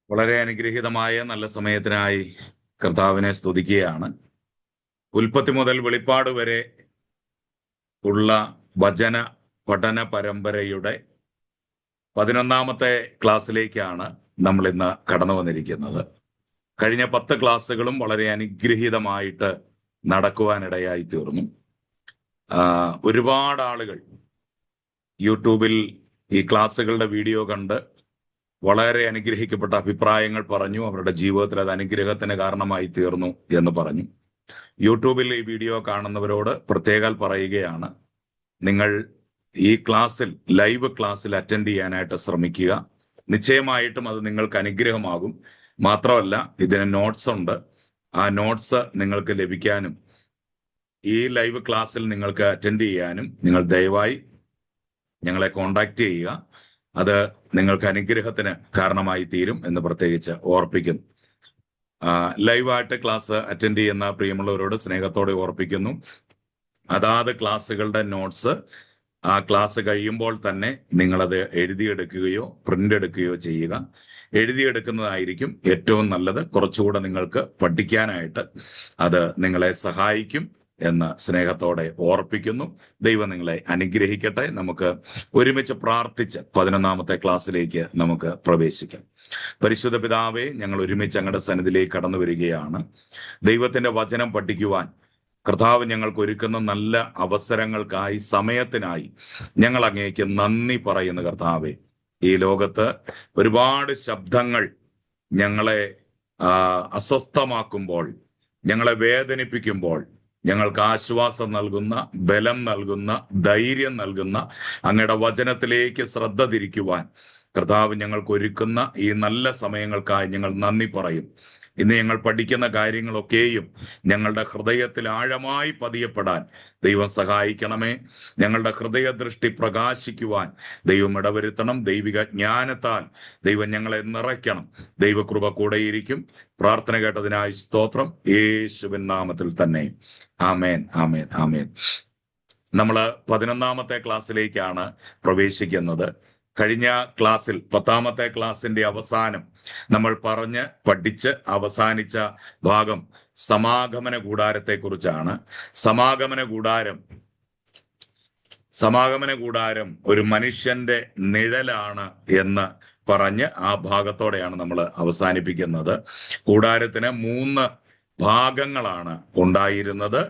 വളരെ അനുഗ്രഹീതമായ നല്ല സമയത്തിനായി കർത്താവിനെ സ്തുതിക്കുകയാണ്. ഉൽപ്പത്തി മുതൽ വെളിപ്പാട് വരെ ഉള്ള വചന പഠന പരമ്പരയുടെ 11ാമത്തെ ക്ലാസ്സിലേക്കാണ് നമ്മൾ ഇന്ന് കടന്നു വന്നിരിക്കുന്നത്. കഴിഞ്ഞ 10 ക്ലാസ്സുകളും വളരെ അനുഗ്രഹീതമായിട്ട് നടക്കുവാനിടയായി തീർന്നു. ഒരുപാട് ആളുകൾ യൂട്യൂബിൽ ഈ ക്ലാസ്സുകളുടെ വീഡിയോ കണ്ട് വളരെ അനുഗ്രഹിക്കപ്പെട്ട അഭിപ്രായങ്ങൾ പറഞ്ഞു. അവരുടെ ജീവിതത്തിൽ അത് അനുഗ്രഹത്തിന് കാരണമായി തീർന്നു എന്ന് പറഞ്ഞു. യൂട്യൂബിൽ ഈ വീഡിയോ കാണുന്നവരോട് പ്രത്യേകം പറയുകയാണ്, നിങ്ങൾ ഈ ക്ലാസ്സിൽ ലൈവ് ക്ലാസ്സിൽ അറ്റൻഡ് ചെയ്യാനായിട്ട് ശ്രമിക്കുക. നിശ്ചയമായിട്ടും അത് നിങ്ങൾക്ക് അനുഗ്രഹമാകും. മാത്രമല്ല, ഇതിന് നോട്ട്സ് ഉണ്ട്. ആ നോട്ട്സ് നിങ്ങൾക്ക് ലഭിക്കാനും ഈ ലൈവ് ക്ലാസ്സിൽ നിങ്ങൾക്ക് അറ്റൻഡ് ചെയ്യാനും നിങ്ങൾ ദയവായി ഞങ്ങളെ കോണ്ടാക്ട് ചെയ്യുക. അത് നിങ്ങൾക്ക് അനുഗ്രഹത്തിന് കാരണമായി തീരും എന്ന് പ്രത്യേകിച്ച് ഓർപ്പിക്കുന്നു. ലൈവായിട്ട് ക്ലാസ് അറ്റൻഡ് ചെയ്യുന്ന പ്രിയമുള്ളവരോട് സ്നേഹത്തോടെ ഓർപ്പിക്കുന്നു, അതാത് ക്ലാസ്സുകളുടെ നോട്ട്സ് ആ ക്ലാസ് കഴിയുമ്പോൾ തന്നെ നിങ്ങളത് എഴുതിയെടുക്കുകയോ പ്രിന്റ് എടുക്കുകയോ ചെയ്യുക. എഴുതിയെടുക്കുന്നതായിരിക്കും ഏറ്റവും നല്ലത്. കുറച്ചുകൂടെ നിങ്ങൾക്ക് പഠിക്കാനായിട്ട് അത് നിങ്ങളെ സഹായിക്കും എന്ന് സ്നേഹത്തോടെ ഓർപ്പിക്കുന്നു. ദൈവം നിങ്ങളെ അനുഗ്രഹിക്കട്ടെ. നമുക്ക് ഒരുമിച്ച് പ്രാർത്ഥിച്ച് 11ാമത്തെ ക്ലാസ്സിലേക്ക് നമുക്ക് പ്രവേശിക്കാം. പരിശുദ്ധ പിതാവേ, ഞങ്ങൾ ഒരുമിച്ച് അങ്ങയുടെ സന്നിധിയിലേക്ക് കടന്നു വരികയാണ്. ദൈവത്തിന്റെ വചനം പഠിക്കുവാൻ കർത്താവ് ഞങ്ങൾക്ക് ഒരുക്കുന്ന നല്ല അവസരങ്ങൾക്കായി, സമയത്തിനായി ഞങ്ങൾ അങ്ങേക്ക് നന്ദി പറയുന്നു. കർത്താവെ, ഈ ലോകത്ത് ഒരുപാട് ശബ്ദങ്ങൾ ഞങ്ങളെ അസ്വസ്ഥമാക്കുമ്പോൾ, ഞങ്ങളെ വേദനിപ്പിക്കുമ്പോൾ, ഞങ്ങൾക്ക് ആശ്വാസം നൽകുന്ന, ബലം നൽകുന്ന, ധൈര്യം നൽകുന്ന അങ്ങയുടെ വചനത്തിലേക്ക് ശ്രദ്ധ തിരിക്കുവാൻ കർത്താവ് ഞങ്ങൾക്ക് ഒരുക്കുന്ന ഈ നല്ല സമയങ്ങൾക്കായി ഞങ്ങൾ നന്ദി പറയും. ഇന്ന് ഞങ്ങൾ പഠിക്കുന്ന കാര്യങ്ങളൊക്കെയും ഞങ്ങളുടെ ഹൃദയത്തിൽ ആഴമായി പതിയപ്പെടാൻ ദൈവം സഹായിക്കണമേ. ഞങ്ങളുടെ ഹൃദയദൃഷ്ടി പ്രകാശിക്കുവാൻ ദൈവം ഇടവരുത്തണം. ദൈവിക ജ്ഞാനത്താൽ ദൈവം ഞങ്ങളെ നിറയ്ക്കണം. ദൈവകൃപ കൂടെയിരിക്കും. പ്രാർത്ഥന കേട്ടതിനായി സ്തോത്രം, യേശുവിൻ നാമത്തിൽ തന്നെ. ആമേൻ, ആമേൻ, ആമേൻ. നമ്മൾ 11ാമത്തെ ക്ലാസ്സിലേക്കാണ് പ്രവേശിക്കുന്നത്. കഴിഞ്ഞ ക്ലാസ്സിൽ 10ാമത്തെ ക്ലാസ്സിന്റെ അവസാനം നമ്മൾ പറഞ്ഞ് പഠിച്ച് അവസാനിച്ച ഭാഗം സമാഗമന കൂടാരത്തെ കുറിച്ചാണ്. സമാഗമന കൂടാരം ഒരു മനുഷ്യന്റെ നിഴലാണ് എന്ന് പറഞ്ഞ് ആ ഭാഗത്തോടെയാണ് നമ്മൾ അവസാനിപ്പിക്കുന്നത്. കൂടാരത്തിന് 3 ഭാഗങ്ങളാണ് ഉണ്ടായിരുന്നത്: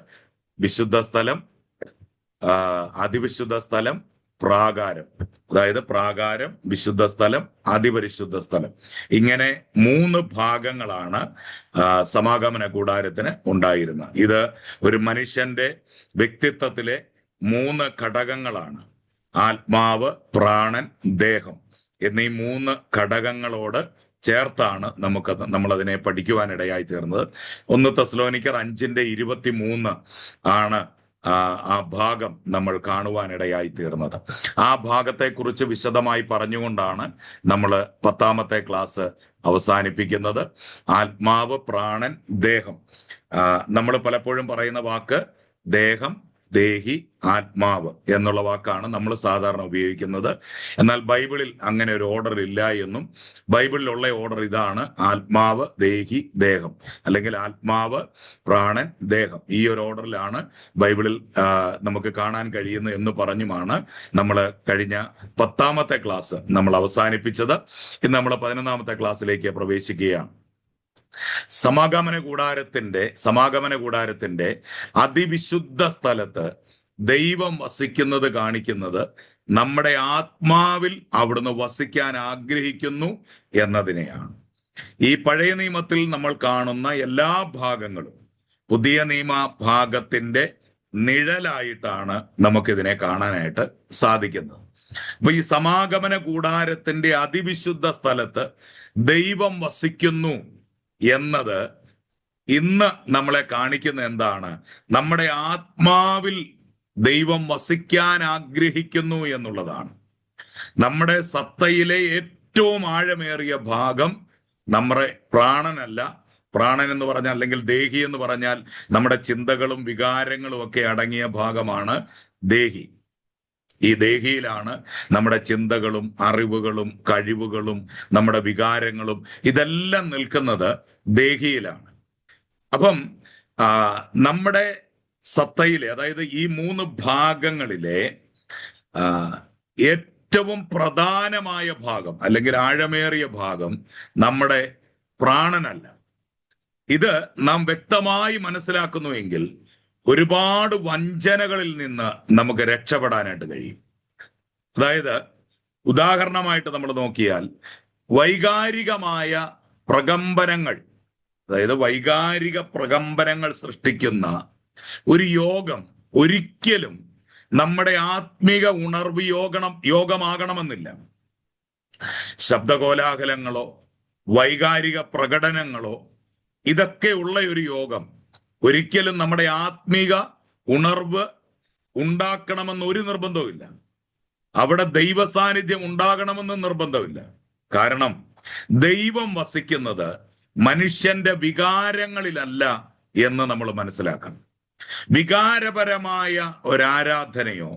വിശുദ്ധ സ്ഥലം, അതിവിശുദ്ധ സ്ഥലം, പ്രാകാരം. അതായത് പ്രാകാരം, വിശുദ്ധ സ്ഥലം, അതിപരിശുദ്ധ സ്ഥലം. ഇങ്ങനെ 3 ഭാഗങ്ങളാണ് സമാഗമന കൂടാരത്തിന് ഉണ്ടായിരുന്നത്. ഇത് ഒരു മനുഷ്യന്റെ വ്യക്തിത്വത്തിലെ 3 ഘടകങ്ങളാണ്: ആത്മാവ്, പ്രാണൻ, ദേഹം എന്നീ 3 ഘടകങ്ങളോട് ചേർത്താണ് നമ്മളതിനെ പഠിക്കുവാനിടയായി തീർന്നത്. 1 തെസ്സലോനിക്കർ 5:23 ആണ് ആ ഭാഗം നമ്മൾ കാണുവാനിടയായി തീർന്നത്. ആ ഭാഗത്തെക്കുറിച്ച് വിശദമായി പറഞ്ഞുകൊണ്ടാണ് നമ്മൾ 10ാമത്തെ ക്ലാസ് അവസാനിപ്പിക്കുന്നത്. ആത്മാവ്, പ്രാണൻ, ദേഹം. നമ്മൾ പലപ്പോഴും പറയുന്ന വാക്ക് ദേഹം, ദേഹി, ആത്മാവ് എന്നുള്ള വാക്കാണ് നമ്മൾ സാധാരണ ഉപയോഗിക്കുന്നത്. എന്നാൽ ബൈബിളിൽ അങ്ങനെ ഒരു ഓർഡർ ഇല്ല എന്നും, ബൈബിളിലുള്ള ഓർഡർ ഇതാണ്: ആത്മാവ്, ദേഹി, ദേഹം, അല്ലെങ്കിൽ ആത്മാവ്, പ്രാണൻ, ദേഹം. ഈ ഒരു ഓർഡറിലാണ് ബൈബിളിൽ നമുക്ക് കാണാൻ കഴിയുന്നത് എന്ന് പറഞ്ഞുമാണ് നമ്മൾ കഴിഞ്ഞ 10ാമത്തെ ക്ലാസ് നമ്മൾ അവസാനിപ്പിച്ചത്. ഇന്ന് നമ്മൾ 11ാമത്തെ ക്ലാസ്സിലേക്ക് പ്രവേശിക്കുകയാണ്. സമാഗമന കൂടാരത്തിന്റെ അതിവിശുദ്ധ സ്ഥലത്ത് ദൈവം വസിക്കുന്നത് കാണിക്കുന്നത് നമ്മുടെ ആത്മാവിൽ അവിടുന്ന് വസിക്കാൻ ആഗ്രഹിക്കുന്നു എന്നതിനെയാണ്. ഈ പഴയ നിയമത്തിൽ നമ്മൾ കാണുന്ന എല്ലാ ഭാഗങ്ങളും പുതിയ നിയമ ഭാഗത്തിന്റെ നിഴലായിട്ടാണ് നമുക്കിതിനെ കാണാനായിട്ട് സാധിക്കുന്നത്. അപ്പൊ ഈ സമാഗമന കൂടാരത്തിന്റെ അതിവിശുദ്ധ സ്ഥലത്ത് ദൈവം വസിക്കുന്നു എന്നത് ഇന്ന് നമ്മളെ കാണിക്കുന്ന എന്താണ്? നമ്മുടെ ആത്മാവിൽ ദൈവം വസിക്കാൻ ആഗ്രഹിക്കുന്നു എന്നുള്ളതാണ്. നമ്മുടെ സത്തയിലെ ഏറ്റവും ആഴമേറിയ ഭാഗം നമ്മുടെ പ്രാണനല്ല. പ്രാണൻ എന്ന് പറഞ്ഞാൽ, അല്ലെങ്കിൽ ദേഹി എന്ന് പറഞ്ഞാൽ, നമ്മുടെ ചിന്തകളും വികാരങ്ങളും ഒക്കെ അടങ്ങിയ ഭാഗമാണ് ദേഹി. ഈ ദേഹിയിലാണ് നമ്മുടെ ചിന്തകളും അറിവുകളും കഴിവുകളും നമ്മുടെ വികാരങ്ങളും ഇതെല്ലാം നിൽക്കുന്നത് ദേഹിയിലാണ്. അപ്പം നമ്മുടെ സത്തയിലെ, അതായത് ഈ 3 ഭാഗങ്ങളിലെ ഏറ്റവും പ്രധാനമായ ഭാഗം അല്ലെങ്കിൽ ആഴമേറിയ ഭാഗം നമ്മുടെ പ്രാണനല്ല. ഇത് നാം വ്യക്തമായി മനസ്സിലാക്കുന്നുവെങ്കിൽ ഒരുപാട് വഞ്ചനകളിൽ നിന്ന് നമുക്ക് രക്ഷപ്പെടാനായിട്ട് കഴിയും. അതായത് ഉദാഹരണമായിട്ട് നമ്മൾ നോക്കിയാൽ വൈകാരികമായ പ്രകമ്പനങ്ങൾ, അതായത് വൈകാരിക പ്രകമ്പനങ്ങൾ സൃഷ്ടിക്കുന്ന ഒരു യോഗം ഒരിക്കലും നമ്മുടെ ആത്മീക ഉണർവ് യോഗമാകണമെന്നില്ല. ശബ്ദകോലാഹലങ്ങളോ വൈകാരിക പ്രകടനങ്ങളോ ഇതൊക്കെ ഉള്ള ഒരു യോഗം ഒരിക്കലും നമ്മുടെ ആത്മീക ഉണർവ് ഉണ്ടാക്കണമെന്ന് ഒരു നിർബന്ധവുമില്ല. അവിടെ ദൈവ സാന്നിധ്യം ഉണ്ടാകണമെന്ന് നിർബന്ധമില്ല. കാരണം ദൈവം വസിക്കുന്നത് മനുഷ്യന്റെ വികാരങ്ങളിലല്ല എന്ന് നമ്മൾ മനസ്സിലാക്കണം. വികാരപരമായ ഒരാരാധനയോ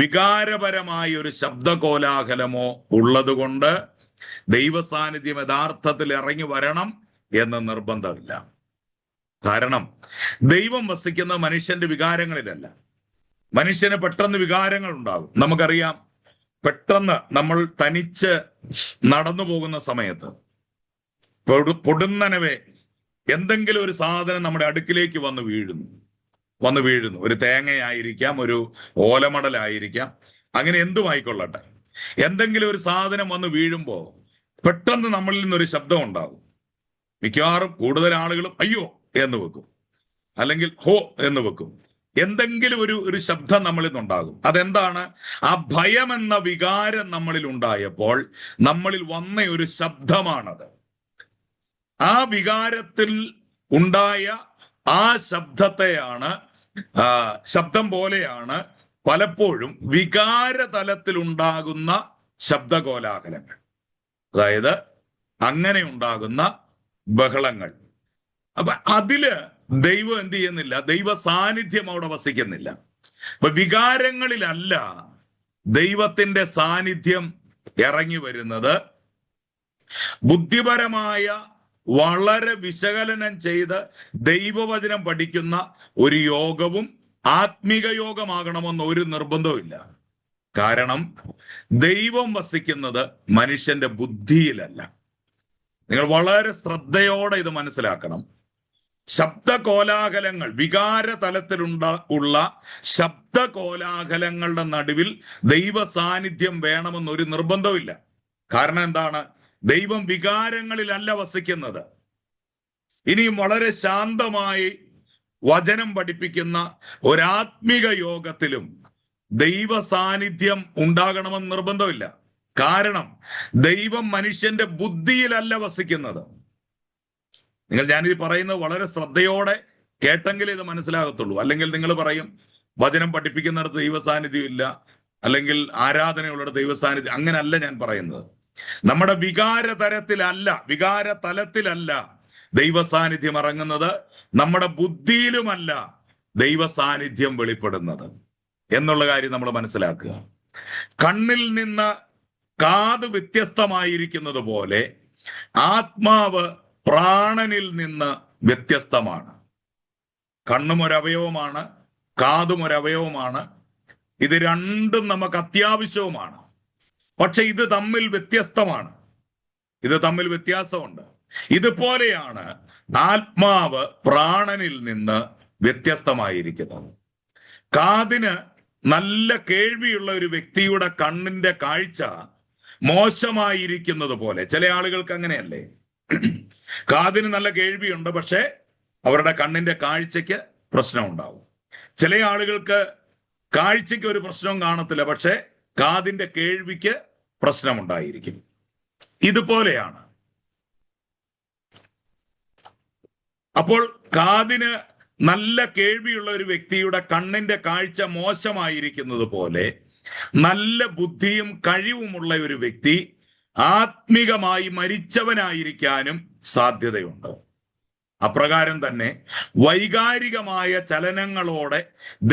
വികാരപരമായ ഒരു ശബ്ദകോലാഹലമോ ഉള്ളത് കൊണ്ട് ദൈവ സാന്നിധ്യം യഥാർത്ഥത്തിൽ ഇറങ്ങി വരണം എന്ന് നിർബന്ധമില്ല. കാരണം ദൈവം വസിക്കുന്ന മനുഷ്യന്റെ വികാരങ്ങളിലല്ല. മനുഷ്യന് പെട്ടെന്ന് വികാരങ്ങൾ ഉണ്ടാകും. നമുക്കറിയാം, പെട്ടെന്ന് നമ്മൾ തനിച്ച് നടന്നു പോകുന്ന സമയത്ത് പൊടുന്നനവേ എന്തെങ്കിലും ഒരു സാധനം നമ്മുടെ അടുക്കിലേക്ക് വന്ന് വീഴുന്നു. ഒരു തേങ്ങയായിരിക്കാം, ഒരു ഓലമടലായിരിക്കാം, അങ്ങനെ എന്തുമായിക്കൊള്ളട്ടെ. എന്തെങ്കിലും ഒരു സാധനം വന്ന് വീഴുമ്പോൾ പെട്ടെന്ന് നമ്മളിൽ നിന്നൊരു ശബ്ദം ഉണ്ടാകും. മിക്കവാറും കൂടുതൽ ആളുകളും അയ്യോ എന്ന് വെക്കും, അല്ലെങ്കിൽ ഹോ എന്ന് വെക്കും. എന്തെങ്കിലും ഒരു ശബ്ദം നമ്മളിൽ നിന്നുണ്ടാകും. അതെന്താണ്? ആ ഭയം എന്ന വികാരം നമ്മളിൽ ഉണ്ടായപ്പോൾ നമ്മളിൽ വന്ന ഒരു ശബ്ദമാണത്. ആ വികാരത്തിൽ ഉണ്ടായ ആ ശബ്ദം പോലെയാണ് പലപ്പോഴും വികാരതലത്തിൽ ഉണ്ടാകുന്ന ശബ്ദകോലാഹലങ്ങൾ, അതായത് അങ്ങനെ ഉണ്ടാകുന്ന ബഹളങ്ങൾ. അപ്പൊ അതില് ദൈവം എന്ത് ചെയ്യുന്നില്ല? ദൈവ സാന്നിധ്യം അവിടെ വസിക്കുന്നില്ല. അപ്പൊ വികാരങ്ങളിലല്ല ദൈവത്തിന്റെ സാന്നിധ്യം ഇറങ്ങി വരുന്നത്. ബുദ്ധിപരമായ വളരെ വിശകലനം ചെയ്ത് ദൈവവചനം പഠിക്കുന്ന ഒരു യോഗവും ആത്മീക യോഗമാകണമെന്ന് ഒരു നിർബന്ധവുമില്ല. കാരണം ദൈവം വസിക്കുന്നത് മനുഷ്യന്റെ ബുദ്ധിയിലല്ല. നിങ്ങൾ വളരെ ശ്രദ്ധയോടെ ഇത് മനസ്സിലാക്കണം. ശബ്ദകോലാഹലങ്ങൾ, വികാര തലത്തിലുള്ള ശബ്ദകോലാഹലങ്ങളുടെ നടുവിൽ ദൈവ സാന്നിധ്യം വേണമെന്ന് ഒരു നിർബന്ധമില്ല. കാരണം എന്താണ്? ദൈവം വികാരങ്ങളിലല്ല വസിക്കുന്നത്. ഇനിയും വളരെ ശാന്തമായി വചനം പഠിപ്പിക്കുന്ന ഒരാത്മിക യോഗത്തിലും ദൈവ സാന്നിധ്യം ഉണ്ടാകണമെന്ന് നിർബന്ധമില്ല. കാരണം ദൈവം മനുഷ്യന്റെ ബുദ്ധിയിലല്ല വസിക്കുന്നത്. ഞാനിത് പറയുന്നത് വളരെ ശ്രദ്ധയോടെ കേട്ടെങ്കിൽ ഇത് മനസ്സിലാകത്തുള്ളൂ. അല്ലെങ്കിൽ നിങ്ങൾ പറയും വചനം പഠിപ്പിക്കുന്നിടത്ത് ദൈവ സാന്നിധ്യം ഇല്ല, അല്ലെങ്കിൽ ആരാധനയുള്ളിടത്ത് ദൈവ സാന്നിധ്യം. അങ്ങനല്ല ഞാൻ പറയുന്നത്. നമ്മുടെ വികാര തലത്തിലല്ല ദൈവ സാന്നിധ്യം ഇറങ്ങുന്നത്. നമ്മുടെ ബുദ്ധിയിലുമല്ല ദൈവ സാന്നിധ്യം വെളിപ്പെടുന്നത് എന്നുള്ള കാര്യം നമ്മൾ മനസ്സിലാക്കുക. കണ്ണിൽ നിന്ന് കാത് വ്യത്യസ്തമായിരിക്കുന്നത് പോലെ ആത്മാവ് പ്രാണനിൽ നിന്ന് വ്യത്യസ്തമാണ്. കണ്ണും ഒരവയവമാണ്, കാതും ഒരവയവമാണ്. ഇത് രണ്ടും നമുക്ക് അത്യാവശ്യവുമാണ്. പക്ഷെ ഇത് തമ്മിൽ വ്യത്യസ്തമാണ്, ഇത് തമ്മിൽ വ്യത്യാസമുണ്ട്. ഇതുപോലെയാണ് ആത്മാവ് പ്രാണനിൽ നിന്ന് വ്യത്യസ്തമായിരിക്കുന്നത്. കാതിന് നല്ല കേൾവിയുള്ള ഒരു വ്യക്തിയുടെ കണ്ണിന്റെ കാഴ്ച മോശമായിരിക്കുന്നത് പോലെ, ചില ആളുകൾക്ക് അങ്ങനെയല്ലേ? കാതിന് നല്ല കേൾവിയുണ്ട്, പക്ഷെ അവരുടെ കണ്ണിന്റെ കാഴ്ചയ്ക്ക് പ്രശ്നം ഉണ്ടാവും. ചില ആളുകൾക്ക് കാഴ്ചയ്ക്ക് ഒരു പ്രശ്നവും കാണത്തില്ല, പക്ഷെ കാതിന്റെ കേൾവിക്ക് പ്രശ്നമുണ്ടായിരിക്കും. ഇതുപോലെയാണ്. അപ്പോൾ കാതിന് നല്ല കേൾവിയുള്ള ഒരു വ്യക്തിയുടെ കണ്ണിന്റെ കാഴ്ച മോശമായിരിക്കുന്നത് പോലെ നല്ല ബുദ്ധിയും കഴിവുമുള്ള ഒരു വ്യക്തി ആത്മികമായി മരിച്ചവനായിരിക്കാനും സാധ്യതയുണ്ട്. അപ്രകാരം തന്നെ വൈകാരികമായ ചലനങ്ങളോടെ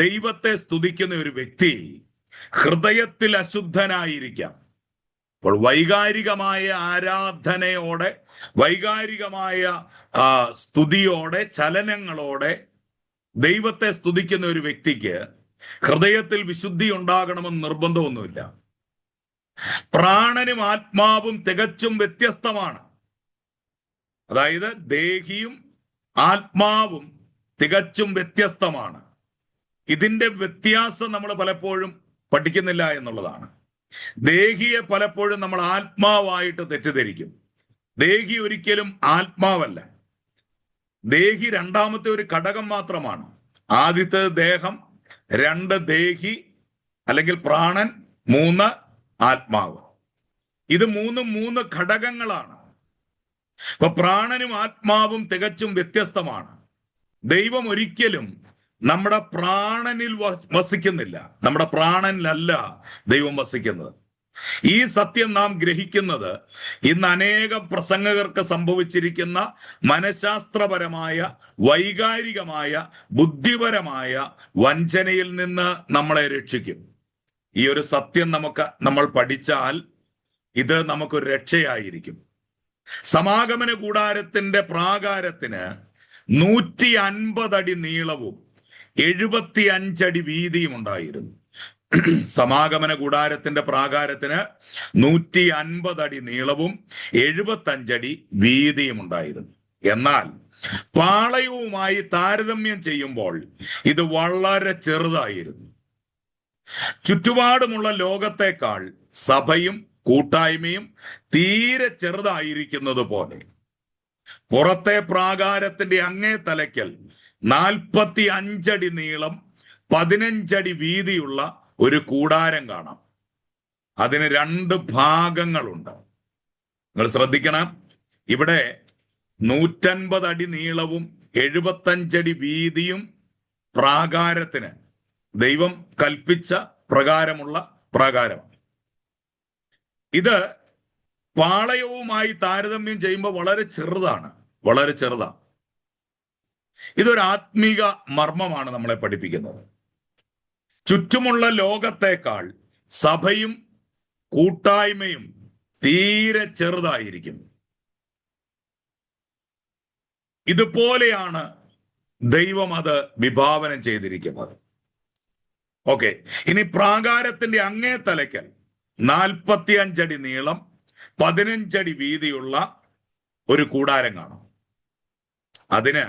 ദൈവത്തെ സ്തുതിക്കുന്ന ഒരു വ്യക്തി ഹൃദയത്തിൽ അശുദ്ധനായിരിക്കാം. അപ്പോൾ വൈകാരികമായ ആരാധനയോടെ, വൈകാരികമായ സ്തുതിയോടെ, ചലനങ്ങളോടെ ദൈവത്തെ സ്തുതിക്കുന്ന ഒരു വ്യക്തിക്ക് ഹൃദയത്തിൽ വിശുദ്ധി ഉണ്ടാകണമെന്ന് നിർബന്ധമൊന്നുമില്ല. പ്രാണനും ആത്മാവും തികച്ചും വ്യത്യസ്തമാണ്. അതായത് ദേഹിയും ആത്മാവും തികച്ചും വ്യത്യസ്തമാണ്. ഇതിന്റെ വ്യത്യാസം നമ്മൾ പലപ്പോഴും പഠിക്കുന്നില്ല എന്നുള്ളതാണ്. ദേഹിയെ പലപ്പോഴും നമ്മൾ ആത്മാവായിട്ട് തെറ്റിദ്ധരിക്കും. ദേഹി ഒരിക്കലും ആത്മാവല്ല. ദേഹി രണ്ടാമത്തെ ഒരു ഘടകം മാത്രമാണ്. ആദ്യത്തെ ദേഹം, 2 ദേഹി അല്ലെങ്കിൽ പ്രാണൻ, 3 ആത്മാവ്. ഇത് 3 ഘടകങ്ങളാണ്. അപ്പൊ പ്രാണനും ആത്മാവും തികച്ചും വ്യത്യസ്തമാണ്. ദൈവം ഒരിക്കലും നമ്മുടെ പ്രാണനിൽ വസിക്കുന്നില്ല. നമ്മുടെ പ്രാണനിലല്ല ദൈവം വസിക്കുന്നത്. ഈ സത്യം നാം ഗ്രഹിക്കുന്നത് ഇന്ന് അനേകം പ്രസംഗകർക്ക് സംഭവിച്ചിരിക്കുന്ന മനഃശാസ്ത്രപരമായ, വൈകാരികമായ, ബുദ്ധിപരമായ വഞ്ചനയിൽ നിന്ന് നമ്മളെ രക്ഷിക്കും. ഈ ഒരു സത്യം നമ്മൾ പഠിച്ചാൽ ഇത് നമുക്കൊരു രക്ഷയായിരിക്കും. സമാഗമന കൂടാരത്തിന്റെ പ്രാകാരത്തിന് 150 അടി നീളവും 75 അടി വീതിയും ഉണ്ടായിരുന്നു. സമാഗമന കൂടാരത്തിന്റെ പ്രാകാരത്തിന് 150 അടി നീളവും 75 അടി വീതിയും ഉണ്ടായിരുന്നു. എന്നാൽ പാളയവുമായി താരതമ്യം ചെയ്യുമ്പോൾ ഇത് വളരെ ചെറുതായിരുന്നു. ചുറ്റുപാടുമുള്ള ലോകത്തെക്കാൾ സഭയും കൂട്ടായ്മയും തീരെ ചെറുതായിരിക്കുന്നത് പോലെ പുറത്തെ പ്രാകാരത്തിന്റെ അങ്ങേ തലയ്ക്കൽ 45 അടി നീളം 15 അടി വീതിയുള്ള ഒരു കൂടാരം കാണാം. അതിന് 2 ഭാഗങ്ങളുണ്ട്. നിങ്ങൾ ശ്രദ്ധിക്കണം, ഇവിടെ 150 അടി നീളവും 75 അടി വീതിയും പ്രാകാരത്തിന് ദൈവം കൽപ്പിച്ച പ്രകാരമുള്ള പ്രാകാരമാണ്. ഇത് പാളയവുമായി താരതമ്യം ചെയ്യുമ്പോൾ വളരെ ചെറുതാണ്, വളരെ ചെറുതാണ്. ഇതൊരു ആത്മീക മർമ്മമാണ് നമ്മളെ പഠിപ്പിക്കുന്നത്. ചുറ്റുമുള്ള ലോകത്തേക്കാൾ സഭയും കൂട്ടായ്മയും തീരെ ചെറുതായിരിക്കും. ഇതുപോലെയാണ് ദൈവം അത് വിഭാവനം ചെയ്തിരിക്കുന്നത്. ഓക്കെ, ഇനി പ്രാകാരത്തിന്റെ അങ്ങേ തലയ്ക്കൽ 45 അടി നീളം 15 അടി വീതിയുള്ള ഒരു കൂടാരം കാണാം. അതിന്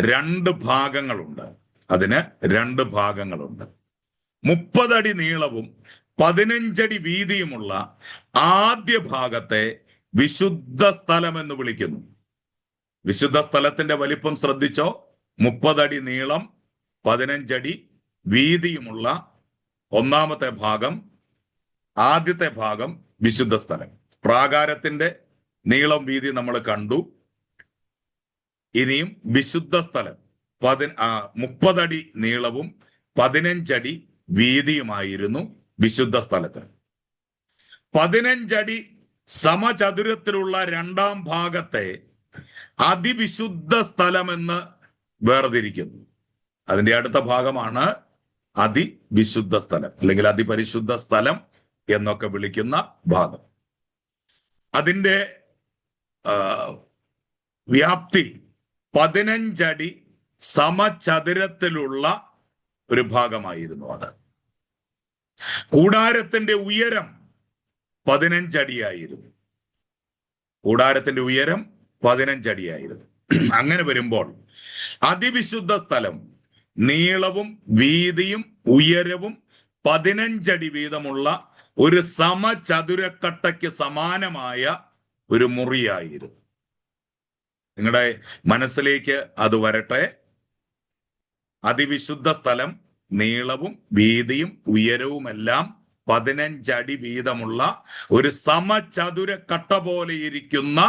2 ഭാഗങ്ങളുണ്ട്. 30 അടി നീളവും 15 അടി വീതിയുമുള്ള ആദ്യ ഭാഗത്തെ വിശുദ്ധ സ്ഥലം എന്ന് വിളിക്കുന്നു. വിശുദ്ധ സ്ഥലത്തിന്റെ വലിപ്പം ശ്രദ്ധിച്ചോ. 30 അടി നീളം 15 അടി വീതിയുമുള്ള ഒന്നാമത്തെ ഭാഗം, ആദ്യത്തെ ഭാഗം വിശുദ്ധ സ്ഥലം. പ്രാകാരത്തിന്റെ നീളം വീതി നമ്മൾ കണ്ടു. ഇനിയും വിശുദ്ധ സ്ഥലം 30 അടി നീളവും 15 അടി വീതിയുമായിരുന്നു വിശുദ്ധ സ്ഥലത്തിന്. 15 അടി സമചതുരത്തിലുള്ള 2ാം ഭാഗത്തെ അതിവിശുദ്ധ സ്ഥലമെന്ന് വേർതിരിക്കുന്നു. അതിന്റെ അടുത്ത ഭാഗമാണ് അതിവിശുദ്ധ സ്ഥലം അല്ലെങ്കിൽ അതിപരിശുദ്ധ സ്ഥലം എന്നൊക്കെ വിളിക്കുന്ന ഭാഗം. അതിന്റെ വ്യാപ്തി 15 അടി സമചതുരത്തിലുള്ള ഒരു ഭാഗമായിരുന്നു അത്. കൂടാരത്തിന്റെ ഉയരം 15 അടിയായിരുന്നു. കൂടാരത്തിന്റെ ഉയരം 15 അടിയായിരുന്നു. അങ്ങനെ വരുമ്പോൾ അതിവിശുദ്ധ സ്ഥലം നീളവും വീതിയും ഉയരവും 15 അടി വീതമുള്ള ഒരു സമചതുരക്കട്ടയ്ക്ക് സമാനമായ ഒരു മുറിയായിരുന്നു. നിങ്ങളുടെ മനസ്സിലേക്ക് അത് വരട്ടെ. അതിവിശുദ്ധ സ്ഥലം നീളവും വീതിയും ഉയരവുമെല്ലാം 15 അടി വീതമുള്ള ഒരു സമചതുരക്കട്ട പോലെ ഇരിക്കുന്ന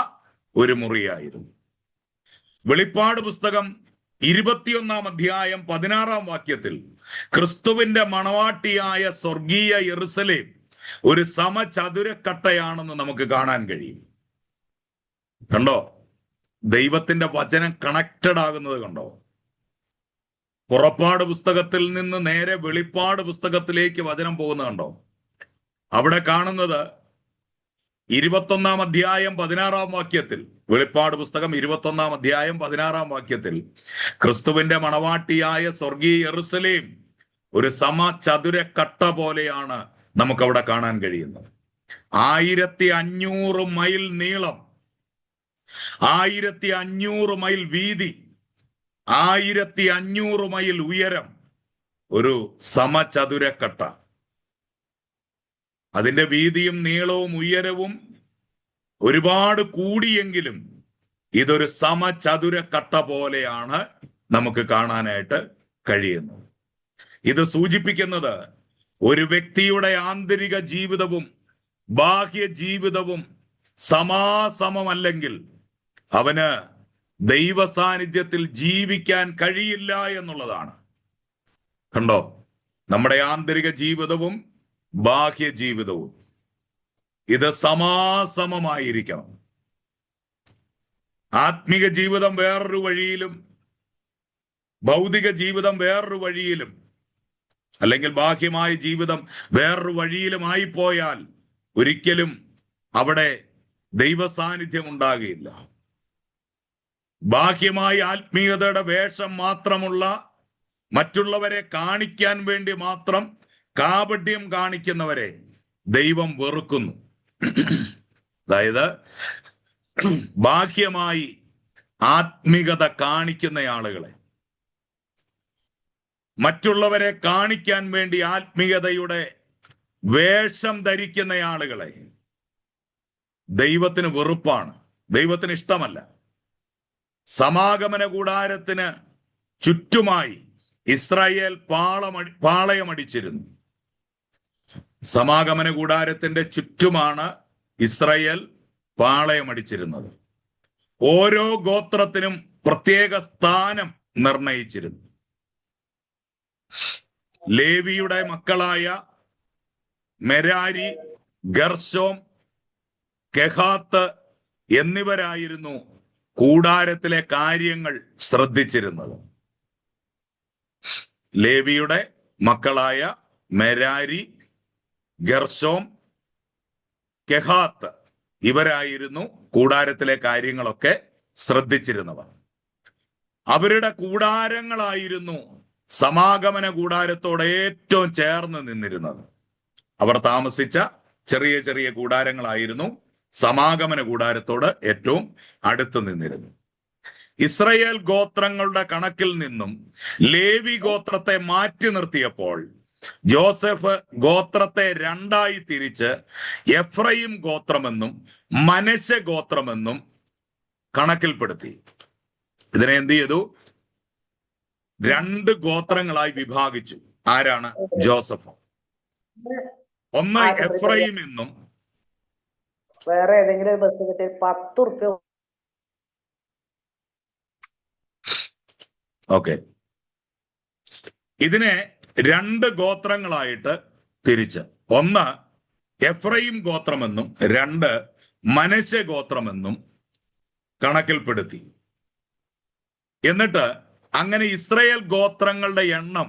ഒരു മുറിയായിരുന്നു. വെളിപ്പാട് പുസ്തകം 21-ാം അധ്യായം 16-ാം വാക്യത്തിൽ ക്രിസ്തുവിന്റെ മണവാട്ടിയായ സ്വർഗീയ യെരുസലേം ഒരു സമചതുരക്കട്ടയാണെന്ന് നമുക്ക് കാണാൻ കഴിയും. കണ്ടോ? ദൈവത്തിന്റെ വചനം കണക്റ്റഡ് ആകുന്നത് കണ്ടോ? പുറപ്പാട് പുസ്തകത്തിൽ നിന്ന് നേരെ വെളിപ്പാട് പുസ്തകത്തിലേക്ക് വചനം പോകുന്നത് കണ്ടോ? അവിടെ കാണുന്നത് 21-ാം അധ്യായം 16-ാം വാക്യത്തിൽ, വെളിപ്പാട് പുസ്തകം 21-ാം അധ്യായം 16-ാം വാക്യത്തിൽ ക്രിസ്തുവിന്റെ മണവാട്ടിയായ സ്വർഗീയ യെരൂശലേം ഒരു സമചതുര കട്ട പോലെയാണ് നമുക്കവിടെ കാണാൻ കഴിയുന്നത്. 1500 മൈൽ നീളം, 1500 മൈൽ വീതി, 1500 മൈൽ ഉയരം, ഒരു സമചതുരക്കട്ട. അതിന്റെ വീതിയും നീളവും ഉയരവും ഒരുപാട് കൂടിയെങ്കിലും ഇതൊരു സമചതുരക്കട്ട പോലെയാണ് നമുക്ക് കാണാനായിട്ട് കഴിയുന്നത്. ഇത് സൂചിപ്പിക്കുന്നത് ഒരു വ്യക്തിയുടെ ആന്തരിക ജീവിതവും ബാഹ്യ ജീവിതവും സമാസമമല്ലെങ്കിൽ അവന് ദൈവ സാന്നിധ്യത്തിൽ ജീവിക്കാൻ കഴിയില്ല എന്നുള്ളതാണ്. കണ്ടോ? നമ്മുടെ ആന്തരിക ജീവിതവും ബാഹ്യ ജീവിതവും ഇത് സമാസമമായിരിക്കണം. ആത്മിക ജീവിതം വേറൊരു വഴിയിലും ഭൗതിക ജീവിതം വേറൊരു വഴിയിലും, അല്ലെങ്കിൽ ബാഹ്യമായ ജീവിതം വേറൊരു വഴിയിലുമായി പോയാൽ ഒരിക്കലും അവിടെ ദൈവ സാന്നിധ്യം ഉണ്ടാകുകയില്ല. ബാഹ്യമായ ആത്മീയതയുടെ വേഷം മാത്രമുള്ള, മറ്റുള്ളവരെ കാണിക്കാൻ വേണ്ടി മാത്രം കാപട്യം കാണിക്കുന്നവരെ ദൈവം വെറുക്കുന്നു. അതായത് ബാഹ്യമായി ആത്മികത കാണിക്കുന്ന ആളുകളെ, മറ്റുള്ളവരെ കാണിക്കാൻ വേണ്ടി ആത്മീയതയുടെ വേഷം ധരിക്കുന്ന ആളുകളെ ദൈവത്തിന് വെറുപ്പാണ്, ദൈവത്തിന് ഇഷ്ടമല്ല. സമാഗമന കൂടാരത്തിന് ചുറ്റുമായി ഇസ്രായേൽ പാളയമടിച്ചിരുന്നു. സമാഗമന കൂടാരത്തിന്റെ ചുറ്റുമാണ് ഇസ്രായേൽ പാളയമടിച്ചിരുന്നത്. ഓരോ ഗോത്രത്തിനും പ്രത്യേക സ്ഥാനം നിർണയിച്ചിരുന്നു. ലേവിയുടെ മക്കളായ മെരാരി, ഗർശോം, കെഹാത്ത് എന്നിവരായിരുന്നു കൂടാരത്തിലെ കാര്യങ്ങൾ ശ്രദ്ധിച്ചിരുന്നത്. ലേവിയുടെ മക്കളായ മെരാരി, ഗർശോം, കെഹാത്ത് ഇവരായിരുന്നു കൂടാരത്തിലെ കാര്യങ്ങളൊക്കെ ശ്രദ്ധിച്ചിരുന്നവർ. അവരുടെ കൂടാരങ്ങളായിരുന്നു സമാഗമന കൂടാരത്തോട് ഏറ്റവും ചേർന്ന് നിന്നിരുന്നത്. അവർ താമസിച്ച ചെറിയ ചെറിയ കൂടാരങ്ങളായിരുന്നു സമാഗമന കൂടാരത്തോട് ഏറ്റവും അടുത്ത് നിന്നിരുന്നത്. ഇസ്രായേൽ ഗോത്രങ്ങളുടെ കണക്കിൽ നിന്നും ലേവി ഗോത്രത്തെ മാറ്റി നിർത്തിയപ്പോൾ ജോസഫ് ഗോത്രത്തെ രണ്ടായി തിരിച്ച് എഫ്രൈം ഗോത്രമെന്നും മനശ്ശെ ഗോത്രമെന്നും കണക്കിൽപ്പെടുത്തി. ഇതിനെ എന്ത് ചെയ്തു? 2 ഗോത്രങ്ങളായി വിഭാഗിച്ചു. ആരാണ്? ജോസഫ്. ഒന്ന് എഫ്രൈം എന്നും, വേറെ ഏതെങ്കിലും ബസ് കിട്ടി 10 റുപ്യ. ഓക്കെ, ഇതിനെ 2 ഗോത്രങ്ങളായിട്ട് തിരിച്ച്, ഒന്ന് എഫ്രൈം ഗോത്രമെന്നും 2 മനശ്ശെ ഗോത്രമെന്നും കണക്കിൽപ്പെടുത്തി. എന്നിട്ട് അങ്ങനെ ഇസ്രായേൽ ഗോത്രങ്ങളുടെ എണ്ണം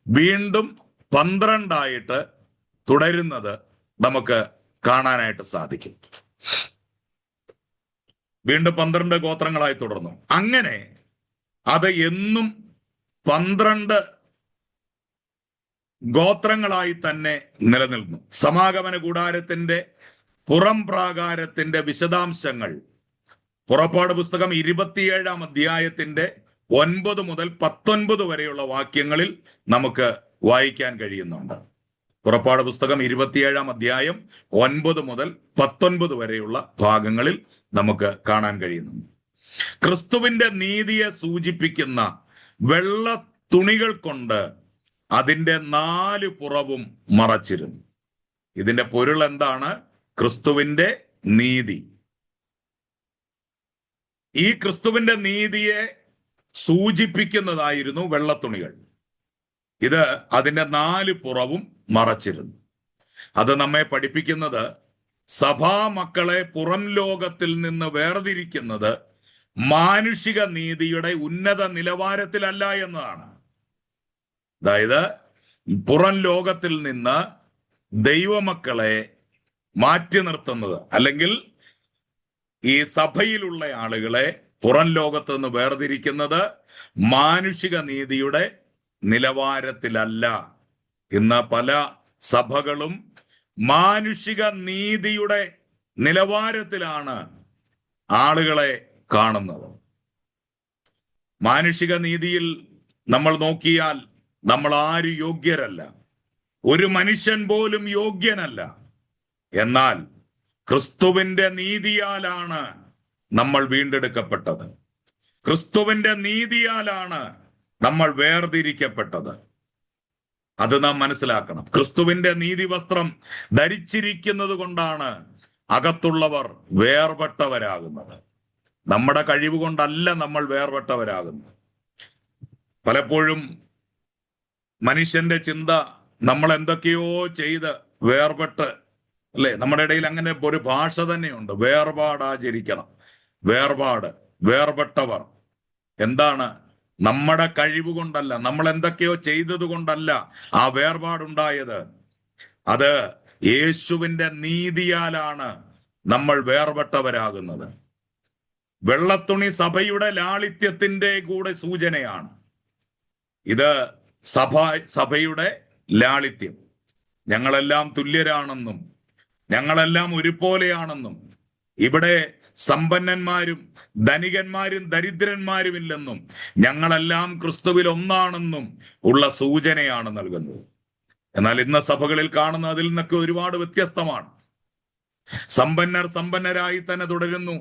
വീണ്ടും 12 തുടരുന്നത് നമുക്ക് കാണാനായിട്ട് സാധിക്കും. വീണ്ടും 12 ഗോത്രങ്ങളായി തുടർന്നു. അങ്ങനെ അത് എന്നും 12 ഗോത്രങ്ങളായി തന്നെ നിലനിൽക്കുന്നു. സമാഗമന കൂടാരത്തിന്റെ പുറം പ്രാകാരത്തിന്റെ വിശദാംശങ്ങൾ പുറപ്പാട് പുസ്തകം 27-ാം അധ്യായത്തിന്റെ 9 മുതൽ 19 വരെയുള്ള വാക്യങ്ങളിൽ നമുക്ക് വായിക്കാൻ കഴിയുന്നുണ്ട്. പുറപ്പാട് പുസ്തകം 27-ാം അധ്യായം 9 മുതൽ 19 വരെയുള്ള ഭാഗങ്ങളിൽ നമുക്ക് കാണാൻ കഴിയുന്നുണ്ട്. ക്രിസ്തുവിന്റെ നീതിയെ സൂചിപ്പിക്കുന്ന വെള്ള തുണികൾ കൊണ്ട് അതിന്റെ 4 പുറവും മറച്ചിരുന്നു. ഇതിന്റെ പൊരുൾ എന്താണ്? ക്രിസ്തുവിന്റെ നീതി. ഈ ക്രിസ്തുവിന്റെ നീതിയെ സൂചിപ്പിക്കുന്നതായിരുന്നു വെള്ളത്തുണികൾ. ഇത് അതിന്റെ 4 പുറവും മറച്ചിരുന്നു. അത് നമ്മെ പഠിപ്പിക്കുന്നത് സഭാ മക്കളെ പുറം ലോകത്തിൽ നിന്ന് വേർതിരിക്കുന്നത് മാനുഷിക നീതിയുടെ ഉന്നത നിലവാരത്തിലല്ല എന്നതാണ്. അതായത് പുറം ലോകത്തിൽ നിന്ന് ദൈവമക്കളെ മാറ്റി നിർത്തുന്നത്, അല്ലെങ്കിൽ ഈ സഭയിലുള്ള ആളുകളെ പുറം ലോകത്ത് നിന്ന് വേർതിരിക്കുന്നത് മാനുഷിക നീതിയുടെ നിലവാരത്തിലല്ല. ഇന്ന് പല സഭകളും മാനുഷിക നീതിയുടെ നിലവാരത്തിലാണ് ആളുകളെ കാണുന്നത്. മാനുഷിക നീതിയിൽ നമ്മൾ നോക്കിയാൽ നമ്മൾ ആരും യോഗ്യരല്ല, ഒരു മനുഷ്യൻ പോലും യോഗ്യനല്ല. എന്നാൽ ക്രിസ്തുവിന്റെ നീതിയാലാണ് നമ്മൾ വീണ്ടെടുക്കപ്പെട്ടത്. ക്രിസ്തുവിന്റെ നീതിയാലാണ് നമ്മൾ വേർതിരിക്കപ്പെട്ടത്. അത് നാം മനസ്സിലാക്കണം. ക്രിസ്തുവിന്റെ നീതി വസ്ത്രം ധരിച്ചിരിക്കുന്നത് കൊണ്ടാണ് അകത്തുള്ളവർ വേർപെട്ടവരാകുന്നത്. നമ്മുടെ കഴിവ് കൊണ്ടല്ല നമ്മൾ വേർപെട്ടവരാകുന്നത്. പലപ്പോഴും മനുഷ്യന്റെ ചിന്ത നമ്മൾ എന്തൊക്കെയോ ചെയ്ത് വേർപെട്ട്, അല്ലെ? നമ്മുടെ ഇടയിൽ അങ്ങനെ ഒരു ഭാഷ തന്നെയുണ്ട്, വേർപാടാചരിക്കണം. വേർപാട്, വേർപെട്ടവർ. എന്താണ്? നമ്മുടെ കഴിവ് കൊണ്ടല്ല, നമ്മൾ എന്തൊക്കെയോ ചെയ്തത് കൊണ്ടല്ല ആ വേർപാടുണ്ടായത്. അത് യേശുവിന്റെ നീതിയാലാണ് നമ്മൾ വേർപെട്ടവരാകുന്നത്. വെള്ളത്തുണി സഭയുടെ ലാളിത്യത്തിന്റെ കൂടെ സൂചനയാണ്. ഇത് സഭയുടെ ലാളിത്യം. ഞങ്ങളെല്ലാം തുല്യരാണെന്നും ഞങ്ങളെല്ലാം ഒരുപോലെയാണെന്നും ഇവിടെ സമ്പന്നന്മാരും ധനികന്മാരും ദരിദ്രന്മാരുമില്ലെന്നും ഞങ്ങളെല്ലാം ക്രിസ്തുവിൽ ഒന്നാണെന്നും ഉള്ള സൂചനയാണ് നൽകുന്നത്. എന്നാൽ ഇന്ന് സഭകളിൽ കാണുന്ന അതിൽ നിന്നൊക്കെ ഒരുപാട് വ്യത്യസ്തമാണ്. സമ്പന്നർ സമ്പന്നരായി തന്നെ തുടരുന്നു,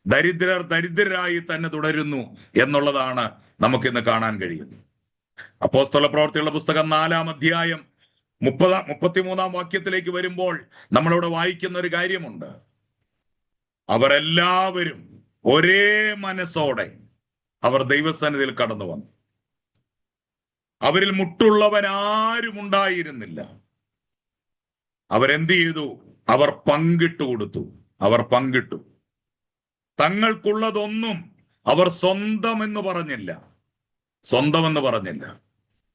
ദരിദ്രർ ദരിദ്രരായി തന്നെ തുടരുന്നു എന്നുള്ളതാണ് നമുക്കിന്ന് കാണാൻ കഴിയുന്നത്. അപ്പോസ്തല പ്രവൃത്തിയുള്ള പുസ്തകം 4-ാം അധ്യായം 33-ാം വാക്യത്തിലേക്ക് വരുമ്പോൾ നമ്മളിവിടെ വായിക്കുന്ന ഒരു കാര്യമുണ്ട്. അവരെല്ലാവരും ഒരേ മനസ്സോടെ അവർ ദൈവസന്നിധിയിൽ കടന്നു വന്നു. അവരിൽ മുട്ടുള്ളവൻ ആരും ഉണ്ടായിരുന്നില്ല. അവരെന്ത് ചെയ്തു? അവർ പങ്കിട്ടു കൊടുത്തു. അവർ പങ്കിട്ടു. തങ്ങൾക്കുള്ളതൊന്നും അവർ സ്വന്തമെന്ന് പറഞ്ഞില്ല. സ്വന്തമെന്ന് പറഞ്ഞില്ല.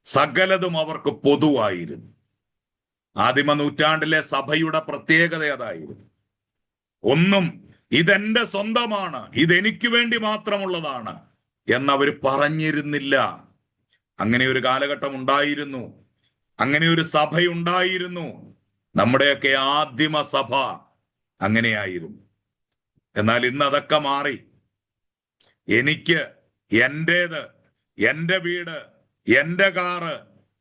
സകലതും അവർക്ക് പൊതുവായിരുന്നു. ആദിമ നൂറ്റാണ്ടിലെ സഭയുടെ പ്രത്യേകത അതായിരുന്നു. ഒന്നും ഇതെന്റെ സ്വന്തമാണ്, ഇതെനിക്ക് വേണ്ടി മാത്രമുള്ളതാണ് എന്നവർ പറഞ്ഞിരുന്നില്ല. അങ്ങനെ ഒരു കാലഘട്ടം ഉണ്ടായിരുന്നു, അങ്ങനെ ഒരു സഭയുണ്ടായിരുന്നു. നമ്മുടെയൊക്കെ ആദിമ സഭ അങ്ങനെയായിരുന്നു. എന്നാൽ ഇന്ന് അതൊക്കെ മാറി. എനിക്ക് എന്റേത്, എന്റെ വീട്, എന്റെ കാറ്,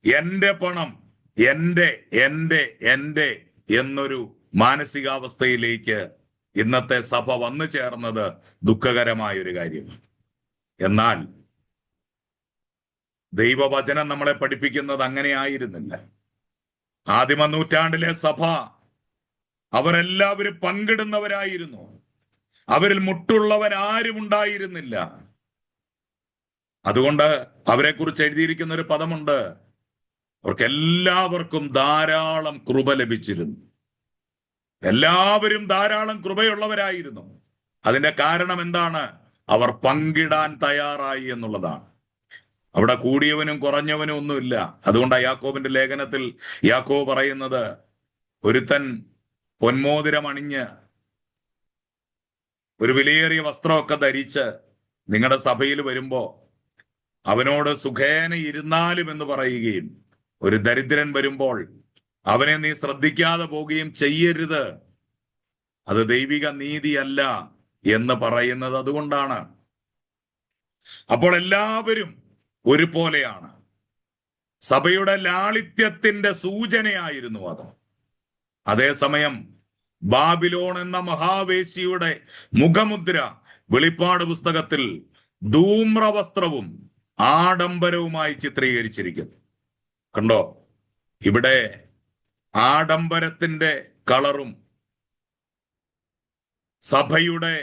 എന്റെ പണം, എന്റെ എന്റെ എന്റെ എന്നൊരു മാനസികാവസ്ഥയിലേക്ക് ഇന്നത്തെ സഭ വന്നു ചേർന്നത് ദുഃഖകരമായ ഒരു കാര്യമാണ്. എന്നാൽ ദൈവവചനം നമ്മളെ പഠിപ്പിക്കുന്നത് അങ്ങനെ ആയിരുന്നില്ല. ആദിമ നൂറ്റാണ്ടിലെ സഭ അവരെല്ലാവരും പങ്കിടുന്നവരായിരുന്നു. അവരിൽ മുട്ടുള്ളവൻ ആരും ഉണ്ടായിരുന്നില്ല. അതുകൊണ്ട് അവരെ കുറിച്ച് എഴുതിയിരിക്കുന്ന ഒരു പദമുണ്ട്, അവർക്ക് എല്ലാവർക്കും ധാരാളം കൃപ ലഭിച്ചിരുന്നു. എല്ലാവരും ധാരാളം കൃപയുള്ളവരായിരുന്നു. അതിന്റെ കാരണം എന്താണ്? അവർ പങ്കിടാൻ തയ്യാറായി എന്നുള്ളതാണ്. അവിടെ കൂടിയവനും കുറഞ്ഞവനും ഒന്നുമില്ല. അതുകൊണ്ടാണ് യാക്കോബിന്റെ ലേഖനത്തിൽ യാക്കോബ് പറയുന്നത്, ഒരുത്തൻ പൊന്മോതിരം അണിഞ്ഞ് ഒരു വിലയേറിയ വസ്ത്രമൊക്കെ ധരിച്ച് നിങ്ങളുടെ സഭയിൽ വരുമ്പോ അവനോട് സുഖേന ഇരുന്നാലും എന്ന് പറയുകയും, ഒരു ദരിദ്രൻ വരുമ്പോൾ അവനെ നീ ശ്രദ്ധിക്കാതെ പോവുകയും ചെയ്യരുത്, അത് ദൈവിക നീതിയല്ല എന്ന് പറയുന്നത് അതുകൊണ്ടാണ്. അപ്പോൾ എല്ലാവരും ഒരുപോലെയാണ്. സഭയുടെ ലാളിത്യത്തിന്റെ സൂചനയായിരുന്നു അത്. അതേസമയം ബാബിലോൺ എന്ന മഹാവേശിയുടെ മുഖമുദ്ര വെളിപ്പാട് പുസ്തകത്തിൽ ധൂമ്രവസ്ത്രവും ആഡംബരവുമായി ചിത്രീകരിച്ചിരിക്കുന്നു. കണ്ടോ? ഇവിടെ ആഡംബരത്തിന്റെ കളറും സഭയുടെ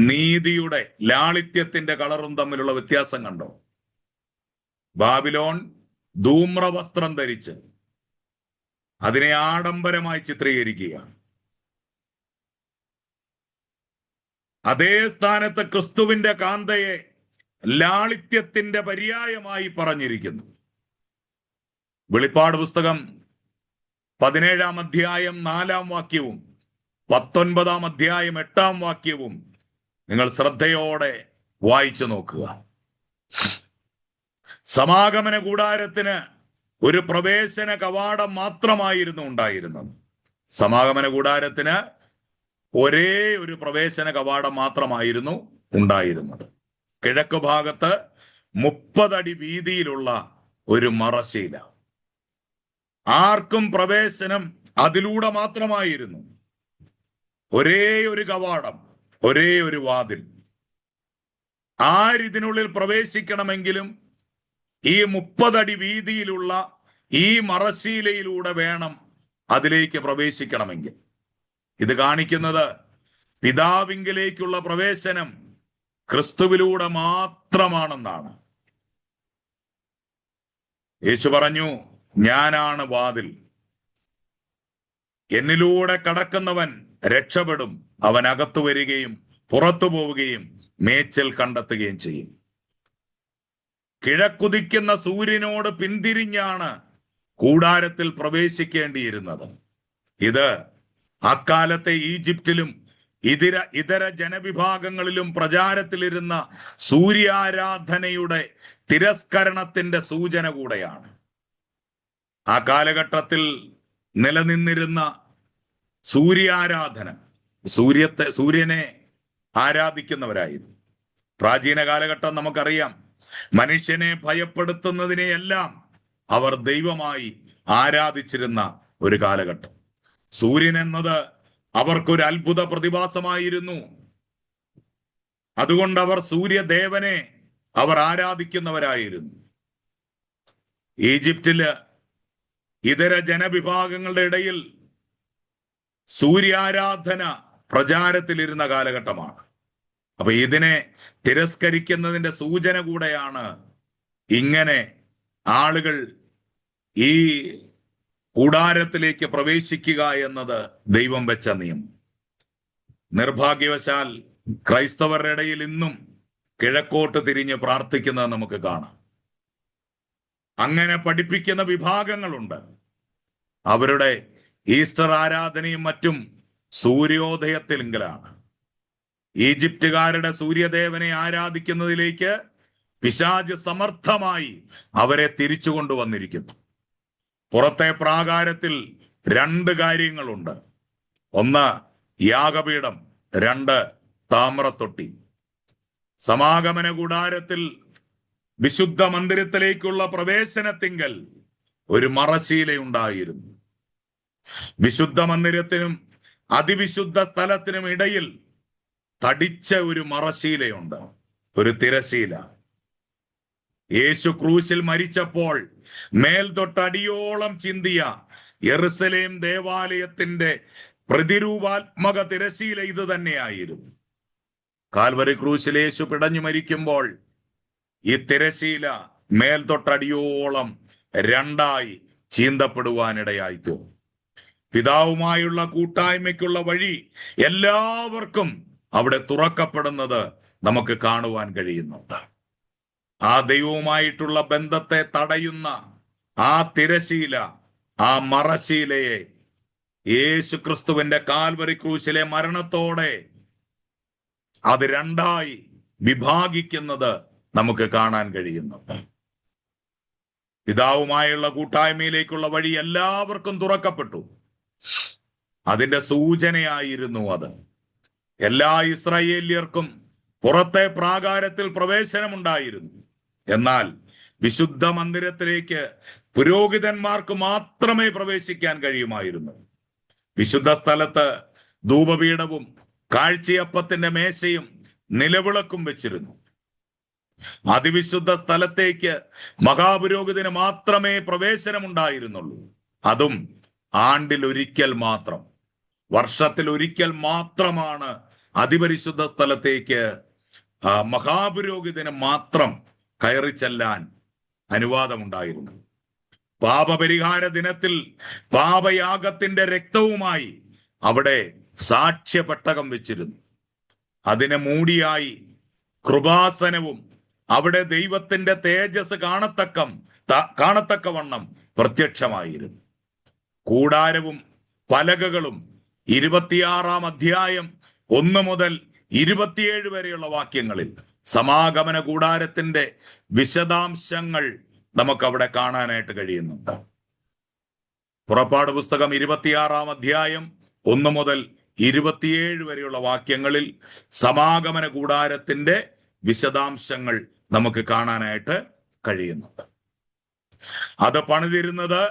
നീതിയുടെ ലാളിത്യത്തിന്റെ കളറും തമ്മിലുള്ള വ്യത്യാസം കണ്ടോ? ബാബിലോൺ ധൂമ്രവസ്ത്രം ധരിച്ച് അതിനെ ആഡംബരമായി ചിത്രീകരിക്കുകയാണ്. അതേ സ്ഥാനത്ത് ക്രിസ്തുവിന്റെ കാന്തയെ ലാളിത്യത്തിന്റെ പര്യായമായി പറഞ്ഞിരിക്കുന്നു. വെളിപ്പാട് പുസ്തകം 17-ാം അധ്യായം 4-ാം വാക്യവും 19-ാം അധ്യായം 8-ാം വാക്യവും നിങ്ങൾ ശ്രദ്ധയോടെ വായിച്ചു നോക്കുക. സമാഗമന കൂടാരത്തിന് ഒരു പ്രവേശന കവാടം മാത്രമായിരുന്നു ഉണ്ടായിരുന്നത്. സമാഗമന കൂടാരത്തിന് ഒരേ ഒരു പ്രവേശന കവാടം മാത്രമായിരുന്നു ഉണ്ടായിരുന്നത്. കിഴക്ക് ഭാഗത്ത് 30 അടി വീതിയിലുള്ള ഒരു മറശ്ശീല. ആർക്കും പ്രവേശനം അതിലൂടെ മാത്രമായിരുന്നു. ഒരേ ഒരു കവാടം, ഒരേ ഒരു വാതിൽ. ആരിതിനുള്ളിൽ പ്രവേശിക്കണമെങ്കിലും ഈ 30 അടി വീതിയിലുള്ള ഈ മറശ്ശീലയിലൂടെ വേണം അതിലേക്ക് പ്രവേശിക്കണമെങ്കിൽ. ഇത് കാണിക്കുന്നത് പിതാവിങ്കിലേക്കുള്ള പ്രവേശനം ക്രിസ്തുവിലൂടെ മാത്രമാണെന്നാണ്. യേശു പറഞ്ഞു, ഞാനാണ് വാതിൽ. എന്നിലൂടെ കടക്കുന്നവൻ രക്ഷപ്പെടും. അവൻ അകത്തു വരികയും പുറത്തു പോവുകയും മേച്ചൽ കണ്ടെത്തുകയും ചെയ്യും. കിഴക്കുദിക്കുന്ന സൂര്യനോട് പിന്തിരിഞ്ഞാണ് കൂടാരത്തിൽ പ്രവേശിക്കേണ്ടിയിരുന്നത്. ഇത് അക്കാലത്തെ ഈജിപ്തിലും ഇതര ജനവിഭാഗങ്ങളിലും പ്രചാരത്തിലിരുന്ന സൂര്യാരാധനയുടെ തിരസ്കരണത്തിന്റെ സൂചന കൂടെയാണ്. ആ കാലഘട്ടത്തിൽ നിലനിന്നിരുന്ന സൂര്യാരാധന, സൂര്യനെ ആരാധിക്കുന്നവരായിരുന്നു. പ്രാചീന കാലഘട്ടം നമുക്കറിയാം. മനുഷ്യനെ ഭയപ്പെടുത്തുന്നതിനെയെല്ലാം അവർ ദൈവമായി ആരാധിച്ചിരുന്ന ഒരു കാലഘട്ടം. സൂര്യൻ എന്നത് അവർക്കൊരു അത്ഭുത പ്രതിഭാസമായിരുന്നു. അതുകൊണ്ട് അവർ സൂര്യദേവനെ അവർ ആരാധിക്കുന്നവരായിരുന്നു. ഈജിപ്തില് ഇതര ജനവിഭാഗങ്ങളുടെ ഇടയിൽ സൂര്യാരാധന പ്രചാരത്തിലിരുന്ന കാലഘട്ടമാണ്. അപ്പൊ ഇതിനെ തിരസ്കരിക്കുന്നതിന്റെ സൂചന കൂടെയാണ് ഇങ്ങനെ ആളുകൾ ഈ കൂടാരത്തിലേക്ക് പ്രവേശിക്കുക എന്നത് ദൈവം വെച്ച നിയമം. നിർഭാഗ്യവശാൽ ക്രൈസ്തവരുടെ ഇടയിൽ ഇന്നും കിഴക്കോട്ട് തിരിഞ്ഞ് പ്രാർത്ഥിക്കുന്നത് നമുക്ക് കാണാം. അങ്ങനെ പഠിപ്പിക്കുന്ന വിഭാഗങ്ങളുണ്ട്. അവരുടെ ഈസ്റ്റർ ആരാധനയും മറ്റും സൂര്യോദയത്തിലെങ്കിലാണ്. ഈജിപ്തുകാരുടെ സൂര്യദേവനെ ആരാധിക്കുന്നതിലേക്ക് പിശാച് സമർത്ഥമായി അവരെ തിരിച്ചു കൊണ്ടുവന്നിരിക്കുന്നു. പുറത്തെ പ്രാകാരത്തിൽ 2 കാര്യങ്ങളുണ്ട്. 1 യാഗപീഠം, 2 താമ്രത്തൊട്ടി. സമാഗമന കൂടാരത്തിൽ വിശുദ്ധ മന്ദിരത്തിലേക്കുള്ള പ്രവേശനത്തിങ്കൽ ഒരു മറശ്ശീലയുണ്ടായിരുന്നു. വിശുദ്ധ മന്ദിരത്തിനും അതിവിശുദ്ധ സ്ഥലത്തിനും ഇടയിൽ തടിച്ച ഒരു മറശ്ശീലയുണ്ട്, ഒരു തിരശീല. യേശു ക്രൂശിൽ മരിച്ചപ്പോൾ മേൽതൊട്ടടിയോളം ചിന്തിയ യെറുസലേം ദേവാലയത്തിന്റെ പ്രതിരൂപാത്മക തിരശീല ഇത് തന്നെയായിരുന്നു. കാൽവരി ക്രൂശിൽ യേശു പിടഞ്ഞു മരിക്കുമ്പോൾ ഈ തിരശീല മേൽതൊട്ടടിയോളം 2ആയി ചീന്തപ്പെടുവാനിടയായിത്തീർന്നു. പിതാവുമായുള്ള കൂട്ടായ്മയ്ക്കുള്ള വഴി എല്ലാവർക്കും അവിടെ തുറക്കപ്പെടുന്നത് നമുക്ക് കാണുവാൻ കഴിയുന്നുണ്ട്. ആ ദൈവവുമായിട്ടുള്ള ബന്ധത്തെ തടയുന്ന ആ തിരശീല, ആ മറശീലയെ യേശു ക്രിസ്തുവിന്റെ കാൽവരി ക്രൂശിലെ മരണത്തോടെ അത് 2ആയി വിഭാഗിക്കുന്നത് നമുക്ക് കാണാൻ കഴിയുന്നുണ്ട്. പിതാവുമായുള്ള കൂട്ടായ്മയിലേക്കുള്ള വഴി എല്ലാവർക്കും തുറക്കപ്പെട്ടു. അതിന്റെ സൂചനയായിരുന്നു അത്. എല്ലാ ഇസ്രായേല്യർക്കും പുറത്തെ പ്രാകാരത്തിൽ പ്രവേശനമുണ്ടായിരുന്നു. എന്നാൽ വിശുദ്ധ മന്ദിരത്തിലേക്ക് പുരോഹിതന്മാർക്ക് മാത്രമേ പ്രവേശിക്കാൻ കഴിയുമായിരുന്നു. വിശുദ്ധ സ്ഥലത്ത് ധൂപപീഠവും കാഴ്ചയപ്പത്തിന്റെ മേശയും നിലവിളക്കും വെച്ചിരുന്നു. അതിവിശുദ്ധ സ്ഥലത്തേക്ക് മഹാപുരോഹിതന് മാത്രമേ പ്രവേശനമുണ്ടായിരുന്നുള്ളൂ. അതും ആണ്ടിലൊരിക്കൽ മാത്രം, വർഷത്തിലൊരിക്കൽ മാത്രമാണ് അതിപരിശുദ്ധ സ്ഥലത്തേക്ക് മഹാപുരോഹിതന് മാത്രം കയറി ചെല്ലാൻ അനുവാദമുണ്ടായിരുന്നു. പാപപരിഹാര ദിനത്തിൽ പാപയാഗത്തിന്റെ രക്തവുമായി അവിടെ സാക്ഷ്യപെട്ടകം വെച്ചിരുന്നു. അതിനെ മൂടിയായി കൃപാസനവും അവിടെ ദൈവത്തിന്റെ തേജസ് കാണത്തക്കവണ്ണം പ്രത്യക്ഷമായിരുന്നു. കൂടാരവും പലകകളും 26 അധ്യായം 1 മുതൽ 27 വരെയുള്ള വാക്യങ്ങളിൽ സമാഗമന കൂടാരത്തിന്റെ വിശദാംശങ്ങൾ നമുക്കവിടെ കാണാനായിട്ട് കഴിയുന്നുണ്ട്. പുറപ്പാട് പുസ്തകം 26 അധ്യായം 1 മുതൽ 27 വരെയുള്ള വാക്യങ്ങളിൽ സമാഗമന കൂടാരത്തിന്റെ വിശദാംശങ്ങൾ നമുക്ക് കാണാനായിട്ട് കഴിയുന്നുണ്ട്. അത് പണിതിരുന്നത്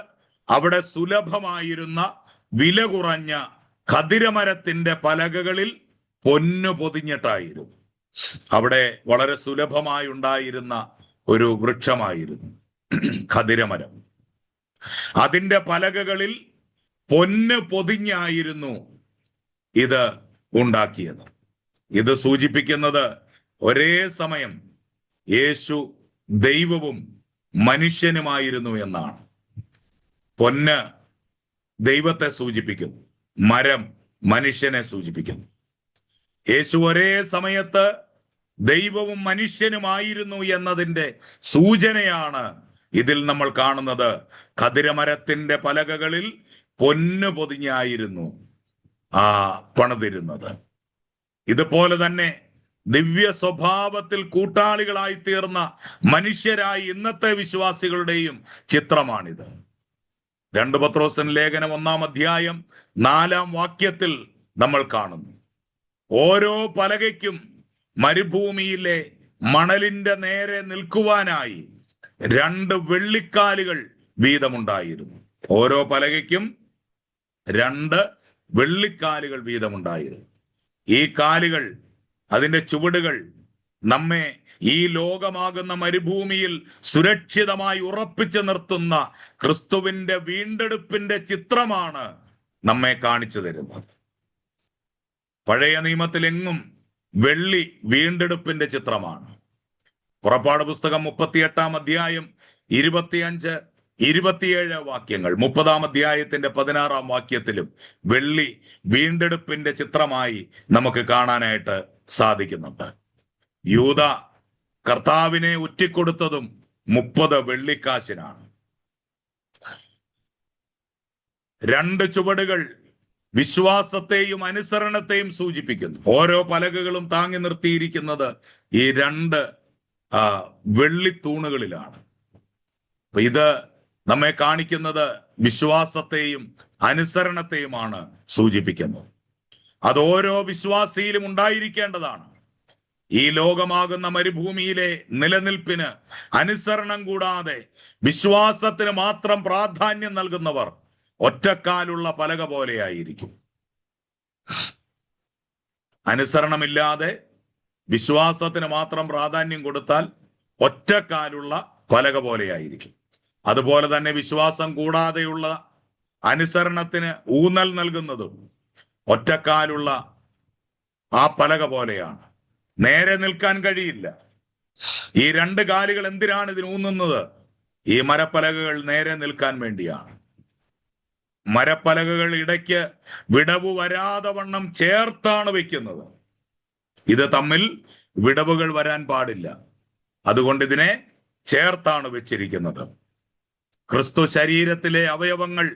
അവിടെ സുലഭമായിരുന്ന വില കുറഞ്ഞ ഖദിരമരത്തിന്റെ പലകകളിൽ പൊന്നു പൊതിഞ്ഞിട്ടായിരുന്നു. അവിടെ വളരെ സുലഭമായി ഉണ്ടായിരുന്ന ഒരു വൃക്ഷമായിരുന്നു ഖദിരമരം. അതിന്റെ പലകകളിൽ പൊന്ന് പൊതിഞ്ഞായിരുന്നു ഇത് ഉണ്ടാക്കിയത്. ഇത് സൂചിപ്പിക്കുന്നത് ഒരേ സമയം യേശു ദൈവവും മനുഷ്യനുമായിരുന്നു എന്നാണ്. പൊന്ന് ദൈവത്തെ സൂചിപ്പിക്കുന്നു, മരം മനുഷ്യനെ സൂചിപ്പിക്കുന്നു. യേശു ഒരേ സമയത്ത് ദൈവവും മനുഷ്യനുമായിരുന്നു എന്നതിൻ്റെ സൂചനയാണ് ഇതിൽ നമ്മൾ കാണുന്നത്. ഖദിരമരത്തിന്റെ പലകകളിൽ പൊന്ന് പൊതിഞ്ഞായിരുന്നു പണിതിരുന്നത്. ഇതുപോലെ തന്നെ ദിവ്യ സ്വഭാവത്തിൽ കൂട്ടാളികളായി തീർന്ന മനുഷ്യരായി ഇന്നത്തെ വിശ്വാസികളുടെയും ചിത്രമാണിത്. 2 പത്രോസിന്റെ ലേഖനം 1 അധ്യായം 4 വാക്യത്തിൽ നമ്മൾ കാണുന്നു, ഓരോ പലകയ്ക്കും മരുഭൂമിയിലെ മണലിന്റെ നേരെ നിൽക്കുവാനായി 2 വെള്ളിക്കാലുകൾ വീതമുണ്ടായിരുന്നു. ഓരോ പലകയ്ക്കും 2 വെള്ളിക്കാലുകൾ വീതമുണ്ടായിരുന്നു. ഈ കാലുകൾ, അതിന്റെ ചുവടുകൾ നമ്മെ ഈ ലോകമാകുന്ന മരുഭൂമിയിൽ സുരക്ഷിതമായി ഉറപ്പിച്ചു നിർത്തുന്ന ക്രിസ്തുവിന്റെ വീണ്ടെടുപ്പിന്റെ ചിത്രമാണ് നമ്മെ കാണിച്ചു തരുന്നത്. പഴയ നിയമത്തിലെങ്ങും വെള്ളി വീണ്ടെടുപ്പിന്റെ ചിത്രമാണ്. പുറപ്പാട് പുസ്തകം 38 അധ്യായം 25, 27 വാക്യങ്ങൾ, 30 അധ്യായത്തിന്റെ 16 വാക്യത്തിലും വെള്ളി വീണ്ടെടുപ്പിന്റെ ചിത്രമായി നമുക്ക് കാണാനായിട്ട് സാധിക്കുന്നുണ്ട്. യൂദ കർത്താവിനെ ഉറ്റിക്കൊടുത്തതും 30 വെള്ളിക്കാശിനാണ്. 2 ചുവടുകൾ വിശ്വാസത്തെയും അനുസരണത്തെയും സൂചിപ്പിക്കുന്നു. ഓരോ പലകകളും താങ്ങി നിർത്തിയിരിക്കുന്നത് ഈ 2 വെള്ളിത്തൂണുകളിലാണ്. അപ്പൊ ഇത് നമ്മെ കാണിക്കുന്നത് വിശ്വാസത്തെയും അനുസരണത്തെയുമാണ് സൂചിപ്പിക്കുന്നത്. അത് ഓരോ വിശ്വാസിയിലും ഉണ്ടായിരിക്കേണ്ടതാണ്. ഈ ലോകമാകുന്ന മരുഭൂമിയിലെ നിലനിൽപ്പിന് അനുസരണം കൂടാതെ വിശ്വാസത്തിന് മാത്രം പ്രാധാന്യം നൽകുന്നവർ ഒറ്റക്കാലുള്ള പലക പോലെയായിരിക്കും. അനുസരണമില്ലാതെ വിശ്വാസത്തിന് മാത്രം പ്രാധാന്യം കൊടുത്താൽ ഒറ്റക്കാലുള്ള പലക പോലെയായിരിക്കും. അതുപോലെ തന്നെ വിശ്വാസം കൂടാതെയുള്ള അനുസരണത്തിന് ഊന്നൽ നൽകുന്നതും ഒറ്റക്കാലുള്ള ആ പലക പോലെയാണ്. നേരെ നിൽക്കാൻ കഴിയില്ല. ഈ 2 കാലുകൾ എന്തിനാണ് ഇതിന് ഊന്നുന്നത്? ഈ മരപ്പലകകൾ നേരെ നിൽക്കാൻ വേണ്ടിയാണ്. മരപ്പലകകൾ ഇടയ്ക്ക് വിടവ് വരാതെ വണ്ണം ചേർത്താണ് വെക്കുന്നത്. ഇത് തമ്മിൽ വിടവുകൾ വരാൻ പാടില്ല. അതുകൊണ്ട് ഇതിനെ ചേർത്താണ് വെച്ചിരിക്കുന്നത്. ക്രിസ്തു ശരീരത്തിലെ അവയവങ്ങൾ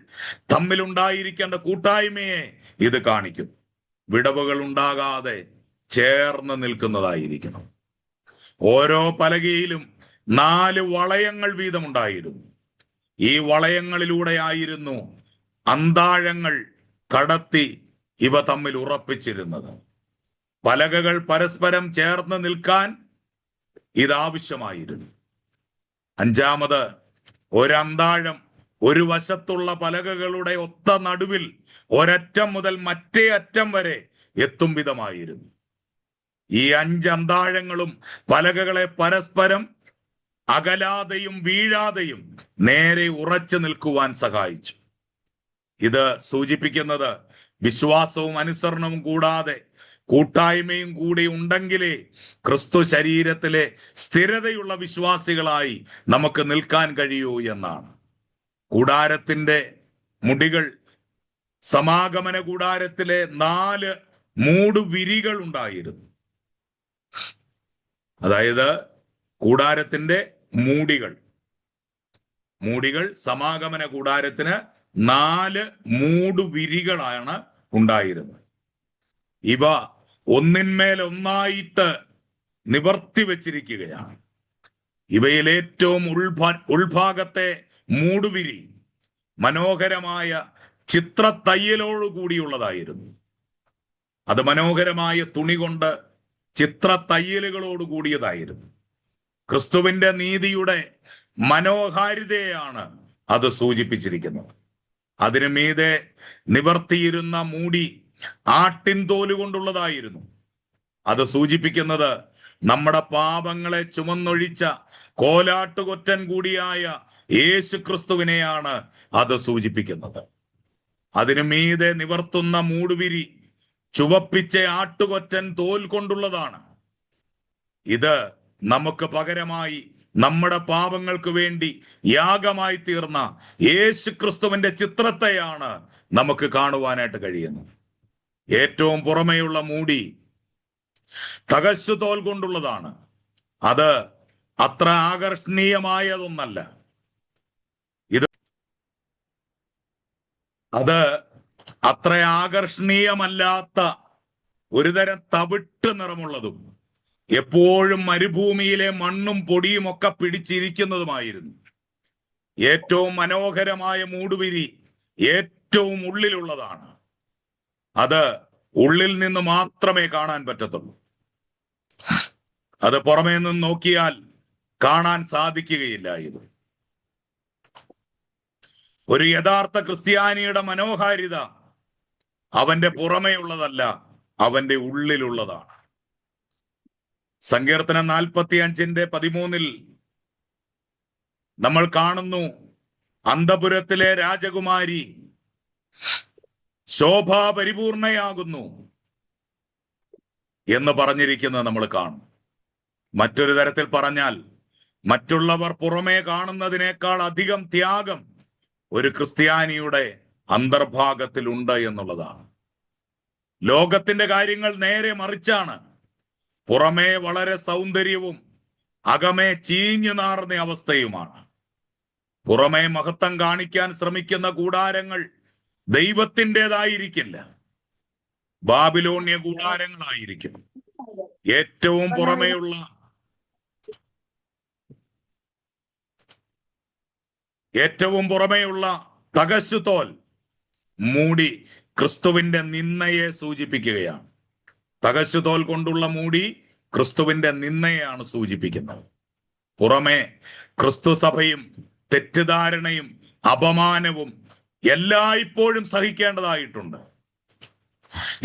തമ്മിലുണ്ടായിരിക്കേണ്ട കൂട്ടായ്മയെ ഇത് കാണിക്കും. വിടവുകൾ ഉണ്ടാകാതെ ചേർന്ന് നിൽക്കുന്നതായിരിക്കണം. ഓരോ പലകയിലും 4 വളയങ്ങൾ വീതമുണ്ടായിരുന്നു. ഈ വളയങ്ങളിലൂടെയായിരുന്നു അന്താഴങ്ങൾ കടത്തി ഇവ തമ്മിൽ ഉറപ്പിച്ചിരുന്നത്. പലകകൾ പരസ്പരം ചേർന്ന് നിൽക്കാൻ ഇതാവശ്യമായിരുന്നു. 5, ഒരന്താഴം ഒരു വശത്തുള്ള പലകകളുടെ ഒത്ത നടുവിൽ ഒരറ്റം മുതൽ മറ്റേ അറ്റം വരെ എത്തും വിധമായിരുന്നു. ഈ 5 അന്താഴങ്ങളും പലകകളെ പരസ്പരം അകലാതെയും വീഴാതെയും നേരെ ഉറച്ചു നിൽക്കുവാൻ സഹായിച്ചു. ഇത് സൂചിപ്പിക്കുന്നത് വിശ്വാസവും അനുസരണവും കൂടാതെ കൂട്ടായ്മയും കൂടി ഉണ്ടെങ്കിലേ ക്രിസ്തു ശരീരത്തിലെ സ്ഥിരതയുള്ള വിശ്വാസികളായി നമുക്ക് നിൽക്കാൻ കഴിയൂ എന്നാണ്. കൂടാരത്തിന്റെ മുടികൾ, സമാഗമന കൂടാരത്തിലെ 4 മൂടുവിരികൾ ഉണ്ടായിരുന്നു. അതായത് കൂടാരത്തിന്റെ മൂടികൾ, മൂടികൾ. സമാഗമന കൂടാരത്തിന് 4 മൂടുവിരികളാണ് ഉണ്ടായിരുന്നത്. ഇവ ഒന്നിന്മേലൊന്നായിട്ട് നിവർത്തി വച്ചിരിക്കുകയാണ്. ഇവയിൽ ഏറ്റവും ഉൾഭാഗത്തെ മൂടുവിരി മനോഹരമായ ചിത്രത്തയ്യലോടുകൂടിയുള്ളതായിരുന്നു. അത് മനോഹരമായ തുണി കൊണ്ട് ചിത്രത്തയ്യലുകളോട് കൂടിയതായിരുന്നു. ക്രിസ്തുവിന്റെ നീതിയുടെ മനോഹാരിതയാണ് അത് സൂചിപ്പിച്ചിരിക്കുന്നത്. അതിനു മീതെ നിവർത്തിയിരുന്ന മൂടി ആട്ടിൻ തോല് കൊണ്ടുള്ളതായിരുന്നു. അത് സൂചിപ്പിക്കുന്നത് നമ്മുടെ പാപങ്ങളെ ചുമന്നൊഴിച്ച കോലാട്ടുകൊറ്റൻ കൂടിയായ യേശു ക്രിസ്തുവിനെയാണ് അത് സൂചിപ്പിക്കുന്നത്. അതിനു മീതെ നിവർത്തുന്ന മൂടുവിരി ചുവപ്പിച്ച ആട്ടുകൊറ്റൻ തോൽ കൊണ്ടുള്ളതാണ്. ഇത് നമുക്ക് പകരമായി നമ്മുടെ പാപങ്ങൾക്ക് വേണ്ടി യാഗമായി തീർന്ന യേശു ക്രിസ്തുവിന്റെ ചിത്രത്തെയാണ് നമുക്ക് കാണുവാനായിട്ട് കഴിയുന്നത്. ഏറ്റവും പുറമെയുള്ള മൂടി തകശു തോൽ കൊണ്ടുള്ളതാണ്. അത് അത്ര ആകർഷണീയമായതൊന്നല്ല. അത് അത്ര ആകർഷണീയമല്ലാത്ത ഒരുതരം തവിട്ട് നിറമുള്ളതും എപ്പോഴും മരുഭൂമിയിലെ മണ്ണും പൊടിയും ഒക്കെ പിടിച്ചിരിക്കുന്നതുമായിരുന്നു. ഏറ്റവും മനോഹരമായ മൂടുവിരി ഏറ്റവും ഉള്ളിലുള്ളതാണ്. അത് ഉള്ളിൽ നിന്ന് മാത്രമേ കാണാൻ പറ്റത്തുള്ളൂ. അത് പുറമേ നിന്ന് നോക്കിയാൽ കാണാൻ സാധിക്കുകയില്ല. ഇത് ഒരു യഥാർത്ഥ ക്രിസ്ത്യാനിയുടെ മനോഹാരിത അവന്റെ പുറമേ ഉള്ളതല്ല, അവന്റെ ഉള്ളിലുള്ളതാണ്. സങ്കീർത്തനം 45:13 നമ്മൾ കാണുന്നു, അന്തപുരത്തിലെ രാജകുമാരി ശോഭാപരിപൂർണയാകുന്നു എന്ന് പറഞ്ഞിരിക്കുന്നത് നമ്മൾ കാണും. മറ്റൊരു തരത്തിൽ പറഞ്ഞാൽ, മറ്റുള്ളവർ പുറമേ കാണുന്നതിനേക്കാൾ അധികം ത്യാഗം ഒരു ക്രിസ്ത്യാനിയുടെ അന്തർഭാഗത്തിലുണ്ട് എന്നുള്ളതാണ്. ലോകത്തിന്റെ കാര്യങ്ങൾ നേരെ മറിച്ചാണ്. പുറമേ വളരെ സൗന്ദര്യവും അകമേ ചീഞ്ഞു നാറുന്ന അവസ്ഥയുമാണ്. പുറമേ മഹത്വം കാണിക്കാൻ ശ്രമിക്കുന്ന കൂടാരങ്ങൾ ദൈവത്തിൻ്റെതായിരിക്കില്ല, ബാബിലോണ്യ കൂടാരങ്ങളായിരിക്കും. ഏറ്റവും പുറമേയുള്ള തകശുതോൽ മൂടി ക്രിസ്തുവിന്റെ നിന്ദയെ സൂചിപ്പിക്കുകയാണ്. തകശുതോൽ കൊണ്ടുള്ള മൂടി ക്രിസ്തുവിന്റെ നിന്ദയാണ് സൂചിപ്പിക്കുന്നത്. പുറമെ ക്രിസ്തു സഭയും തെറ്റിദ്ധാരണയും അപമാനവും എല്ലായ്പ്പോഴും സഹിക്കേണ്ടതായിട്ടുണ്ട്.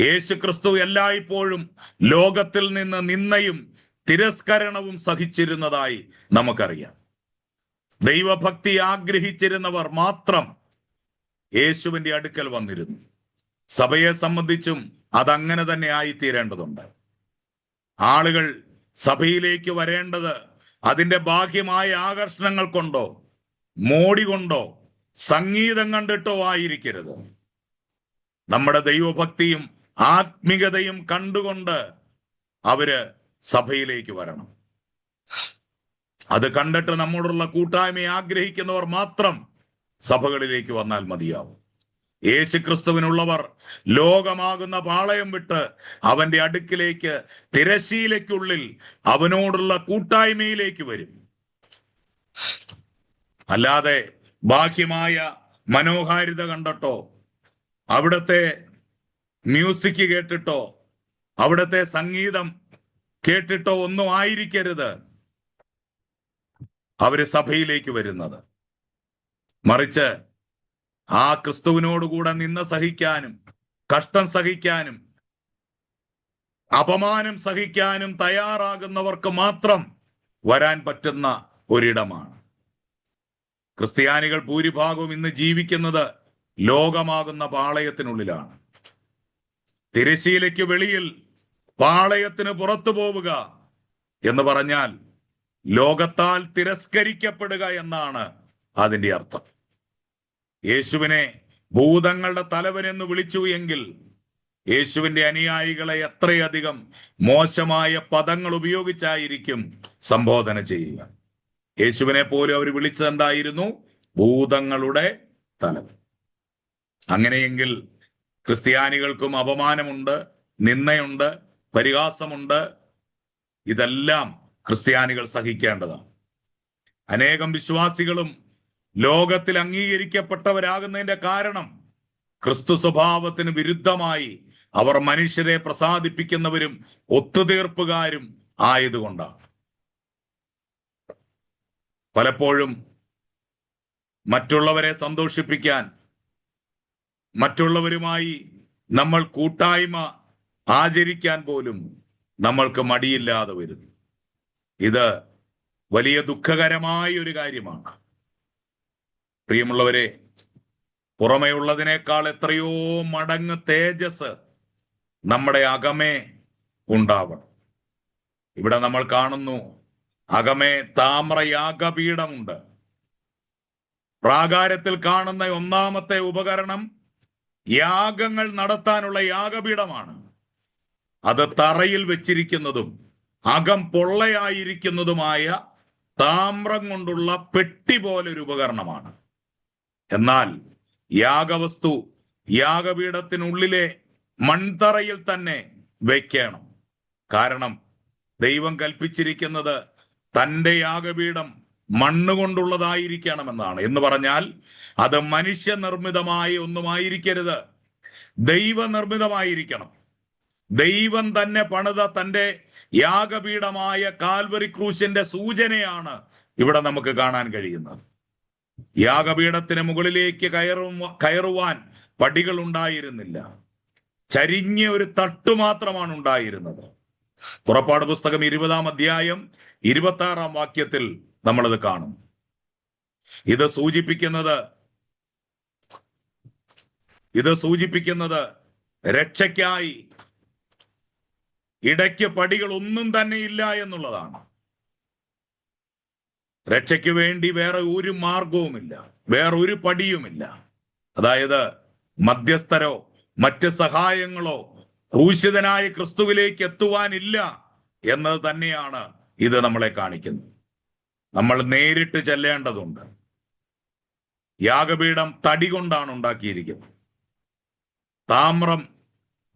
യേശു ക്രിസ്തു എല്ലായ്പ്പോഴും ലോകത്തിൽ നിന്ന് നിന്ദയും തിരസ്കരണവും സഹിച്ചിരുന്നതായി നമുക്കറിയാം. ദൈവഭക്തി ആഗ്രഹിച്ചിരുന്നവർ മാത്രം യേശുവിന്റെ അടുക്കൽ വന്നിരുന്നു. സഭയെ സംബന്ധിച്ചും അതങ്ങനെ തന്നെ ആയിത്തീരേണ്ടതുണ്ട്. ആളുകൾ സഭയിലേക്ക് വരേണ്ടത് അതിന്റെ ബാഹ്യമായ ആകർഷണങ്ങൾ കൊണ്ടോ മോടി കൊണ്ടോ സംഗീതം കണ്ടിട്ടോ ആയിരിക്കരുത്. നമ്മുടെ ദൈവഭക്തിയും ആത്മികതയും കണ്ടുകൊണ്ട് അവര് സഭയിലേക്ക് വരണം. അത് കണ്ടിട്ട് നമ്മോടുള്ള കൂട്ടായ്മ ആഗ്രഹിക്കുന്നവർ മാത്രം സഭകളിലേക്ക് വന്നാൽ മതിയാവും. യേശു ക്രിസ്തുവിനുള്ളവർ ലോകമാകുന്ന പാളയം വിട്ട് അവന്റെ അടുക്കിലേക്ക് തിരശീലയ്ക്കുള്ളിൽ അവനോടുള്ള കൂട്ടായ്മയിലേക്ക് വരും. അല്ലാതെ ബാഹ്യമായ മനോഹാരിത കണ്ടിട്ടോ അവിടുത്തെ മ്യൂസിക് കേട്ടിട്ടോ അവിടുത്തെ സംഗീതം കേട്ടിട്ടോ ഒന്നും ആയിരിക്കരുത് അവര് സഭയിലേക്ക് വരുന്നത്. മറിച്ച് ആ ക്രിസ്തുവിനോടുകൂടെ നിന്ന സഹിക്കാനും കഷ്ടം സഹിക്കാനും അപമാനം സഹിക്കാനും തയ്യാറാകുന്നവർക്ക് മാത്രം വരാൻ പറ്റുന്ന ഒരിടമാണ്. ക്രിസ്ത്യാനികൾ ഭൂരിഭാഗവും ഇന്ന് ജീവിക്കുന്നത് ലോകമാകുന്ന പാളയത്തിനുള്ളിലാണ്. തിരശീലയ്ക്ക് വെളിയിൽ പാളയത്തിന് പുറത്തു പോവുക എന്ന് പറഞ്ഞാൽ ലോകത്താൽ തിരസ്കരിക്കപ്പെടുക എന്നാണ് അതിന്റെ അർത്ഥം. യേശുവിനെ ഭൂതങ്ങളുടെ തലവനെന്ന് വിളിച്ചു എങ്കിൽ യേശുവിന്റെ അനുയായികളെ എത്രയധികം മോശമായ പദങ്ങൾ ഉപയോഗിച്ചായിരിക്കും സംബോധന ചെയ്യുക. യേശുവിനെ പോലും അവർ വിളിച്ചത് എന്തായിരുന്നു? ഭൂതങ്ങളുടെ തലവൻ. അങ്ങനെയെങ്കിൽ ക്രിസ്ത്യാനികൾക്കും അപമാനമുണ്ട്, നിന്ദയുണ്ട്, പരിഹാസമുണ്ട്. ഇതെല്ലാം ക്രിസ്ത്യാനികൾ സഹിക്കേണ്ടതാണ്. അനേകം വിശ്വാസികളും ലോകത്തിൽ അംഗീകരിക്കപ്പെട്ടവരാകുന്നതിന്റെ കാരണം ക്രിസ്തു സ്വഭാവത്തിന് വിരുദ്ധമായി അവർ മനുഷ്യരെ പ്രസാദിപ്പിക്കുന്നവരും ഒത്തുതീർപ്പുകാരും ആയതുകൊണ്ടാണ്. പലപ്പോഴും മറ്റുള്ളവരെ സന്തോഷിപ്പിക്കാൻ, മറ്റുള്ളവരുമായി നമ്മൾ കൂട്ടായ്മ ആചരിക്കാൻ പോലും നമ്മൾക്ക് മടിയില്ലാതെ വരുന്നു. ഇത് വലിയ ദുഃഖകരമായ ഒരു കാര്യമാണ്. പ്രിയമുള്ളവരെ, പുറമേയുള്ളതിനേക്കാൾ എത്രയോ മടങ്ങ് തേജസ് നമ്മുടെ അകമേ ഉണ്ടാവണം. ഇവിടെ നമ്മൾ കാണുന്നു, അകമേ താമ്രയാഗപീഠമുണ്ട്. പ്രാകാരത്തിൽ കാണുന്ന ഒന്നാമത്തെ ഉപകരണം യാഗങ്ങൾ നടത്താനുള്ള യാഗപീഠമാണ്. അത് തറയിൽ വെച്ചിരിക്കുന്നതും അകം പൊള്ളയായിരിക്കുന്നതുമായ താമ്രം കൊണ്ടുള്ള പെട്ടി പോലൊരു ഉപകരണമാണ്. എന്നാൽ യാഗവസ്തു യാഗപീഠത്തിനുള്ളിലെ മൺതറയിൽ തന്നെ വയ്ക്കണം. കാരണം ദൈവം കൽപ്പിച്ചിരിക്കുന്നത് തൻ്റെ യാഗപീഠം മണ്ണുകൊണ്ടുള്ളതായിരിക്കണമെന്നാണ്. എന്ന് പറഞ്ഞാൽ അത് മനുഷ്യനിർമ്മിതമായ ഒന്നുമായിരിക്കരുത്, ദൈവനിർമ്മിതമായിരിക്കണം. ദൈവം തന്നെ പണിത തൻ്റെ യാഗപീഠമായ കാൽവരി ക്രൂശിന്റെ സൂചനയാണ് ഇവിടെ നമുക്ക് കാണാൻ കഴിയുന്നത്. യാഗപീഠത്തിന് മുകളിലേക്ക് കയറുവാൻ പടികൾ ഉണ്ടായിരുന്നില്ല, ചരിഞ്ഞ ഒരു തട്ടു മാത്രമാണ് ഉണ്ടായിരുന്നത്. പുറപ്പാട് പുസ്തകം 20-ാം അധ്യായം 26-ാം വാക്യത്തിൽ നമ്മളത് കാണും. ഇത് സൂചിപ്പിക്കുന്നത് രക്ഷയ്ക്കായി ഇടയ്ക്ക് പടികൾ ഒന്നും തന്നെ ഇല്ല എന്നുള്ളതാണ്. രക്ഷയ്ക്ക് വേണ്ടി വേറെ ഒരു മാർഗവുമില്ല, വേറെ ഒരു പടിയുമില്ല. അതായത് മധ്യസ്ഥരോ മറ്റ് സഹായങ്ങളോ ക്രൂശിതനായ ക്രിസ്തുവിലേക്ക് എത്തുവാനില്ല എന്നത് തന്നെയാണ് ഇത് നമ്മളെ കാണിക്കുന്നത്. നമ്മൾ നേരിട്ട് ചെല്ലേണ്ടതുണ്ട്. യാഗപീഠം തടി കൊണ്ടാണ് ഉണ്ടാക്കിയിരിക്കുന്നത്. താമ്രം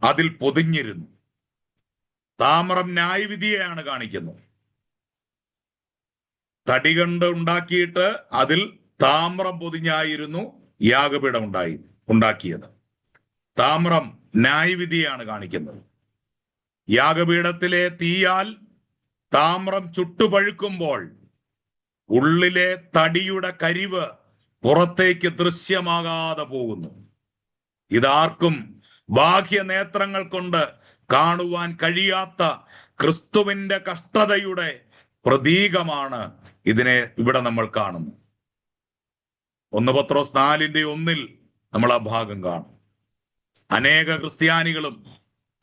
അതിൽ പൊതിഞ്ഞിരുന്നു. താമ്രം ന്യായവിധിയെയാണ് കാണിക്കുന്നത്. തടി കൊണ്ട് ഉണ്ടാക്കിയിട്ട് അതിൽ താമ്രം പൊതിഞ്ഞായിരുന്നു യാഗപീഠം ഉണ്ടാക്കിയത്. താമ്രം ന്യായവിധിയാണ് കാണിക്കുന്നത്. യാഗപീഠത്തിലെ തീയാൽ താമ്രം ചുട്ടുപഴുക്കുമ്പോൾ ഉള്ളിലെ തടിയുടെ കരിവ് പുറത്തേക്ക് ദൃശ്യമാകാതെ പോകുന്നു. ഇതാർക്കും ബാഹ്യ നേത്രങ്ങൾ കൊണ്ട് കാണുവാൻ കഴിയാത്ത ക്രിസ്തുവിന്റെ കഷ്ടതയുടെ പ്രതീകമാണ് ഇതിനെ ഇവിടെ നമ്മൾ കാണുന്നു. 1 പത്രോസ് 4:1 നമ്മൾ ആ ഭാഗം കാണും. അനേക ക്രിസ്ത്യാനികളും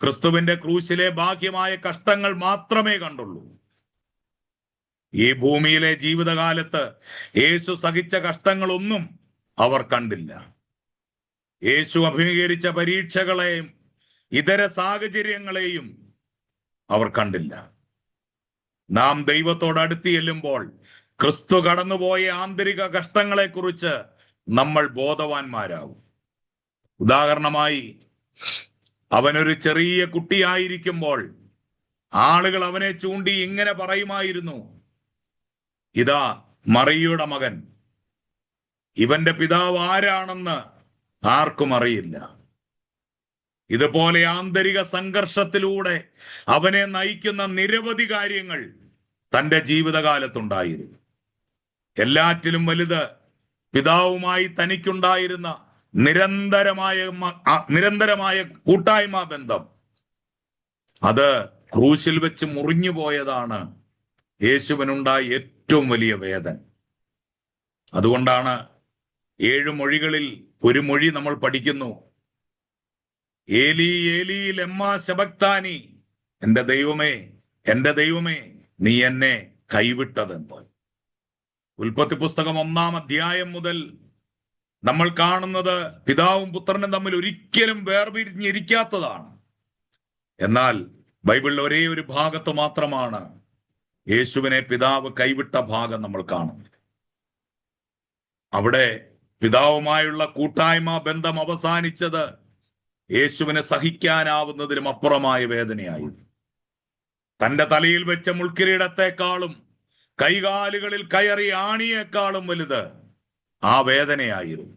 ക്രിസ്തുവിന്റെ ക്രൂശിലെ ബാഹ്യമായ കഷ്ടങ്ങൾ മാത്രമേ കണ്ടുള്ളൂ. ഈ ഭൂമിയിലെ ജീവിതകാലത്ത് യേശു സഹിച്ച കഷ്ടങ്ങളൊന്നും അവർ കണ്ടില്ല. യേശു അഭിമുഖീകരിച്ച പരീക്ഷകളെയും ഇതര സാഹചര്യങ്ങളെയും അവർ കണ്ടില്ല. നാം ദൈവത്തോട് അടുത്ത് ചെല്ലുമ്പോൾ ക്രിസ്തു കടന്നുപോയ ആന്തരിക കഷ്ടങ്ങളെ കുറിച്ച് നമ്മൾ ബോധവാന്മാരാകും. ഉദാഹരണമായി, അവനൊരു ചെറിയ കുട്ടിയായിരിക്കുമ്പോൾ ആളുകൾ അവനെ ചൂണ്ടി ഇങ്ങനെ പറയുമായിരുന്നു, ഇതാ മറിയയുടെ മകൻ. ഇവന്റെ പിതാവ് ആരാണെന്ന് ആർക്കും അറിയില്ല. ഇതുപോലെ ആന്തരിക സംഘർഷത്തിലൂടെ അവനെ നയിക്കുന്ന നിരവധി കാര്യങ്ങൾ തൻ്റെ ജീവിതകാലത്തുണ്ടായിരുന്നു. എല്ലാറ്റിലും വലുത് പിതാവുമായി തനിക്കുണ്ടായിരുന്ന നിരന്തരമായ കൂട്ടായ്മ ബന്ധം. അത് ക്രൂശിൽ വെച്ച് മുറിഞ്ഞു പോയതാണ് യേശുവിനുണ്ടായ ഏറ്റവും വലിയ വേദന. അതുകൊണ്ടാണ് 7 മൊഴികളിൽ ഒരു മൊഴി നമ്മൾ പഠിക്കുന്നു, ഏലി ഏലി ലമ്മാ ശബക്താനി, എൻ്റെ ദൈവമേ നീ എന്നെ കൈവിട്ടതെന്ന്. ഉൽപ്പത്തി പുസ്തകം 1-ാം അധ്യായം മുതൽ നമ്മൾ കാണുന്നത് പിതാവും പുത്രനും തമ്മിൽ ഒരിക്കലും വേർപിരിഞ്ഞിരിക്കാത്തതാണ്. എന്നാൽ ബൈബിളിൽ ഒരേ ഒരു ഭാഗത്ത് മാത്രമാണ് യേശുവിനെ പിതാവ് കൈവിട്ട ഭാഗം നമ്മൾ കാണുന്നത്. അവിടെ പിതാവുമായുള്ള കൂട്ടായ്മ ബന്ധം അവസാനിച്ചത് യേശുവിനെ സഹിക്കാനാവുന്നതിലും അപ്പുറമായ വേദനയായിരുന്നു. തന്റെ തലയിൽ വെച്ച മുൾക്കിരീടത്തെക്കാളും കൈകാലുകളിൽ കയറി ആണിയേക്കാളും വലുത് ആ വേദനയായിരുന്നു.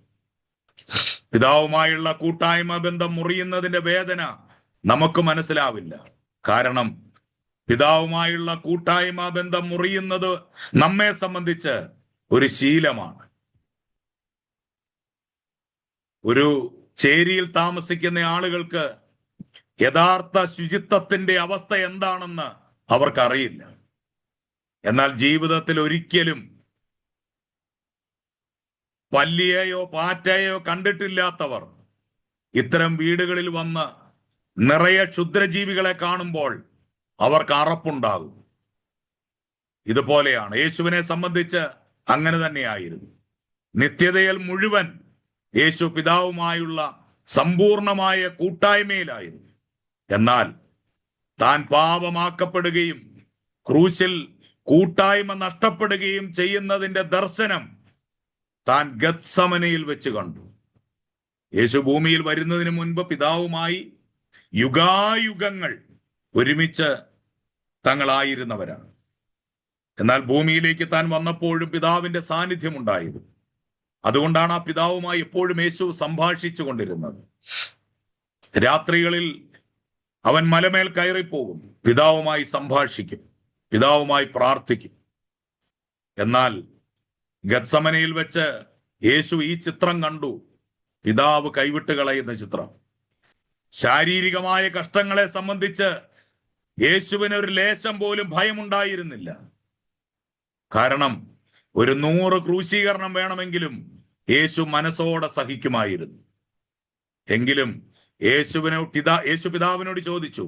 പിതാവുമായുള്ള കൂട്ടായ്മ ബന്ധം മുറിയുന്നതിന്റെ വേദന നമുക്ക് മനസ്സിലാവില്ല. കാരണം പിതാവുമായുള്ള കൂട്ടായ്മ ബന്ധം മുറിയുന്നത് നമ്മെ സംബന്ധിച്ച് ഒരു ശീലമാണ്. ഒരു ചേരിയിൽ താമസിക്കുന്ന ആളുകൾക്ക് യഥാർത്ഥ ശുചിത്വത്തിന്റെ അവസ്ഥ എന്താണെന്ന് അവർക്കറിയില്ല. എന്നാൽ ജീവിതത്തിൽ ഒരിക്കലും പല്ലിയെയോ പാറ്റയെയോ കണ്ടിട്ടില്ലാത്തവർ ഇത്തരം വീടുകളിൽ വന്ന് നിറയെ ക്ഷുദ്രജീവികളെ കാണുമ്പോൾ അവർക്ക് അറപ്പുണ്ടാകും. ഇതുപോലെയാണ് യേശുവിനെ സംബന്ധിച്ച് അങ്ങനെ തന്നെയായിരുന്നു. നിത്യതയിൽ മുഴുവൻ യേശു പിതാവുമായുള്ള സമ്പൂർണമായ കൂട്ടായ്മയിലായിരുന്നു. എന്നാൽ താൻ പാപമാക്കപ്പെടുകയും ക്രൂശിൽ കൂട്ടായ്മ നഷ്ടപ്പെടുകയും ചെയ്യുന്നതിന്റെ ദർശനം താൻ ഗത്സമനയിൽ വെച്ച് കണ്ടു. യേശു ഭൂമിയിൽ വരുന്നതിന് മുൻപ് പിതാവുമായി യുഗായുഗങ്ങൾ ഒരുമിച്ച് തങ്ങളായിരുന്നവരാണ്. എന്നാൽ ഭൂമിയിലേക്ക് താൻ വന്നപ്പോഴും പിതാവിന്റെ സാന്നിധ്യം ഉണ്ടായിരുന്നു. അതുകൊണ്ടാണ് ആ പിതാവുമായി എപ്പോഴും യേശു സംഭാഷിച്ചു കൊണ്ടിരുന്നത്. രാത്രികളിൽ അവൻ മലമേൽ കയറിപ്പോകും, പിതാവുമായി സംഭാഷിക്കും, പിതാവുമായി പ്രാർത്ഥിക്കും. എന്നാൽ ഗത്സമനയിൽ വെച്ച് യേശു ഈ ചിത്രം കണ്ടു, പിതാവ് കൈവിട്ട് കളയുന്ന ചിത്രം. ശാരീരികമായ കഷ്ടങ്ങളെ സംബന്ധിച്ച് യേശുവിന് ഒരു ലേശം പോലും ഭയമുണ്ടായിരുന്നില്ല. കാരണം ഒരു 100 ക്രൂശീകരണം വേണമെങ്കിലും യേശു മനസ്സോടെ സഹിക്കുമായിരുന്നു. എങ്കിലും യേശു പിതാവിനോട് ചോദിച്ചു,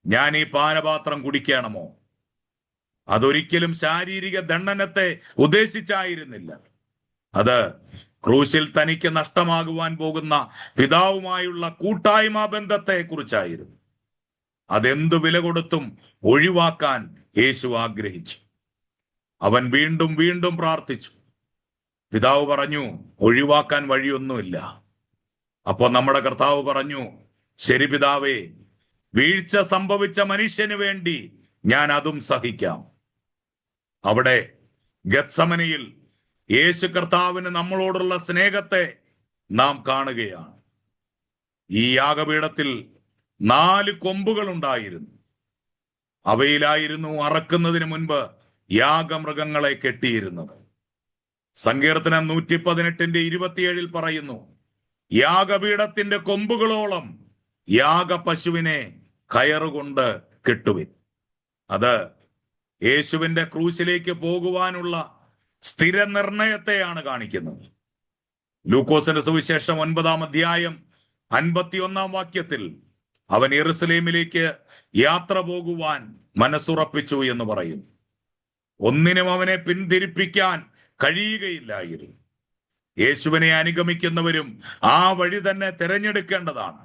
ഞാൻ ഈ പാനപാത്രം കുടിക്കണമോ? അതൊരിക്കലും ശാരീരിക ദണ്ഡനത്തെ ഉദ്ദേശിച്ചായിരുന്നില്ല. അത് ക്രൂശിൽ തനിക്ക് നഷ്ടമാകുവാൻ പോകുന്ന പിതാവുമായുള്ള കൂട്ടായ്മ ബന്ധത്തെ കുറിച്ചായിരുന്നു. അതെന്തു വില കൊടുത്തും ഒഴിവാക്കാൻ യേശു ആഗ്രഹിച്ചു. അവൻ വീണ്ടും വീണ്ടും പ്രാർത്ഥിച്ചു. പിതാവ് പറഞ്ഞു, ഒഴിവാക്കാൻ വഴിയൊന്നുമില്ല. അപ്പൊ നമ്മുടെ കർത്താവ് പറഞ്ഞു, ശരി പിതാവേ, വീഴ്ച സംഭവിച്ച മനുഷ്യന് വേണ്ടി ഞാൻ അതും സഹിക്കാം. അവിടെ ഗത്സമനയിൽ യേശു കർത്താവിന് നമ്മളോടുള്ള സ്നേഹത്തെ നാം കാണുകയാണ്. ഈ യാഗപീഠത്തിൽ 4 കൊമ്പുകൾ ഉണ്ടായിരുന്നു. അവയിലായിരുന്നു അറക്കുന്നതിന് മുൻപ് യാഗമൃഗങ്ങളെ കെട്ടിയിരുന്നത്. സങ്കീർത്തനം 118:27 പറയുന്നു, യാഗപീഠത്തിന്റെ കൊമ്പുകളോളം യാഗപശുവിനെ കയറുകൊണ്ട് കെട്ടുവിൻ. അത് യേശുവിന്റെ ക്രൂശിലേക്ക് പോകുവാനുള്ള സ്ഥിരനിർണയത്തെയാണ് കാണിക്കുന്നത്. ലൂക്കോസിന്റെ സുവിശേഷം 9-ാം അധ്യായം 51-ാം വാക്യത്തിൽ അവൻ യെരുശലേമിലേക്ക് യാത്ര പോകുവാൻ മനസ്സുറപ്പിച്ചു എന്ന് പറയുന്നു. ഒന്നിനും അവനെ പിന്തിരിപ്പിക്കാൻ കഴിയുകയില്ലായിരുന്നു. യേശുവിനെ അനുഗമിക്കുന്നവരും ആ വഴി തന്നെ തിരഞ്ഞെടുക്കേണ്ടതാണ്.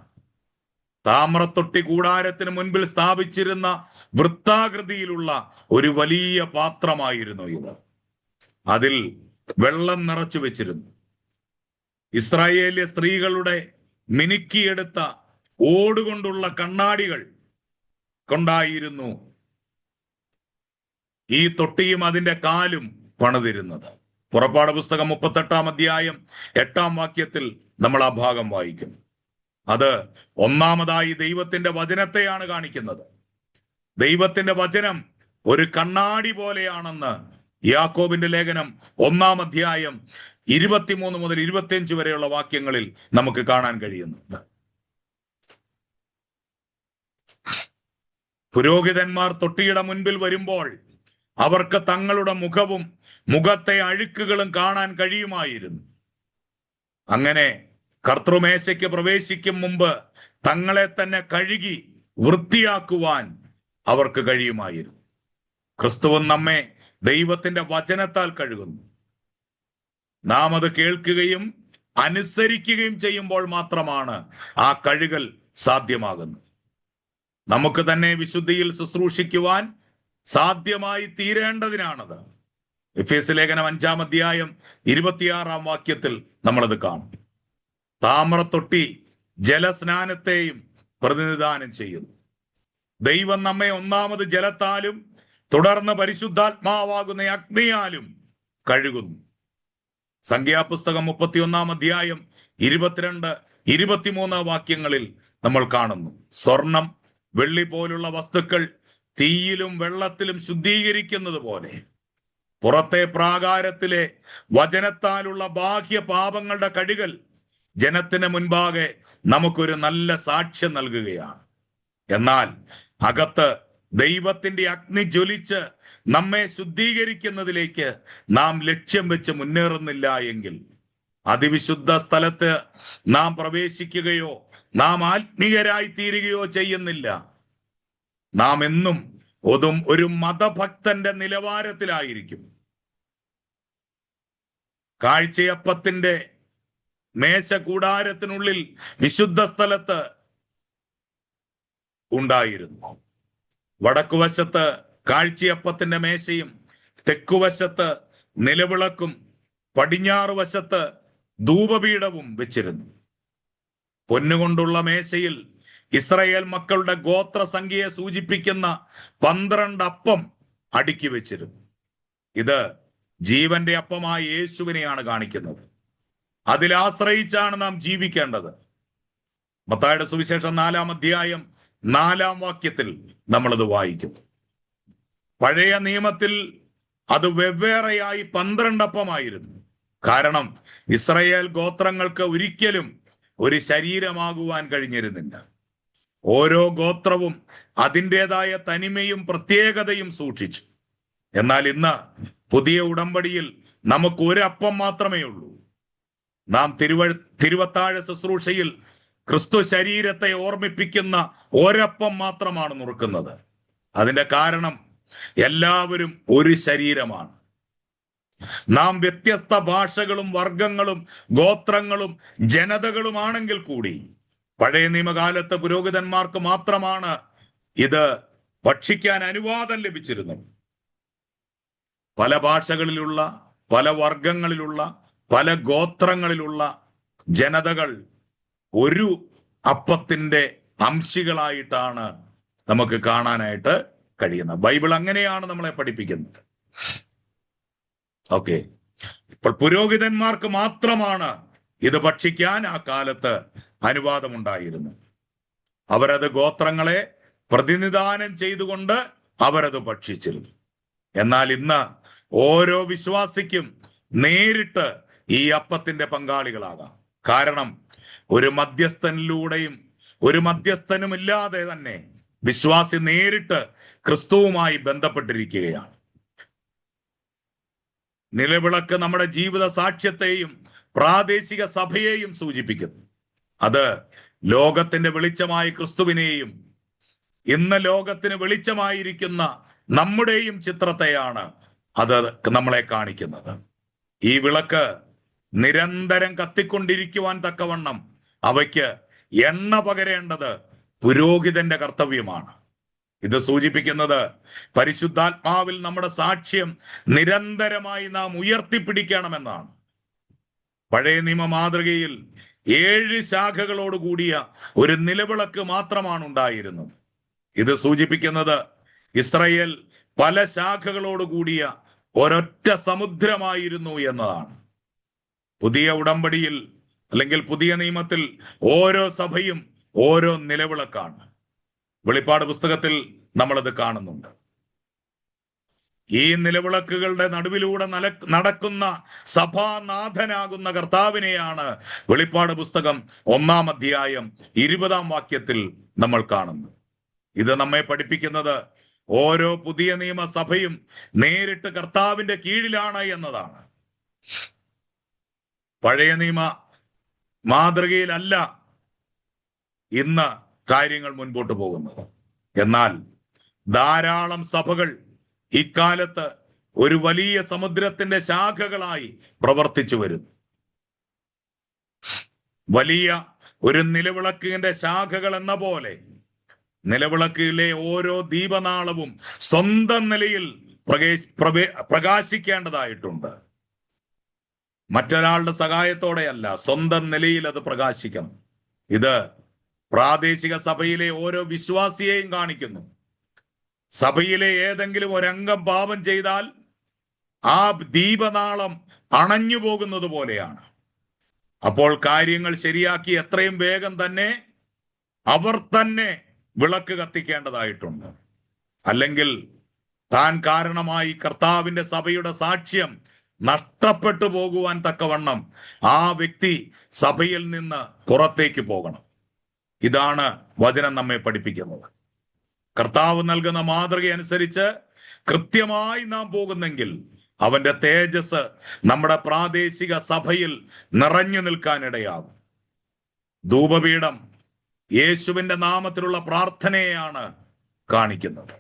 താമ്രത്തൊട്ടി കൂടാരത്തിന് മുൻപിൽ സ്ഥാപിച്ചിരുന്ന വൃത്താകൃതിയിലുള്ള ഒരു വലിയ പാത്രമായിരുന്നു ഇത്. അതിൽ വെള്ളം നിറച്ചു വെച്ചിരുന്നു. ഇസ്രായേലിയ സ്ത്രീകളുടെ മിനുക്കിയെടുത്ത ഓടുകൊണ്ടുള്ള കണ്ണാടികൾ കൊണ്ടായിരുന്നു ഈ തൊട്ടിയും അതിന്റെ കാലും പണിതിരുന്നത്. പുറപ്പാട് പുസ്തകം 38-ാം അധ്യായം 8-ാം വാക്യത്തിൽ നമ്മൾ ആ ഭാഗം വായിക്കുന്നു. അത് ഒന്നാമതായി ദൈവത്തിന്റെ വചനത്തെയാണ് കാണിക്കുന്നത്. ദൈവത്തിന്റെ വചനം ഒരു കണ്ണാടി പോലെയാണെന്ന് യാക്കോബിന്റെ ലേഖനം 1-ാം അധ്യായം 23 മുതൽ 25 വരെയുള്ള വാക്യങ്ങളിൽ നമുക്ക് കാണാൻ കഴിയുന്നുണ്ട്. പുരോഹിതന്മാർ തൊട്ടിയുടെ മുൻപിൽ വരുമ്പോൾ അവർക്ക് തങ്ങളുടെ മുഖവും മുഖത്തെ അഴുക്കുകളും കാണാൻ കഴിയുമായിരുന്നു. അങ്ങനെ കർത്തൃമേശയ്ക്ക് പ്രവേശിക്കും മുമ്പ് തങ്ങളെ തന്നെ കഴുകി വൃത്തിയാക്കുവാൻ അവർക്ക് കഴിയുമായിരുന്നു. ക്രിസ്തുവും നമ്മെ ദൈവത്തിന്റെ വചനത്താൽ കഴുകുന്നു. നാം അത് കേൾക്കുകയും അനുസരിക്കുകയും ചെയ്യുമ്പോൾ മാത്രമാണ് ആ കഴുകൽ സാധ്യമാകുന്നത്. നമുക്ക് തന്നെ വിശുദ്ധിയിൽ ശുശ്രൂഷിക്കുവാൻ സാധ്യമായി തീരേണ്ടതിനാണത്. എഫേസ്യ ലേഖനം 5-ാം അധ്യായം 26-ാം വാക്യത്തിൽ നമ്മളത് കാണും. താമ്രത്തൊട്ടി ജലസ്നാനത്തെയും പ്രതിനിധാനം ചെയ്യുന്നു. ദൈവം നമ്മെ ഒന്നാമത് ജലത്താലും തുടർന്ന് പരിശുദ്ധാത്മാവാകുന്ന അഗ്നിയാലും കഴുകുന്നു. സംഖ്യാപുസ്തകം 31-ാം അധ്യായം 22-23 വാക്യങ്ങളിൽ നമ്മൾ കാണുന്നു. സ്വർണം വെള്ളി പോലുള്ള വസ്തുക്കൾ തീയിലും വെള്ളത്തിലും ശുദ്ധീകരിക്കുന്നത് പോലെ പുറത്തെ പ്രാകാരത്തിലെ വചനത്താലുള്ള ബാഹ്യ പാപങ്ങളുടെ കഴുകൽ ജനത്തിന് മുൻപാകെ നമുക്കൊരു നല്ല സാക്ഷ്യം നൽകുകയാണ്. എന്നാൽ അകത്ത് ദൈവത്തിന്റെ അഗ്നി ജ്വലിച്ച് നമ്മെ ശുദ്ധീകരിക്കുന്നതിലേക്ക് നാം ലക്ഷ്യം വെച്ച് മുന്നേറുന്നില്ല എങ്കിൽ അതിവിശുദ്ധ സ്ഥലത്ത് നാം പ്രവേശിക്കുകയോ നാം ആത്മീയരായി തീരുകയോ ചെയ്യുന്നില്ല. നാം എന്നും ഒരു മതഭക്തന്റെ നിലവാരത്തിലായിരിക്കും. കാഴ്ചയപ്പത്തിന്റെ മേശ കൂടാരത്തിനുള്ളിൽ വിശുദ്ധ സ്ഥലത്ത് ഉണ്ടായിരുന്നു. വടക്കുവശത്ത് കാഴ്ചയപ്പത്തിന്റെ മേശയും തെക്കുവശത്ത് നിലവിളക്കും പടിഞ്ഞാറ് വശത്ത് ധൂപപീഠവും വെച്ചിരുന്നു. പൊന്നുകൊണ്ടുള്ള മേശയിൽ ഇസ്രായേൽ മക്കളുടെ ഗോത്രസംഖ്യയെ സൂചിപ്പിക്കുന്ന 12 അപ്പം അടുക്കി വെച്ചിരുന്നു. ഇത് ജീവന്റെ അപ്പമായ യേശുവിനെയാണ് കാണിക്കുന്നത്. അതിൽ ആശ്രയിച്ചാണ് നാം ജീവിക്കേണ്ടത്. മത്തായിയുടെ സുവിശേഷം 4-ാം അധ്യായം 4-ാം വാക്യത്തിൽ നമ്മളത് വായിക്കും. പഴയ നിയമത്തിൽ അത് വെവ്വേറെയായി 12 അപ്പമായിരുന്നു. കാരണം ഇസ്രായേൽ ഗോത്രങ്ങൾക്ക് ഒരിക്കലും ഒരു ശരീരമാകുവാൻ കഴിഞ്ഞിരുന്നില്ല. ഓരോ ഗോത്രവും അതിൻ്റെതായ തനിമയും പ്രത്യേകതയും സൂക്ഷിച്ചു. എന്നാൽ ഇന്ന് പുതിയ ഉടമ്പടിയിൽ നമുക്ക് ഒരു അപ്പം മാത്രമേ ഉള്ളൂ. നാം തിരുവത്താഴ ശുശ്രൂഷയിൽ ക്രിസ്തു ശരീരത്തെ ഓർമ്മിപ്പിക്കുന്ന ഒരപ്പം മാത്രമാണ് നുറുക്കുന്നത്. അതിന്റെ കാരണം എല്ലാവരും ഒരു ശരീരമാണ്. നാം വ്യത്യസ്ത ഭാഷകളും വർഗങ്ങളും ഗോത്രങ്ങളും ജനതകളുമാണെങ്കിൽ കൂടി പഴയ നിയമകാലത്ത് പുരോഹിതന്മാർക്ക് മാത്രമാണ് ഇത് ഭക്ഷിക്കാൻ അനുവാദം ലഭിച്ചിരുന്നത്. പല ഭാഷകളിലുള്ള, പല വർഗങ്ങളിലുള്ള, പല ഗോത്രങ്ങളിലുള്ള ജനതകൾ ഒരു അപ്പത്തിന്റെ അംശികളായിട്ടാണ് നമുക്ക് കാണാനായിട്ട് കഴിയുന്നത്. ബൈബിൾ അങ്ങനെയാണ് നമ്മളെ പഠിപ്പിക്കുന്നത്. ഓക്കെ, ഇപ്പോൾ പുരോഹിതന്മാർക്ക് മാത്രമാണ് ഇത് ഭക്ഷിക്കാൻ ആ കാലത്ത് അനുവാദമുണ്ടായിരുന്നത്. അവരത് ഗോത്രങ്ങളെ പ്രതിനിധാനം ചെയ്തുകൊണ്ട് അവരത് ഭക്ഷിച്ചിരുന്നു. എന്നാൽ ഇന്ന് ഓരോ വിശ്വാസിക്കും നേരിട്ട് ഈ അപ്പത്തിന്റെ പങ്കാളികളാകാം. കാരണം ഒരു മധ്യസ്ഥനിലൂടെയും ഒരു മധ്യസ്ഥനുമില്ലാതെ തന്നെ വിശ്വാസി നേരിട്ട് ക്രിസ്തുവുമായി ബന്ധപ്പെട്ടിരിക്കുകയാണ്. നിലവിളക്ക് നമ്മുടെ ജീവിത സാക്ഷ്യത്തെയും പ്രാദേശിക സഭയെയും സൂചിപ്പിക്കുന്നു. അത് ലോകത്തിന്റെ വെളിച്ചമായ ക്രിസ്തുവിനെയും ഇന്ന് ലോകത്തിന് വെളിച്ചമായിരിക്കുന്ന നമ്മുടെയും ചിത്രത്തെയാണ് അത് നമ്മളെ കാണിക്കുന്നത്. ഈ വിളക്ക് നിരന്തരം കത്തിക്കൊണ്ടിരിക്കുവാൻ തക്കവണ്ണം അവയ്ക്ക് എണ്ണ പകരേണ്ടത് പുരോഹിതന്റെ കർത്തവ്യമാണ്. ഇത് സൂചിപ്പിക്കുന്നത് പരിശുദ്ധാത്മാവിൽ നമ്മുടെ സാക്ഷ്യം നിരന്തരമായി നാം ഉയർത്തിപ്പിടിക്കണമെന്നാണ്. പഴയ നിയമ മാതൃകയിൽ 7 ശാഖകളോട് കൂടിയ ഒരു നിലവിളക്ക് മാത്രമാണ് ഉണ്ടായിരുന്നത്. ഇത് സൂചിപ്പിക്കുന്നത് ഇസ്രായേൽ പല ശാഖകളോട് കൂടിയ ഒരൊറ്റ സമുദ്രമായിരുന്നു എന്നതാണ്. പുതിയ ഉടമ്പടിയിൽ അല്ലെങ്കിൽ പുതിയ നിയമത്തിൽ ഓരോ സഭയും ഓരോ നിലവിളക്കാണ്. വെളിപ്പാട് പുസ്തകത്തിൽ നമ്മളത് കാണുന്നുണ്ട്. ഈ നിലവിളക്കുകളുടെ നടുവിലൂടെ നടക്കുന്ന സഭാനാഥനാകുന്ന കർത്താവിനെയാണ് വെളിപ്പാട് പുസ്തകം 1-ാം അധ്യായം 20-ാം വാക്യത്തിൽ നമ്മൾ കാണുന്നത്. ഇത് നമ്മെ പഠിപ്പിക്കുന്നത് ഓരോ പുതിയ നിയമസഭയും നേരിട്ട് കർത്താവിന്റെ കീഴിലാണ് എന്നതാണ്. പഴയ നിയമ മാതൃകയിലല്ല ഇന്ന് കാര്യങ്ങൾ മുൻപോട്ട് പോകുന്നത്. എന്നാൽ ധാരാളം സഭകൾ ഇക്കാലത്ത് ഒരു വലിയ സമുദ്രത്തിന്റെ ശാഖകളായി പ്രവർത്തിച്ചു വരുന്നു. വലിയ ഒരു നിലവിളക്കിന്റെ ശാഖകൾ എന്ന പോലെ നിലവിളക്കിലെ ഓരോ ദീപനാളവും സ്വന്തം നിലയിൽ പ്രകാശിക്കേണ്ടതായിട്ടുണ്ട്. മറ്റൊരാളുടെ സഹായത്തോടെയല്ല, സ്വന്തം നിലയിൽ അത് പ്രകാശിക്കണം. ഇത് പ്രാദേശിക സഭയിലെ ഓരോ വിശ്വാസിയെയും കാണിക്കുന്നു. സഭയിലെ ഏതെങ്കിലും ഒരംഗം പാപം ചെയ്താൽ ആ ദീപനാളം അണഞ്ഞു പോകുന്നത് പോലെയാണ്. അപ്പോൾ കാര്യങ്ങൾ ശരിയാക്കി എത്രയും വേഗം തന്നെ അവർ തന്നെ വിളക്ക് കത്തിക്കേണ്ടതായിട്ടുണ്ട്. അല്ലെങ്കിൽ താൻ കാരണമായി കർത്താവിന്റെ സഭയുടെ സാക്ഷ്യം നഷ്ടപ്പെട്ടു പോകുവാൻ തക്കവണ്ണം ആ വ്യക്തി സഭയിൽ നിന്ന് പുറത്തേക്ക് പോകണം. ഇതാണ് വചനം നമ്മെ പഠിപ്പിക്കുന്നത്. കർത്താവ് നൽകുന്ന മാതൃക അനുസരിച്ച് കൃത്യമായി നാം പോകുന്നെങ്കിൽ അവന്റെ തേജസ് നമ്മുടെ പ്രാദേശിക സഭയിൽ നിറഞ്ഞു നിൽക്കാനിടയാകും. ധൂപപീഠം യേശുവിന്റെ നാമത്തിലുള്ള പ്രാർത്ഥനയെയാണ് കാണിക്കുന്നത്.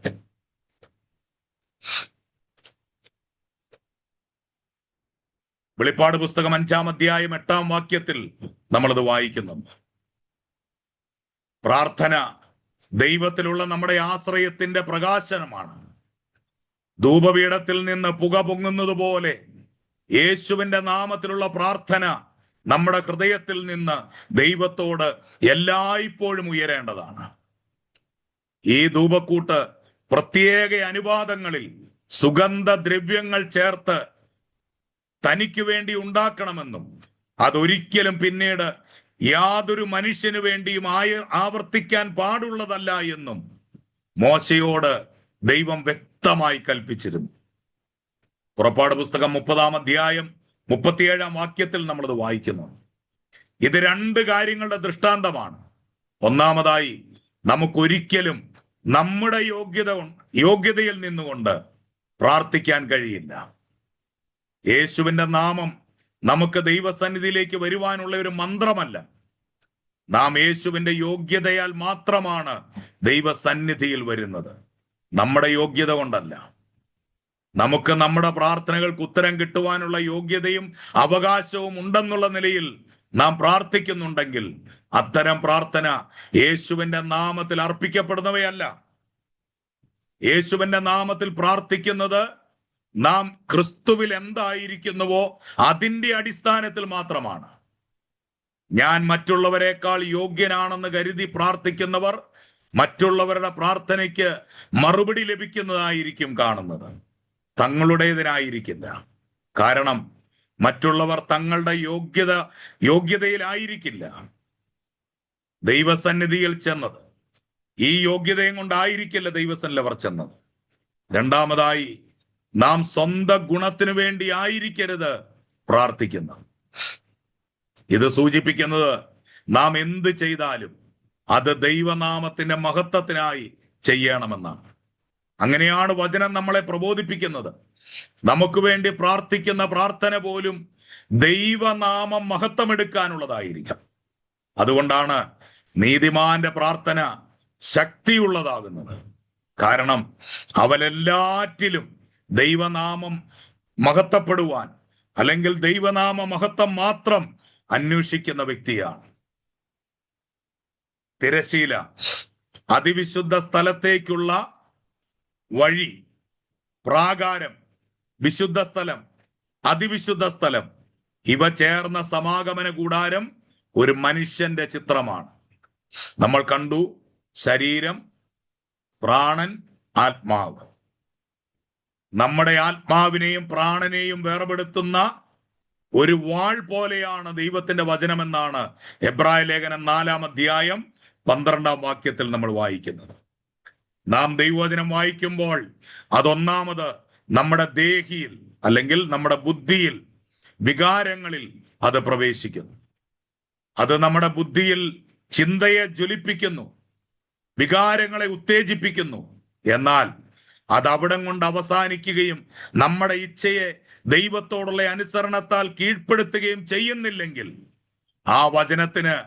വെളിപ്പാട് പുസ്തകം 5-ാം അധ്യായം 8-ാം വാക്യത്തിൽ നമ്മളത് വായിക്കുന്നുണ്ട്. പ്രാർത്ഥന ദൈവത്തിലുള്ള നമ്മുടെ ആശ്രയത്തിന്റെ പ്രകാശനമാണ്. ധൂപപീഠത്തിൽ നിന്ന് പുക പൊങ്ങുന്നത് പോലെ യേശുവിന്റെ നാമത്തിലുള്ള പ്രാർത്ഥന നമ്മുടെ ഹൃദയത്തിൽ നിന്ന് ദൈവത്തോട് എല്ലായ്പ്പോഴും ഉയരേണ്ടതാണ്. ഈ ധൂപക്കൂട്ട് പ്രത്യേക അനുപാതങ്ങളിൽ സുഗന്ധദ്രവ്യങ്ങൾ ചേർത്ത് തനിക്ക് വേണ്ടി ഉണ്ടാക്കണമെന്നും അതൊരിക്കലും പിന്നീട് യാതൊരു മനുഷ്യന് വേണ്ടിയും ആവർത്തിക്കാൻ പാടുള്ളതല്ല എന്നും മോശയോട് ദൈവം വ്യക്തമായി കൽപ്പിച്ചിരുന്നു. പുറപ്പാട് പുസ്തകം 30-ാം അധ്യായം 37-ാം വാക്യത്തിൽ നമ്മളത് വായിക്കുന്നു. ഇത് രണ്ട് കാര്യങ്ങളുടെ ദൃഷ്ടാന്തമാണ്. ഒന്നാമതായി, നമുക്കൊരിക്കലും നമ്മുടെ യോഗ്യതയിൽ നിന്നുകൊണ്ട് പ്രാർത്ഥിക്കാൻ കഴിയില്ല. യേശുവിന്റെ നാമം നമുക്ക് ദൈവസന്നിധിയിലേക്ക് വരുവാനുള്ള ഒരു മന്ത്രമല്ല. നാം യേശുവിന്റെ യോഗ്യതയാൽ മാത്രമാണ് ദൈവസന്നിധിയിൽ വരുന്നത്, നമ്മുടെ യോഗ്യത കൊണ്ടല്ല. നമുക്ക് നമ്മുടെ പ്രാർത്ഥനകൾക്ക് ഉത്തരം കിട്ടുവാനുള്ള യോഗ്യതയും അവകാശവും ഉണ്ടെന്നുള്ള നിലയിൽ നാം പ്രാർത്ഥിക്കുന്നുണ്ടെങ്കിൽ അത്തരം പ്രാർത്ഥന യേശുവിന്റെ നാമത്തിൽ അർപ്പിക്കപ്പെടുന്നവയല്ല. യേശുവിന്റെ നാമത്തിൽ പ്രാർത്ഥിക്കുന്നത് നാം ക്രിസ്തുവിൽ എന്തായിരിക്കുന്നുവോ അതിന്റെ അടിസ്ഥാനത്തിൽ മാത്രമാണ്. ഞാൻ മറ്റുള്ളവരെക്കാൾ യോഗ്യനാണെന്ന് കരുതി പ്രാർത്ഥിക്കുന്നവർ മറ്റുള്ളവരുടെ പ്രാർത്ഥനയ്ക്ക് മറുപടി ലഭിക്കുന്നതായിരിക്കും കാണുന്നത്, തങ്ങളുടേതിനായിരിക്കില്ല. കാരണം മറ്റുള്ളവർ തങ്ങളുടെ യോഗ്യതയിലായിരിക്കില്ല ദൈവസന്നിധിയിൽ ചെന്നത്. ഈ യോഗ്യതയും കൊണ്ടായിരിക്കില്ല ദൈവസന്നിധിയിൽ അവർ ചെന്നത്. രണ്ടാമതായി, നാം സ്വന്തം ഗുണത്തിനു വേണ്ടി ആയിരിക്കരുത് പ്രാർത്ഥിക്കുന്നത്. ഇത് സൂചിപ്പിക്കുന്നത് നാം എന്ത് ചെയ്താലും അത് ദൈവനാമത്തിന്റെ മഹത്വത്തിനായി ചെയ്യണമെന്നാണ്. അങ്ങനെയാണ് വചനം നമ്മളെ പ്രബോധിപ്പിക്കുന്നത്. നമുക്ക് വേണ്ടി പ്രാർത്ഥിക്കുന്ന പ്രാർത്ഥന പോലും ദൈവനാമം മഹത്വമെടുക്കാനുള്ളതായിരിക്കണം. അതുകൊണ്ടാണ് നീതിമാന്റെ പ്രാർത്ഥന ശക്തിയുള്ളതാകുന്നത്. കാരണം അവലെല്ലാറ്റിലും ദൈവനാമം മഹത്വപ്പെടുവാൻ, അല്ലെങ്കിൽ ദൈവനാമ മഹത്വം മാത്രം അന്വേഷിക്കുന്ന വ്യക്തിയാണ്. തിരശീല, അതിവിശുദ്ധ സ്ഥലത്തേക്കുള്ള വഴി, പ്രാകാരം, വിശുദ്ധ സ്ഥലം, അതിവിശുദ്ധ സ്ഥലം, ഇവ ചേർന്ന സമാഗമന കൂടാരം ഒരു മനുഷ്യന്റെ ചിത്രമാണ്. നമ്മൾ കണ്ടു ശരീരം, പ്രാണൻ, ആത്മാവ്. നമ്മുടെ ആത്മാവിനെയും പ്രാണനെയും വേർപെടുത്തുന്ന ഒരു വാൾ പോലെയാണ് ദൈവത്തിന്റെ വചനമെന്നാണ് എബ്രായ ലേഖനം 4-ാം അധ്യായം 12-ാം വാക്യത്തിൽ നമ്മൾ വായിക്കുന്നത്. നാം ദൈവവചനം വായിക്കുമ്പോൾ അതൊന്നാമത് നമ്മുടെ ദേഹിയിൽ, അല്ലെങ്കിൽ നമ്മുടെ ബുദ്ധിയിൽ, വികാരങ്ങളിൽ അത് പ്രവേശിക്കുന്നു. അത് നമ്മുടെ ബുദ്ധിയിൽ ചിന്തയെ ജ്വലിപ്പിക്കുന്നു, വികാരങ്ങളെ ഉത്തേജിപ്പിക്കുന്നു. എന്നാൽ അത് അവിടം കൊണ്ട് അവസാനിക്കുകയും നമ്മുടെ ഇച്ഛയെ ദൈവത്തോടുള്ള അനുസരണത്താൽ കീഴ്പ്പെടുത്തുകയും ചെയ്യുന്നില്ലെങ്കിൽ ആ വചനത്തിന്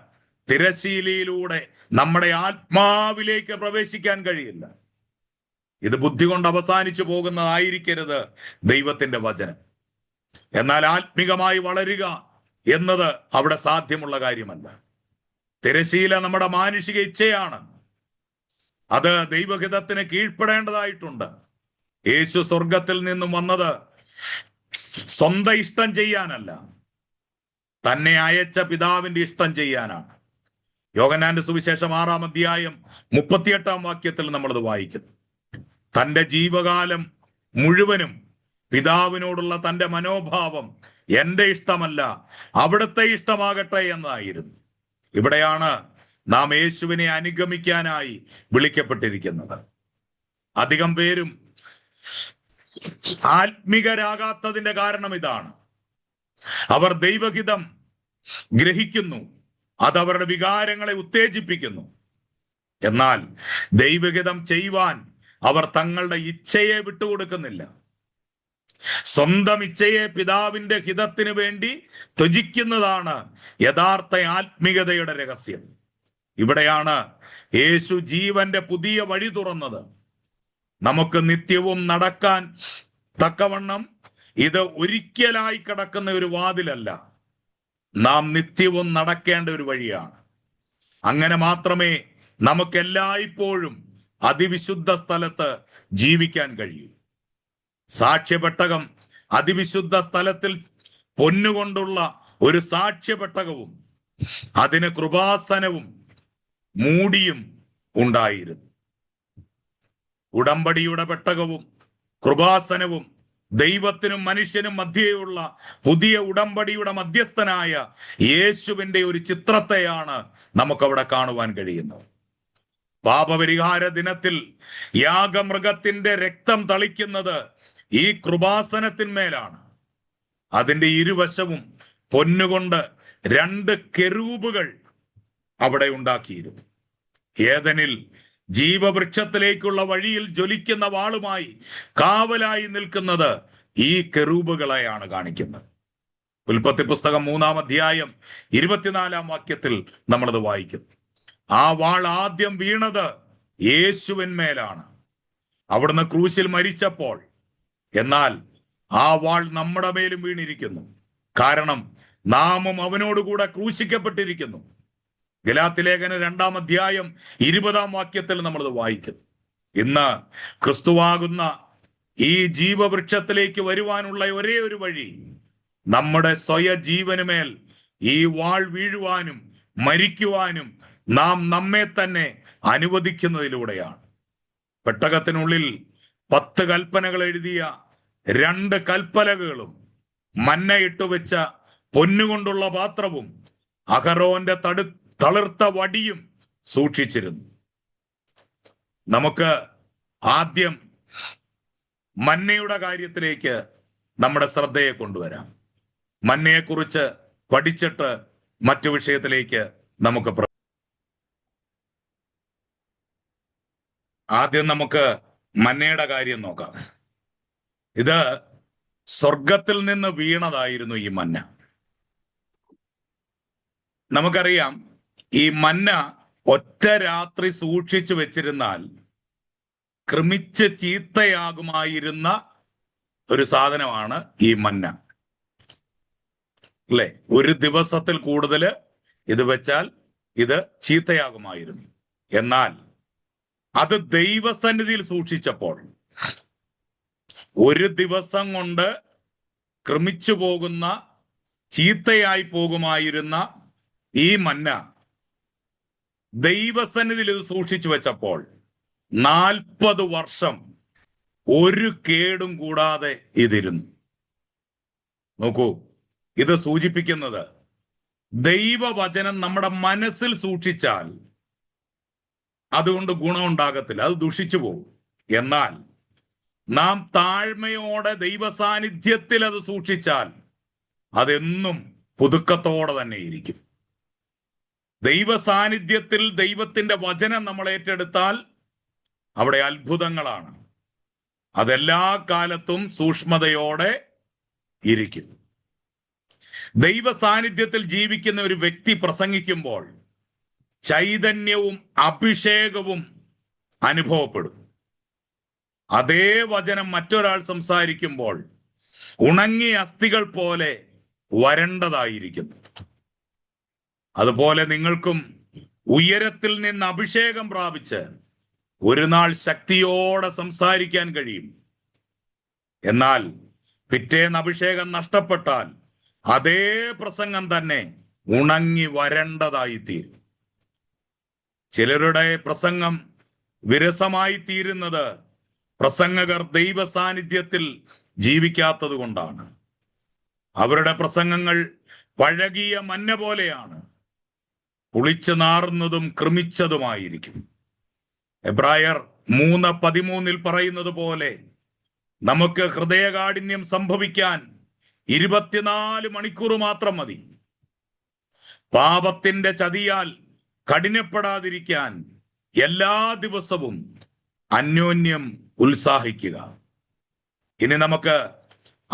തിരശീലയിലൂടെ നമ്മുടെ ആത്മാവിലേക്ക് പ്രവേശിക്കാൻ കഴിയില്ല. ഇത് ബുദ്ധി കൊണ്ട് അവസാനിച്ചു പോകുന്നതായിരിക്കരുത് ദൈവത്തിന്റെ വചനം. എന്നാൽ ആത്മികമായി വളരുക എന്നത് അവിടെ സാധ്യമുള്ള കാര്യമല്ല. തിരശീല നമ്മുടെ മാനുഷിക ഇച്ഛയാണ്. അത് ദൈവഹിതത്തിന് കീഴ്പ്പെടേണ്ടതായിട്ടുണ്ട്. യേശു സ്വർഗത്തിൽ നിന്നും വന്നത് സ്വന്തം ഇഷ്ടം ചെയ്യാനല്ല, തന്നെ അയച്ച പിതാവിന്റെ ഇഷ്ടം ചെയ്യാനാണ്. യോഹന്നാന്റെ സുവിശേഷം 6-ാം അധ്യായം 38-ാം വാക്യത്തിൽ നമ്മളത് വായിക്കുന്നു. തന്റെ ജീവകാലം മുഴുവനും പിതാവിനോടുള്ള തന്റെ മനോഭാവം എന്റെ ഇഷ്ടമല്ല അവിടുത്തെ ഇഷ്ടമാകട്ടെ എന്നായിരുന്നു. ഇവിടെയാണ് നാം യേശുവിനെ അനുഗമിക്കാനായി വിളിക്കപ്പെട്ടിരിക്കുന്നത്. അധികം പേരും ആത്മികരാകാത്തതിന്റെ കാരണം ഇതാണ്. അവർ ദൈവഹിതം ഗ്രഹിക്കുന്നു, അതവരുടെ വികാരങ്ങളെ ഉത്തേജിപ്പിക്കുന്നു. എന്നാൽ ദൈവഹിതം ചെയ്യുവാൻ അവർ തങ്ങളുടെ ഇച്ഛയെ വിട്ടുകൊടുക്കുന്നില്ല. സ്വന്തം ഇച്ഛയെ പിതാവിന്റെ ഹിതത്തിന് വേണ്ടി ത്യജിക്കുന്നതാണ് യഥാർത്ഥ ആത്മീയതയുടെ രഹസ്യം. ഇവിടെയാണ് യേശു ജീവന്റെ പുതിയ വഴി തുറന്നത്. നമുക്ക് നിത്യവും നടക്കാൻ തക്കവണ്ണം ഇത് ഒരിക്കലായി കിടക്കുന്ന ഒരു വാതിലല്ല, നാം നിത്യവും നടക്കേണ്ട ഒരു വഴിയാണ്. അങ്ങനെ മാത്രമേ നമുക്ക് എല്ലായ്പ്പോഴും അതിവിശുദ്ധ സ്ഥലത്ത് ജീവിക്കാൻ കഴിയൂ. സാക്ഷ്യപെട്ടകം അതിവിശുദ്ധ സ്ഥലത്തിൽ പൊന്നുകൊണ്ടുള്ള ഒരു സാക്ഷ്യപെട്ടകവും അതിന് കൃപാസനവും മൂടിയും ഉണ്ടായിരുന്നു. ഉടമ്പടിയുടെ പെട്ടകവും കൃപാസനവും ദൈവത്തിനും മനുഷ്യനും മധ്യേയുള്ള പുതിയ ഉടമ്പടിയുടെ മധ്യസ്ഥനായ യേശുവിന്റെ ഒരു ചിത്രത്തെയാണ് നമുക്കവിടെ കാണുവാൻ കഴിയുന്നത്. പാപപരിഹാര ദിനത്തിൽ യാഗമൃഗത്തിന്റെ രക്തം തളിക്കുന്നത് ഈ കൃപാസനത്തിന്മേലാണ്. അതിന്റെ ഇരുവശവും പൊന്നുകൊണ്ട് 2 കെരൂബുകൾ അവിടെ ഉണ്ടാക്കിയിരുന്നു. ഏദനിൽ ജീവവൃക്ഷത്തിലേക്കുള്ള വഴിയിൽ ജ്വലിക്കുന്ന വാളുമായി കാവലായി നിൽക്കുന്നത് ഈ കെരൂബുകളെയാണ് കാണിക്കുന്നത്. ഉൽപ്പത്തി പുസ്തകം 3-ാം അധ്യായം 24-ാം വാക്യത്തിൽ നമ്മളത് വായിക്കുന്നു. ആ വാൾ ആദ്യം വീണത് യേശുവിന്മേലാണ്, അവിടുന്ന് ക്രൂശിൽ മരിച്ചപ്പോൾ. എന്നാൽ ആ വാൾ നമ്മുടെ മേലും വീണിരിക്കുന്നു, കാരണം നാമും അവനോടുകൂടെ ക്രൂശിക്കപ്പെട്ടിരിക്കുന്നു. ഗലാത്യലേഖനം 2-ാം അധ്യായം 20-ാം വാക്യത്തിൽ നമ്മളത് വായിക്കുന്നു. ഇന്ന് ക്രിസ്തുവാകുന്ന ഈ ജീവവൃക്ഷത്തിലേക്ക് വരുവാനുള്ള ഒരേ ഒരു വഴി നമ്മുടെ സ്വയ ജീവനുമേൽ ഈ വാൾ വീഴുവാനും മരിക്കുവാനും നാം നമ്മെ തന്നെ അനുവദിക്കുന്നതിലൂടെയാണ്. പെട്ടകത്തിനുള്ളിൽ 10 കൽപ്പനകൾ എഴുതിയ 2 കൽപ്പലകകളും മന്ന ഇട്ടുവെച്ച പൊന്നുകൊണ്ടുള്ള പാത്രവും അഹരോന്റെ തളിർത്ത വടിയും സൂക്ഷിച്ചിരുന്നു. നമുക്ക് ആദ്യം മന്നയുടെ കാര്യത്തിലേക്ക് നമ്മുടെ ശ്രദ്ധയെ കൊണ്ടുവരാം. മന്നയെക്കുറിച്ച് പഠിച്ചിട്ട് മറ്റു വിഷയത്തിലേക്ക് നമുക്ക് ആദ്യം നമുക്ക് മന്നയുടെ കാര്യം നോക്കാം. ഇത് സ്വർഗത്തിൽ നിന്ന് വീണതായിരുന്നു ഈ മന്ന. നമുക്കറിയാം, ഈ മന്ന ഒറ്റ രാത്രി സൂക്ഷിച്ചു വെച്ചിരുന്നാൽ കൃമിച്ച് ചീത്തയാകുമായിരുന്ന ഒരു സാധനമാണ് ഈ മന്ന, അല്ലെ? ഒരു ദിവസത്തിൽ കൂടുതൽ ഇത് വെച്ചാൽ ഇത് ചീത്തയാകുമായിരുന്നു. എന്നാൽ അത് ദൈവസന്നിധിയിൽ സൂക്ഷിച്ചപ്പോൾ ഒരു ദിവസം കൊണ്ട് കൃമിച്ചു പോകുന്ന, ചീത്തയായി പോകുമായിരുന്ന ഈ മന്ന ദൈവസന്നിധിയിൽ ഇത് സൂക്ഷിച്ചു വെച്ചപ്പോൾ 40 വർഷം ഒരു കേടും കൂടാതെ ഇതിരുന്നു. നോക്കൂ, ഇത് സൂചിപ്പിക്കുന്നത് ദൈവവചനം നമ്മുടെ മനസ്സിൽ സൂക്ഷിച്ചാൽ അതുകൊണ്ട് ഗുണമുണ്ടാകത്തില്ല, അത് ദുഷിച്ചു പോകും. എന്നാൽ നാം താഴ്മയോടെ ദൈവസാന്നിധ്യത്തിൽ അത് സൂക്ഷിച്ചാൽ അതെന്നും പുതുക്കത്തോടെ തന്നെ ഇരിക്കും. ദൈവസാന്നിധ്യത്തിൽ ദൈവത്തിന്റെ വചനം നമ്മൾ ഏറ്റെടുത്താൽ അവിടെ അത്ഭുതങ്ങളാണ്. അതെല്ലാ കാലത്തും സൂക്ഷ്മതയോടെ ഇരിക്കും. ദൈവ സാന്നിധ്യത്തിൽ ജീവിക്കുന്ന ഒരു വ്യക്തി പ്രസംഗിക്കുമ്പോൾ ചൈതന്യവും അഭിഷേകവും അനുഭവപ്പെടും. അതേ വചനം മറ്റൊരാൾ സംസാരിക്കുമ്പോൾ ഉണങ്ങിയ അസ്ഥികൾ പോലെ വരണ്ടതായിരിക്കുന്നു. അതുപോലെ നിങ്ങൾക്കും ഉയരത്തിൽ നിന്ന് അഭിഷേകം പ്രാപിച്ച് ഒരു നാൾ ശക്തിയോടെ സംസാരിക്കാൻ കഴിയും. എന്നാൽ പിറ്റേന്ന് അഭിഷേകം നഷ്ടപ്പെട്ടാൽ അതേ പ്രസംഗം തന്നെ ഉണങ്ങി വരണ്ടതായിത്തീരും. ചിലരുടെ പ്രസംഗം വിരസമായി തീരുന്നത് പ്രസംഗകർ ദൈവ സാന്നിധ്യത്തിൽ ജീവിക്കാത്തത് കൊണ്ടാണ്. അവരുടെ പ്രസംഗങ്ങൾ പഴകിയ മഞ്ഞ പോലെയാണ്, പുളിച്ചു നാറുന്നതും കൃമിച്ചതുമായിരിക്കും. എബ്രായർ 3:13 പറയുന്നത് പോലെ നമുക്ക് ഹൃദയകാഠിന്യം സംഭവിക്കാൻ 24 മണിക്കൂർ മാത്രം മതി. പാപത്തിന്റെ ചതിയാൽ കഠിനപ്പെടാതിരിക്കാൻ എല്ലാ ദിവസവും അന്യോന്യം ഉത്സാഹിക്കുക. ഇനി നമുക്ക്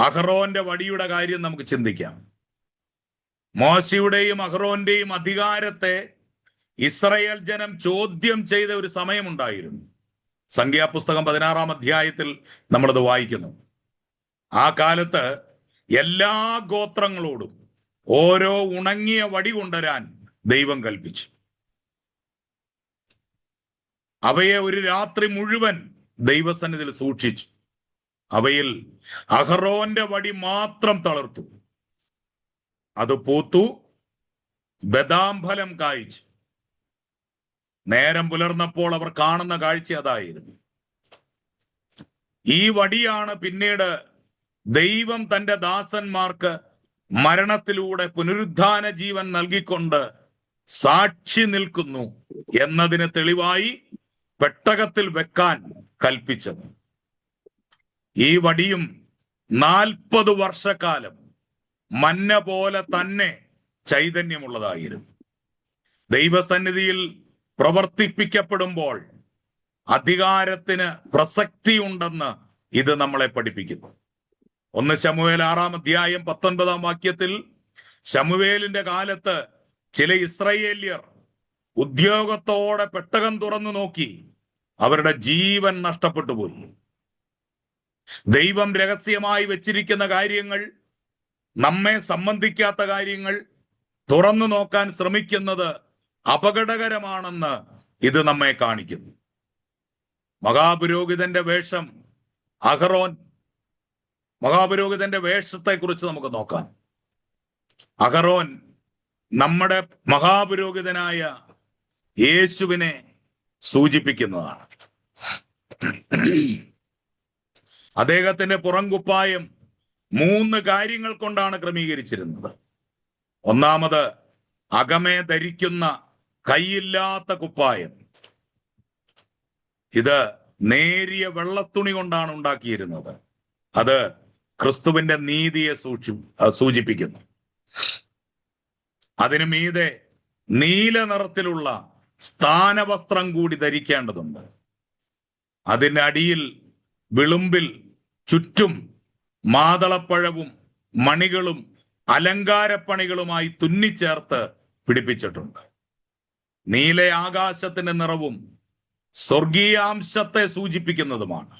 അഹറോന്റെ വടിയുടെ കാര്യം നമുക്ക് ചിന്തിക്കാം. മോശയുടെയും അഹറോന്റെയും അധികാരത്തെ ഇസ്രായേൽ ജനം ചോദ്യം ചെയ്ത ഒരു സമയമുണ്ടായിരുന്നു. സംഖ്യാപുസ്തകം 16-ാം അധ്യായത്തിൽ നമ്മളത് വായിക്കുന്നു. ആ കാലത്ത് എല്ലാ ഗോത്രങ്ങളോടും ഓരോ ഉണങ്ങിയ വടി കൊണ്ടുവരാൻ ദൈവം കൽപ്പിച്ചു. അവയെ ഒരു രാത്രി മുഴുവൻ ദൈവസന്നിധിയിൽ സൂക്ഷിച്ചു. അവയിൽ അഹറോന്റെ വടി മാത്രം തളർത്തു. അത് പൂത്തു, ബദാംഫലം കായ്ച്ചു. നേരം പുലർന്നപ്പോൾ അവർ കാണുന്ന കാഴ്ച അതായിരുന്നു. ഈ വടിയാണ് പിന്നീട് ദൈവം തന്റെ ദാസന്മാർക്ക് മരണത്തിലൂടെ പുനരുദ്ധാന ജീവൻ നൽകിക്കൊണ്ട് സാക്ഷി നിൽക്കുന്നു എന്നതിന് തെളിവായി പെട്ടകത്തിൽ വെക്കാൻ കൽപ്പിച്ചത്. ഈ വടിയും 40 വർഷക്കാലം മഞ്ഞ പോലെ തന്നെ ചൈതന്യമുള്ളതായിരുന്നു. ദൈവസന്നിധിയിൽ പ്രവർത്തിപ്പിക്കപ്പെടുമ്പോൾ അധികാരത്തിന് പ്രസക്തിയുണ്ടെന്ന് ഇത് നമ്മളെ പഠിപ്പിക്കുന്നു. 1 ശമൂവേൽ 6-ാം അധ്യായം 19-ാം വാക്യത്തിൽ ശമൂവേലിന്റെ കാലത്ത് ചില ഇസ്രായേല്യർ ഉദ്യോഗത്തോടെ പെട്ടകം തുറന്നു നോക്കി അവരുടെ ജീവൻ നഷ്ടപ്പെട്ടു പോയി. ദൈവം രഹസ്യമായി വെച്ചിരിക്കുന്ന കാര്യങ്ങൾ, നമ്മെ സംബന്ധിക്കാത്ത കാര്യങ്ങൾ തുറന്നു നോക്കാൻ ശ്രമിക്കുന്നത് അപകടകരമാണെന്ന് ഇത് നമ്മെ കാണിക്കുന്നു. മഹാപുരോഹിതന്റെ വേഷം അഹറോൻ, മഹാപുരോഹിതന്റെ വേഷത്തെ കുറിച്ച് നമുക്ക് നോക്കാം. അഹറോൻ നമ്മുടെ മഹാപുരോഹിതനായ യേശുവിനെ സൂചിപ്പിക്കുന്നതാണ്. അദ്ദേഹത്തിന്റെ പുറംകുപ്പായം 3 കാര്യങ്ങൾ കൊണ്ടാണ് ക്രമീകരിച്ചിരുന്നത്. ഒന്നാമത്, അകമേ ധരിക്കുന്ന കൈയില്ലാത്ത കുപ്പായം. ഇത് നേരിയ വെള്ളത്തുണി കൊണ്ടാണ് ഉണ്ടാക്കിയിരുന്നത്. അത് ക്രിസ്തുവിന്റെ നീതിയെ സൂചിപ്പിക്കുന്നു. അതിനു മീതെ നീല നിറത്തിലുള്ള സ്ഥാനവസ്ത്രം കൂടി ധരിക്കേണ്ടതുണ്ട്. അതിന്റെ അടിയിൽ വിളുമ്പിൽ ചുറ്റും മാതളപ്പഴവും മണികളും അലങ്കാരപ്പണികളുമായി തുന്നിച്ചേർത്ത് പിടിപ്പിച്ചിട്ടുണ്ട്. നീല ആകാശത്തിന്റെ നിറവും സ്വർഗീയാംശത്തെ സൂചിപ്പിക്കുന്നതുമാണ്.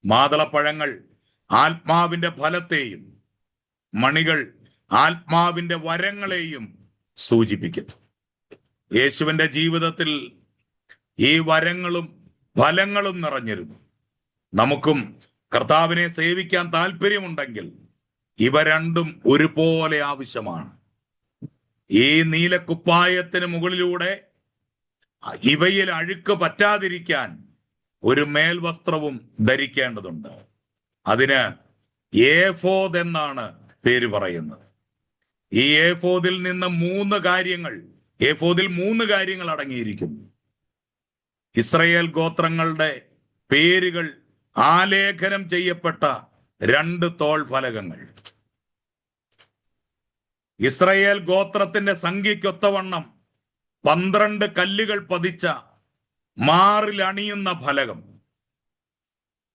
മാതളപ്പഴങ്ങൾ ആത്മാവിന്റെ ഫലത്തെയും മണികൾ ആത്മാവിന്റെ വരങ്ങളെയും സൂചിപ്പിക്കുന്നു. യേശുവിന്റെ ജീവിതത്തിൽ ഈ വരങ്ങളും ഫലങ്ങളും നിറഞ്ഞിരുന്നു. നമുക്കും കർത്താവിനെ സേവിക്കാൻ താല്പര്യമുണ്ടെങ്കിൽ ഇവ രണ്ടും ഒരുപോലെ ആവശ്യമാണ്. ഈ നീലക്കുപ്പായത്തിന് മുകളിലൂടെ ഇവയിൽ അഴുക്ക് പറ്റാതിരിക്കാൻ ഒരു മേൽവസ്ത്രവും ധരിക്കേണ്ടതുണ്ട്. അതിന് ഏഫോദ് എന്നാണ് പേര് പറയുന്നത്. ഈ ഏഫോദിൽ നിന്ന് 3 കാര്യങ്ങൾ അടങ്ങിയിരിക്കുന്നു. ഇസ്രായേൽ ഗോത്രങ്ങളുടെ പേരുകൾ ആലേഖനം ചെയ്യപ്പെട്ട 2 തോൾ ഫലകങ്ങൾ. ഇസ്രായേൽ ഗോത്രത്തിന്റെ സംഖ്യയ്ക്കൊത്തവണ്ണം 12 കല്ലുകൾ പതിച്ച മാറിൽ അണിയുന്ന ഫലകം.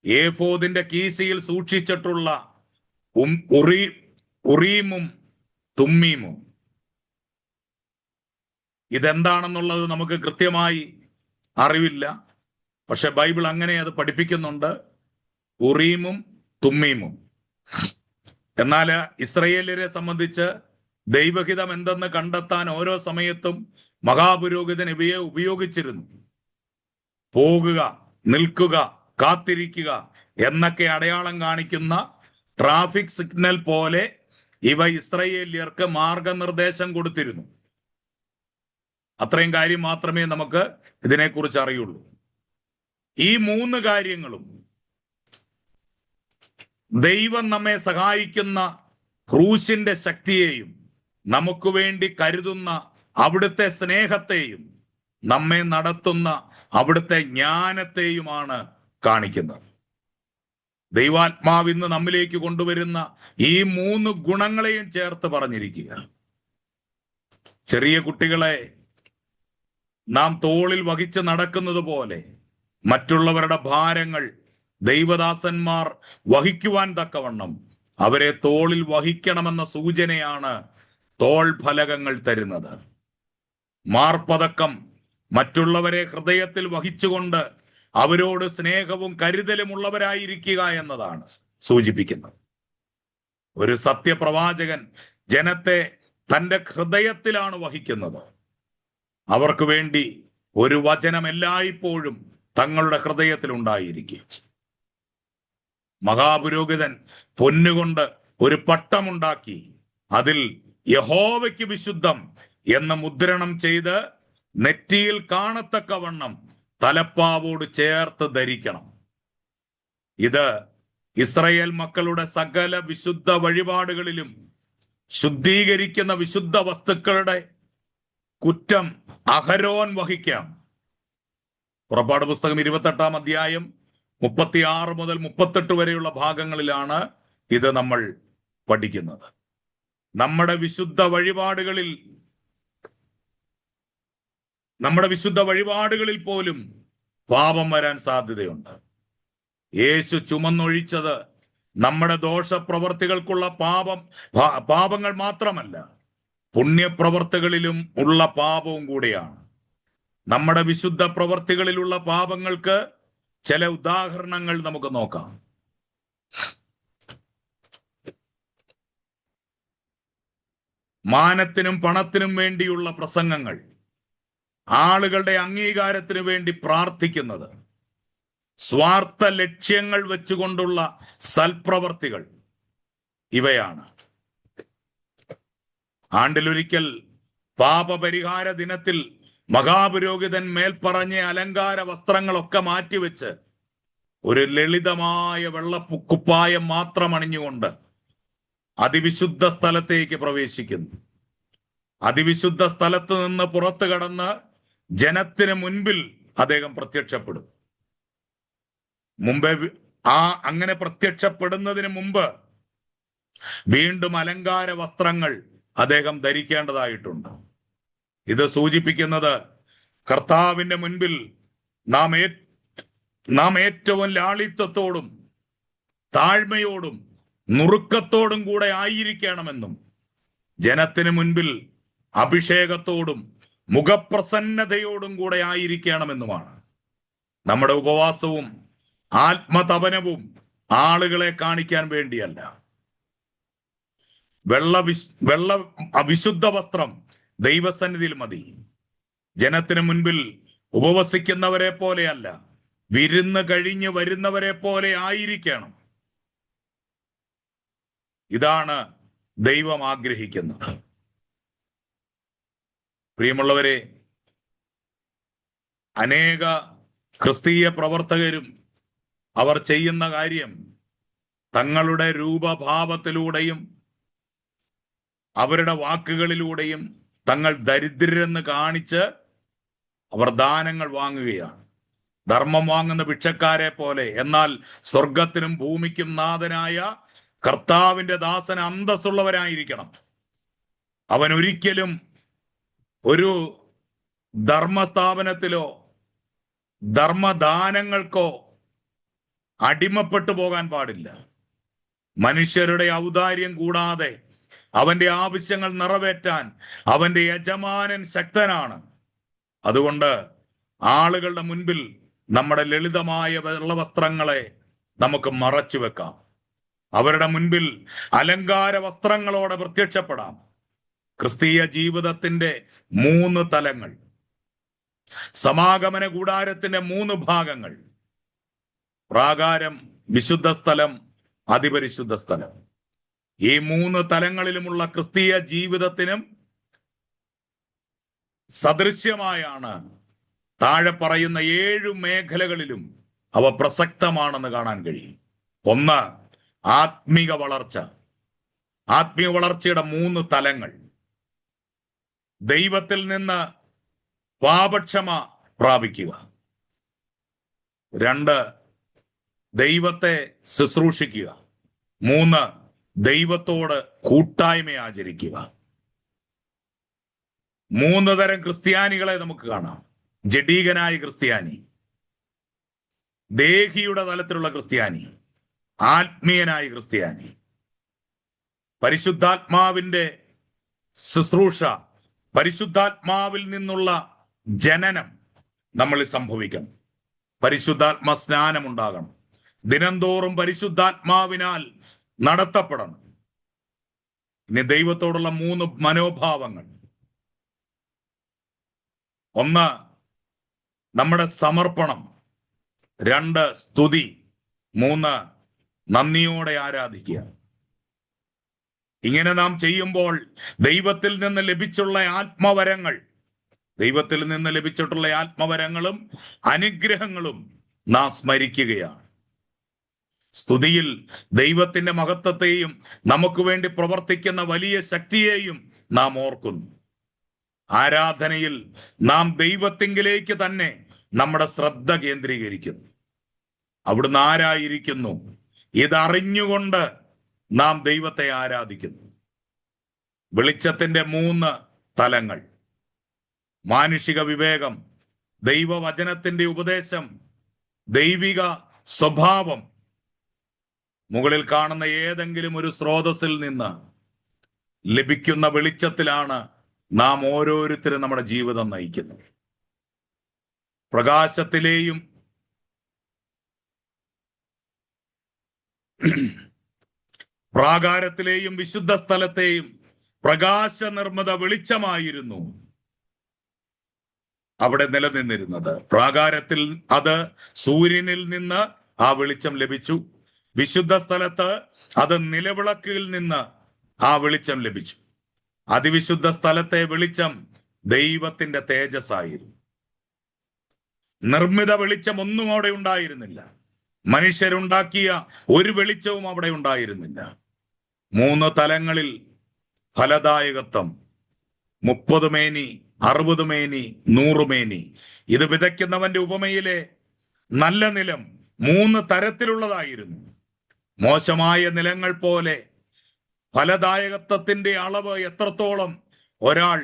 ഏഫോദിന്റെ കീശയിൽ സൂക്ഷിച്ചിട്ടുള്ള ഉറീമും തുമ്മീമും. ഇതെന്താണെന്നുള്ളത് നമുക്ക് കൃത്യമായി അറിവില്ല. പക്ഷെ ബൈബിൾ അങ്ങനെ അത് പഠിപ്പിക്കുന്നുണ്ട്, ഉറീമും തുമ്മീമും. എന്നാൽ ഇസ്രായേലിയരെ സംബന്ധിച്ച് ദൈവഹിതം എന്തെന്ന് കണ്ടെത്താൻ ഓരോ സമയത്തും മഹാപുരോഹിതൻ ഇവയെ ഉപയോഗിച്ചിരുന്നു. പോകുക, നിൽക്കുക, കാത്തിരിക്കുക എന്നൊക്കെ അടയാളം കാണിക്കുന്ന ട്രാഫിക് സിഗ്നൽ പോലെ ഇവ ഇസ്രായേല്യർക്ക് മാർഗനിർദ്ദേശം കൊടുത്തിരുന്നു. അത്രയും കാര്യം മാത്രമേ നമുക്ക് ഇതിനെക്കുറിച്ച് അറിയുള്ളൂ. ഈ 3 കാര്യങ്ങളും ദൈവം നമ്മെ സഹായിക്കുന്ന ക്രൂശിന്റെ ശക്തിയെയും നമുക്ക് വേണ്ടി കരുതുന്ന അവിടുത്തെ സ്നേഹത്തെയും നമ്മെ നടത്തുന്ന അവിടുത്തെ ജ്ഞാനത്തെയുമാണ് കാണിക്കുന്നത്. ദൈവാത്മാവ് ഇന്ന് നമ്മിലേക്ക് കൊണ്ടുവരുന്ന ഈ 3 ഗുണങ്ങളെയും ചേർത്ത് പറഞ്ഞിരിക്കുക. ചെറിയ കുട്ടികളെ നാം തോളിൽ വഹിച്ച് നടക്കുന്നത് പോലെ മറ്റുള്ളവരുടെ ഭാരങ്ങൾ ദൈവദാസന്മാർ വഹിക്കുവാൻ തക്കവണ്ണം അവരെ തോളിൽ വഹിക്കണമെന്ന സൂചനയാണ് തോൾ ഫലകങ്ങൾ തരുന്നത്. മാർപ്പതക്കം മറ്റുള്ളവരെ ഹൃദയത്തിൽ വഹിച്ചുകൊണ്ട് അവരോട് സ്നേഹവും കരുതലും ഉള്ളവരായിരിക്കുക എന്നതാണ് സൂചിപ്പിക്കുന്നത്. ഒരു സത്യപ്രവാചകൻ ജനത്തെ തൻ്റെ ഹൃദയത്തിലാണ് വഹിക്കുന്നത്. അവർക്ക് വേണ്ടി ഒരു വചനം എല്ലായ്പ്പോഴും തങ്ങളുടെ ഹൃദയത്തിൽ ഉണ്ടായിരിക്കും. മഹാപുരോഹിതൻ പൊന്നുകൊണ്ട് ഒരു പട്ടമുണ്ടാക്കി അതിൽ യഹോവയ്ക്ക് വിശുദ്ധം എന്ന് മുദ്രണം ചെയ്ത് നെറ്റിയിൽ കാണത്തക്കവണ്ണം തലപ്പാവോട് ചേർത്ത് ധരിക്കണം. ഇത് ഇസ്രായേൽ മക്കളുടെ സകല വിശുദ്ധ വഴിപാടുകളിലും ശുദ്ധീകരിക്കുന്ന വിശുദ്ധ വസ്തുക്കളുടെ കുറ്റം അഹരോൻ വഹിക്കാം. പുറപ്പാട് പുസ്തകം 28-ാം അധ്യായം 36 മുതൽ 38 വരെയുള്ള ഭാഗങ്ങളിലാണ് ഇത് നമ്മൾ പഠിക്കുന്നത്. നമ്മുടെ വിശുദ്ധ വഴിപാടുകളിൽ പോലും പാപം വരാൻ സാധ്യതയുണ്ട്. യേശു ചുമന്നൊഴിച്ചത് നമ്മുടെ ദോഷപ്രവർത്തികൾക്കുള്ള പാപങ്ങൾ മാത്രമല്ല, പുണ്യപ്രവർത്തികളിലും ഉള്ള പാപവും കൂടിയാണ്. നമ്മുടെ വിശുദ്ധ പ്രവർത്തികളിലുള്ള പാപങ്ങൾക്ക് ചില ഉദാഹരണങ്ങൾ നമുക്ക് നോക്കാം. മാനത്തിനും പണത്തിനും വേണ്ടിയുള്ള പ്രസംഗങ്ങൾ, ആളുകളുടെ അംഗീകാരത്തിനു വേണ്ടി പ്രാർത്ഥിക്കുന്നത്, സ്വാർത്ഥ ലക്ഷ്യങ്ങൾ വെച്ചുകൊണ്ടുള്ള സൽപ്രവർത്തികൾ, ഇവയാണ്. ആണ്ടിലൊരിക്കൽ പാപപരിഹാര ദിനത്തിൽ മഹാപുരോഹിതൻ മേൽപ്പറഞ്ഞ അലങ്കാര വസ്ത്രങ്ങളൊക്കെ മാറ്റിവെച്ച് ഒരു ലളിതമായ വെള്ളക്കുപ്പായം മാത്രം അണിഞ്ഞുകൊണ്ട് അതിവിശുദ്ധ സ്ഥലത്തേക്ക് പ്രവേശിക്കുന്നു. അതിവിശുദ്ധ സ്ഥലത്ത് നിന്ന് പുറത്തു കടന്ന് ജനത്തിന് മുൻപിൽ അദ്ദേഹം പ്രത്യക്ഷപ്പെടും. അങ്ങനെ പ്രത്യക്ഷപ്പെടുന്നതിന് മുമ്പ് വീണ്ടും അലങ്കാര വസ്ത്രങ്ങൾ അദ്ദേഹം ധരിക്കേണ്ടതായിട്ടുണ്ട്. ഇത് സൂചിപ്പിക്കുന്നത് കർത്താവിന്റെ മുൻപിൽ നാം ഏറ്റവും ലാളിത്യത്തോടും താഴ്മയോടും നുറുക്കത്തോടും കൂടെ ആയിരിക്കണമെന്നും ജനത്തിന് മുൻപിൽ അഭിഷേകത്തോടും മുഖപ്രസന്നതയോടും കൂടെ ആയിരിക്കണമെന്നുമാണ്. നമ്മുടെ ഉപവാസവും ആത്മതപനവും ആളുകളെ കാണിക്കാൻ വേണ്ടിയല്ല. വിശുദ്ധ വസ്ത്രം ദൈവസന്നിധിയിൽ മതി. ജനത്തിന് മുൻപിൽ ഉപവസിക്കുന്നവരെ പോലെയല്ല, വിരുന്ന് കഴിഞ്ഞ് വരുന്നവരെ പോലെ ആയിരിക്കണം. ഇതാണ് ദൈവം ആഗ്രഹിക്കുന്നത്. പ്രിയമുള്ളവരെ, അനേക ക്രിസ്തീയ പ്രവർത്തകരും അവർ ചെയ്യുന്ന കാര്യം തങ്ങളുടെ രൂപഭാവത്തിലൂടെയും അവരുടെ വാക്കുകളിലൂടെയും തങ്ങൾ ദരിദ്രരെന്ന് കാണിച്ച് അവർ ദാനങ്ങൾ വാങ്ങുകയാണ്. ധർമ്മം വാങ്ങുന്ന ഭിക്ഷക്കാരെ പോലെ. എന്നാൽ സ്വർഗത്തിനും ഭൂമിക്കും നാഥനായ കർത്താവിന്റെ ദാസൻ അന്തസ്സുള്ളവരായിരിക്കണം. അവൻ ഒരിക്കലും ഒരു ധർമ്മസ്ഥാപനത്തിലോ ധർമ്മദാനങ്ങൾക്കോ അടിമപ്പെട്ടു പോകാൻ പാടില്ല. മനുഷ്യരുടെ ഔദാര്യം കൂടാതെ അവന്റെ ആവശ്യങ്ങൾ നിറവേറ്റാൻ അവന്റെ യജമാനൻ ശക്തനാണ്. അതുകൊണ്ട് ആളുകളുടെ മുൻപിൽ നമ്മുടെ ലളിതമായ വെള്ളവസ്ത്രങ്ങളെ നമുക്ക് മറച്ചു വെക്കാം. അവരുടെ മുൻപിൽ അലങ്കാര വസ്ത്രങ്ങളോടെ പ്രത്യക്ഷപ്പെടാം. ക്രിസ്തീയ ജീവിതത്തിന്റെ 3 തലങ്ങൾ, സമാഗമന കൂടാരത്തിന്റെ 3 ഭാഗങ്ങൾ, പ്രാകാരം, വിശുദ്ധ സ്ഥലം, അതിപരിശുദ്ധ സ്ഥലം. ഈ 3 തലങ്ങളിലുമുള്ള ക്രിസ്തീയ ജീവിതത്തിനും സദൃശ്യമായാണ് താഴെ പറയുന്ന 7 മേഖലകളിലും അവ പ്രസക്തമാണെന്ന് കാണാൻ കഴിയും. 1, ആത്മീക വളർച്ച. ആത്മീയ വളർച്ചയുടെ 3 തലങ്ങൾ. ദൈവത്തിൽ നിന്ന് പാപക്ഷമ പ്രാപിക്കുക. 2, ദൈവത്തെ ശുശ്രൂഷിക്കുക. 3, ദൈവത്തോട് കൂട്ടായ്മ ആചരിക്കുക. 3 തരം ക്രിസ്ത്യാനികളെ നമുക്ക് കാണാം. ജഡീകനായ ക്രിസ്ത്യാനി, ദേഹിയുടെ തലത്തിലുള്ള ക്രിസ്ത്യാനി, ആത്മീയനായ ക്രിസ്ത്യാനി. പരിശുദ്ധാത്മാവിന്റെ ശുശ്രൂഷ, പരിശുദ്ധാത്മാവിൽ നിന്നുള്ള ജനനം നമ്മളിൽ സംഭവിക്കണം. പരിശുദ്ധാത്മ സ്നാനം ഉണ്ടാകണം. ദിനംതോറും പരിശുദ്ധാത്മാവിനാൽ നടത്തപ്പെടണം. ഇനി ദൈവത്തോടുള്ള 3 മനോഭാവങ്ങൾ. 1, നമ്മുടെ സമർപ്പണം. 2, സ്തുതി. 3, നന്ദിയോടെ ആരാധിക്കുക. ഇങ്ങനെ നാം ചെയ്യുമ്പോൾ ദൈവത്തിൽ നിന്ന് ലഭിച്ചുള്ള ആത്മവരങ്ങളും അനുഗ്രഹങ്ങളും നാം സ്മരിക്കുകയാണ്. സ്തുതിയിൽ ദൈവത്തിന്റെ മഹത്വത്തെയും നമുക്ക് വേണ്ടി പ്രവർത്തിക്കുന്ന വലിയ ശക്തിയെയും നാം ഓർക്കുന്നു. ആരാധനയിൽ നാം ദൈവത്തിങ്കിലേക്ക് തന്നെ നമ്മുടെ ശ്രദ്ധ കേന്ദ്രീകരിക്കുന്നു. അവിടുന്ന് ആരായിരിക്കുന്നു ഇതറിഞ്ഞുകൊണ്ട് നാം ദൈവത്തെ ആരാധിക്കുന്നു. വെളിച്ചത്തിന്റെ 3 തലങ്ങൾ. മാനുഷിക വിവേകം, ദൈവവചനത്തിന്റെ ഉപദേശം, ദൈവിക സ്വഭാവം. മുകളിൽ കാണുന്ന ഏതെങ്കിലും ഒരു സ്രോതസ്സിൽ നിന്ന് ലഭിക്കുന്ന വെളിച്ചത്തിലാണ് നാം ഓരോരുത്തരും നമ്മുടെ ജീവിതം നയിക്കുന്നത്. പ്രകാശത്തിലെയും പ്രാകാരത്തിലെയും വിശുദ്ധ സ്ഥലത്തെയും പ്രകാശ നിർമ്മിത വെളിച്ചമായിരുന്നു അവിടെ നിലനിന്നിരുന്നത്. പ്രാകാരത്തിൽ അത് സൂര്യനിൽ നിന്ന് ആ വെളിച്ചം ലഭിച്ചു. വിശുദ്ധ സ്ഥലത്ത് അത് നിലവിളക്കിൽ നിന്ന് ആ വെളിച്ചം ലഭിച്ചു. അതിവിശുദ്ധ സ്ഥലത്തെ വെളിച്ചം ദൈവത്തിന്റെ തേജസ്സായിരുന്നു. നിർമ്മിത വെളിച്ചം ഒന്നും അവിടെ ഉണ്ടായിരുന്നില്ല. മനുഷ്യരുണ്ടാക്കിയ ഒരു വെളിച്ചവും അവിടെ ഉണ്ടായിരുന്നില്ല. 3 തലങ്ങളിൽ ഫലദായകത്വം. 30 മേനി, 60 മേനി, 100 മേനി. ഇത് വിതയ്ക്കുന്നവന്റെ ഉപമയിലെ നല്ല നിലം 3 തരത്തിലുള്ളതായിരുന്നു. മോശമായ നിലങ്ങൾ പോലെ ഫലദായകത്വത്തിന്റെ അളവ് എത്രത്തോളം ഒരാൾ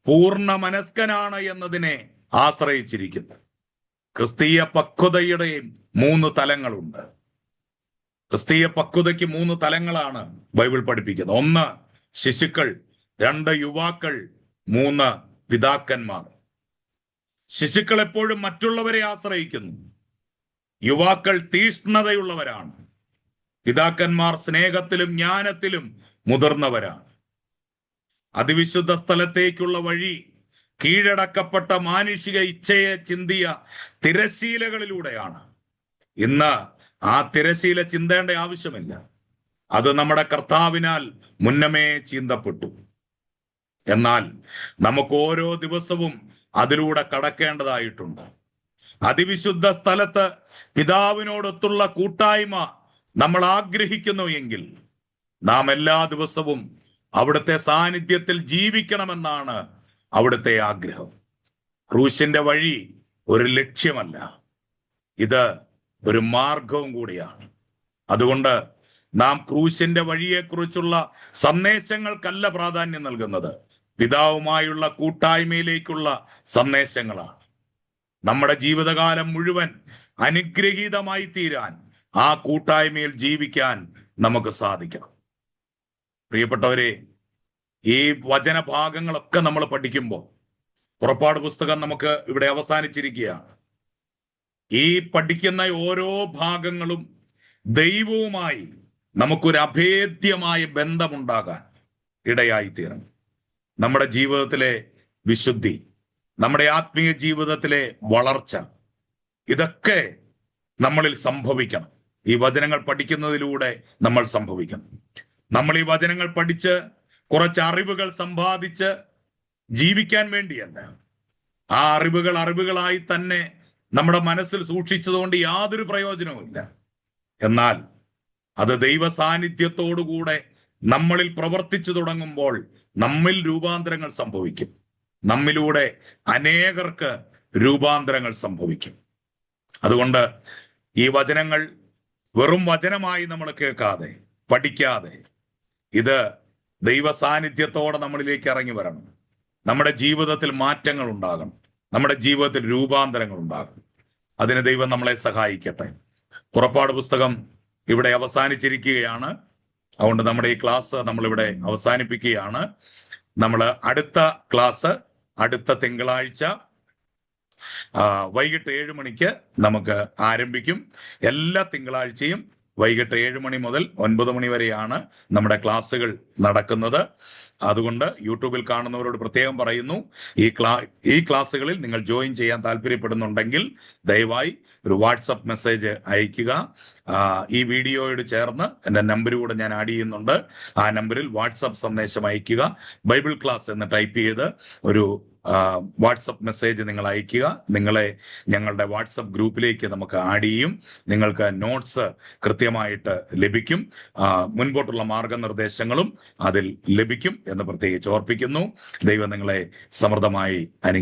പൂർണ്ണ മനസ്കനാണ് എന്നതിനെ ആശ്രയിച്ചിരിക്കുന്നു. ക്രിസ്തീയ പക്വതയുടെയും 3 തലങ്ങളുണ്ട്. ക്രിസ്തീയ പക്വതയ്ക്ക് 3 തലങ്ങളാണ് ബൈബിൾ പഠിപ്പിക്കുന്നത്. 1, ശിശുക്കൾ. 2, യുവാക്കൾ. 3, പിതാക്കന്മാർ. ശിശുക്കൾ എപ്പോഴും മറ്റുള്ളവരെ ആശ്രയിക്കുന്നു. യുവാക്കൾ തീഷ്ണതയുള്ളവരാണ്. പിതാക്കന്മാർ സ്നേഹത്തിലും ജ്ഞാനത്തിലും മുതിർന്നവരാണ്. അതിവിശുദ്ധ സ്ഥലത്തേക്കുള്ള വഴി കീഴടക്കപ്പെട്ട മാനുഷിക ഇച്ഛയെ ചിന്തിയ തിരശീലകളിലൂടെയാണ്. ഇന്ന് ആ തിരശീല ചിന്തേണ്ട ആവശ്യമില്ല. അത് നമ്മുടെ കർത്താവിനാൽ മുന്നമേ ചിന്തപ്പെട്ടു. എന്നാൽ നമുക്ക് ഓരോ ദിവസവും അതിലൂടെ കടക്കേണ്ടതായിട്ടുണ്ട്. അതിവിശുദ്ധ സ്ഥലത്ത് പിതാവിനോടൊത്തുള്ള കൂട്ടായ്മ നമ്മൾ ആഗ്രഹിക്കുന്നു എങ്കിൽ നാം എല്ലാ ദിവസവും അവിടുത്തെ സാന്നിധ്യത്തിൽ ജീവിക്കണമെന്നാണ് അവിടുത്തെ ആഗ്രഹം. ക്രൂശിന്റെ വഴി ഒരു ലക്ഷ്യമല്ല, ഇത് ഒരു മാർഗവും കൂടിയാണ്. അതുകൊണ്ട് നാം ക്രൂശിന്റെ വഴിയെക്കുറിച്ചുള്ള സന്ദേശങ്ങൾക്കല്ല പ്രാധാന്യം നൽകുന്നത്, പിതാവുമായുള്ള കൂട്ടായ്മയിലേക്കുള്ള സന്ദേശങ്ങളാണ്. നമ്മുടെ ജീവിതകാലം മുഴുവൻ അനുഗ്രഹീതമായി തീരാൻ ആ കൂട്ടായ്മയിൽ ജീവിക്കാൻ നമുക്ക് സാധിക്കണം. പ്രിയപ്പെട്ടവരെ, ഈ വചനഭാഗങ്ങളൊക്കെ നമ്മൾ പഠിക്കുമ്പോൾ പുറപ്പാട് പുസ്തകം നമുക്ക് ഇവിടെ അവസാനിച്ചിരിക്കുകയാണ്. ഈ പഠിക്കുന്ന ഓരോ ഭാഗങ്ങളും ദൈവവുമായി നമുക്കൊരു അഭേദ്യമായ ബന്ധമുണ്ടാകാൻ ഇടയായിത്തീരണം. നമ്മുടെ ജീവിതത്തിലെ വിശുദ്ധി, നമ്മുടെ ആത്മീയ ജീവിതത്തിലെ വളർച്ച, ഇതൊക്കെ നമ്മളിൽ സംഭവിക്കണം. ഈ വചനങ്ങൾ പഠിക്കുന്നതിലൂടെ നമ്മൾ സംഭവിക്കണം. നമ്മൾ ഈ വചനങ്ങൾ പഠിച്ച് കുറച്ച് അറിവുകൾ സമ്പാദിച്ച് ജീവിക്കാൻ വേണ്ടിയല്ല. ആ അറിവുകൾ അറിവുകളായി തന്നെ നമ്മുടെ മനസ്സിൽ സൂക്ഷിച്ചതുകൊണ്ട് യാതൊരു പ്രയോജനവുമില്ല. എന്നാൽ അത് ദൈവ സാന്നിധ്യത്തോടുകൂടെ നമ്മളിൽ പ്രവർത്തിച്ചു തുടങ്ങുമ്പോൾ നമ്മിൽ രൂപാന്തരങ്ങൾ സംഭവിക്കും. നമ്മിലൂടെ അനേകർക്ക് രൂപാന്തരങ്ങൾ സംഭവിക്കും. അതുകൊണ്ട് ഈ വചനങ്ങൾ വെറും വചനമായി നമ്മൾ കേൾക്കാതെ, പഠിക്കാതെ, ഇത് ദൈവ സാന്നിധ്യത്തോടെ നമ്മളിലേക്ക് ഇറങ്ങി വരണം. നമ്മുടെ ജീവിതത്തിൽ മാറ്റങ്ങൾ ഉണ്ടാകണം. നമ്മുടെ ജീവിതത്തിൽ രൂപാന്തരങ്ങൾ ഉണ്ടാകണം. അതിന് ദൈവം നമ്മളെ സഹായിക്കട്ടെ. പുറപ്പാട് പുസ്തകം ഇവിടെ അവസാനിച്ചിരിക്കുകയാണ്. അതുകൊണ്ട് നമ്മുടെ ഈ ക്ലാസ് നമ്മളിവിടെ അവസാനിപ്പിക്കുകയാണ്. നമ്മൾ അടുത്ത ക്ലാസ് അടുത്ത തിങ്കളാഴ്ച വൈകിട്ട് 7 മണിക്ക് നമുക്ക് ആരംഭിക്കും. എല്ലാ തിങ്കളാഴ്ചയും വൈകിട്ട് 7 മണി മുതൽ 9 മണി വരെയാണ് നമ്മുടെ ക്ലാസ്സുകൾ നടക്കുന്നത്. അതുകൊണ്ട് യൂട്യൂബിൽ കാണുന്നവരോട് പ്രത്യേകം പറയുന്നു, ഈ ക്ലാസ്സുകളിൽ നിങ്ങൾ ജോയിൻ ചെയ്യാൻ താല്പര്യപ്പെടുന്നുണ്ടെങ്കിൽ ദയവായി ഒരു വാട്സപ്പ് മെസ്സേജ് അയക്കുക. ഈ വീഡിയോയോട് ചേർന്ന് എൻ്റെ നമ്പർ കൂടെ ഞാൻ ആഡ് ചെയ്യുന്നുണ്ട്. ആ നമ്പറിൽ വാട്സപ്പ് സന്ദേശം അയക്കുക. ബൈബിൾ ക്ലാസ് എന്ന് ടൈപ്പ് ചെയ്ത് ഒരു വാട്സപ്പ് മെസ്സേജ് നിങ്ങൾ അയക്കുക. നിങ്ങളെ ഞങ്ങളുടെ വാട്സപ്പ് ഗ്രൂപ്പിലേക്ക് നമുക്ക് ആഡ് ചെയ്യും. നിങ്ങൾക്ക് നോട്ട്സ് കൃത്യമായിട്ട് ലഭിക്കും. മുൻപോട്ടുള്ള മാർഗനിർദ്ദേശങ്ങളും അതിൽ ലഭിക്കും എന്ന് പ്രത്യേകിച്ച് ഓർപ്പിക്കുന്നു. ദൈവം നിങ്ങളെ സമൃദ്ധമായി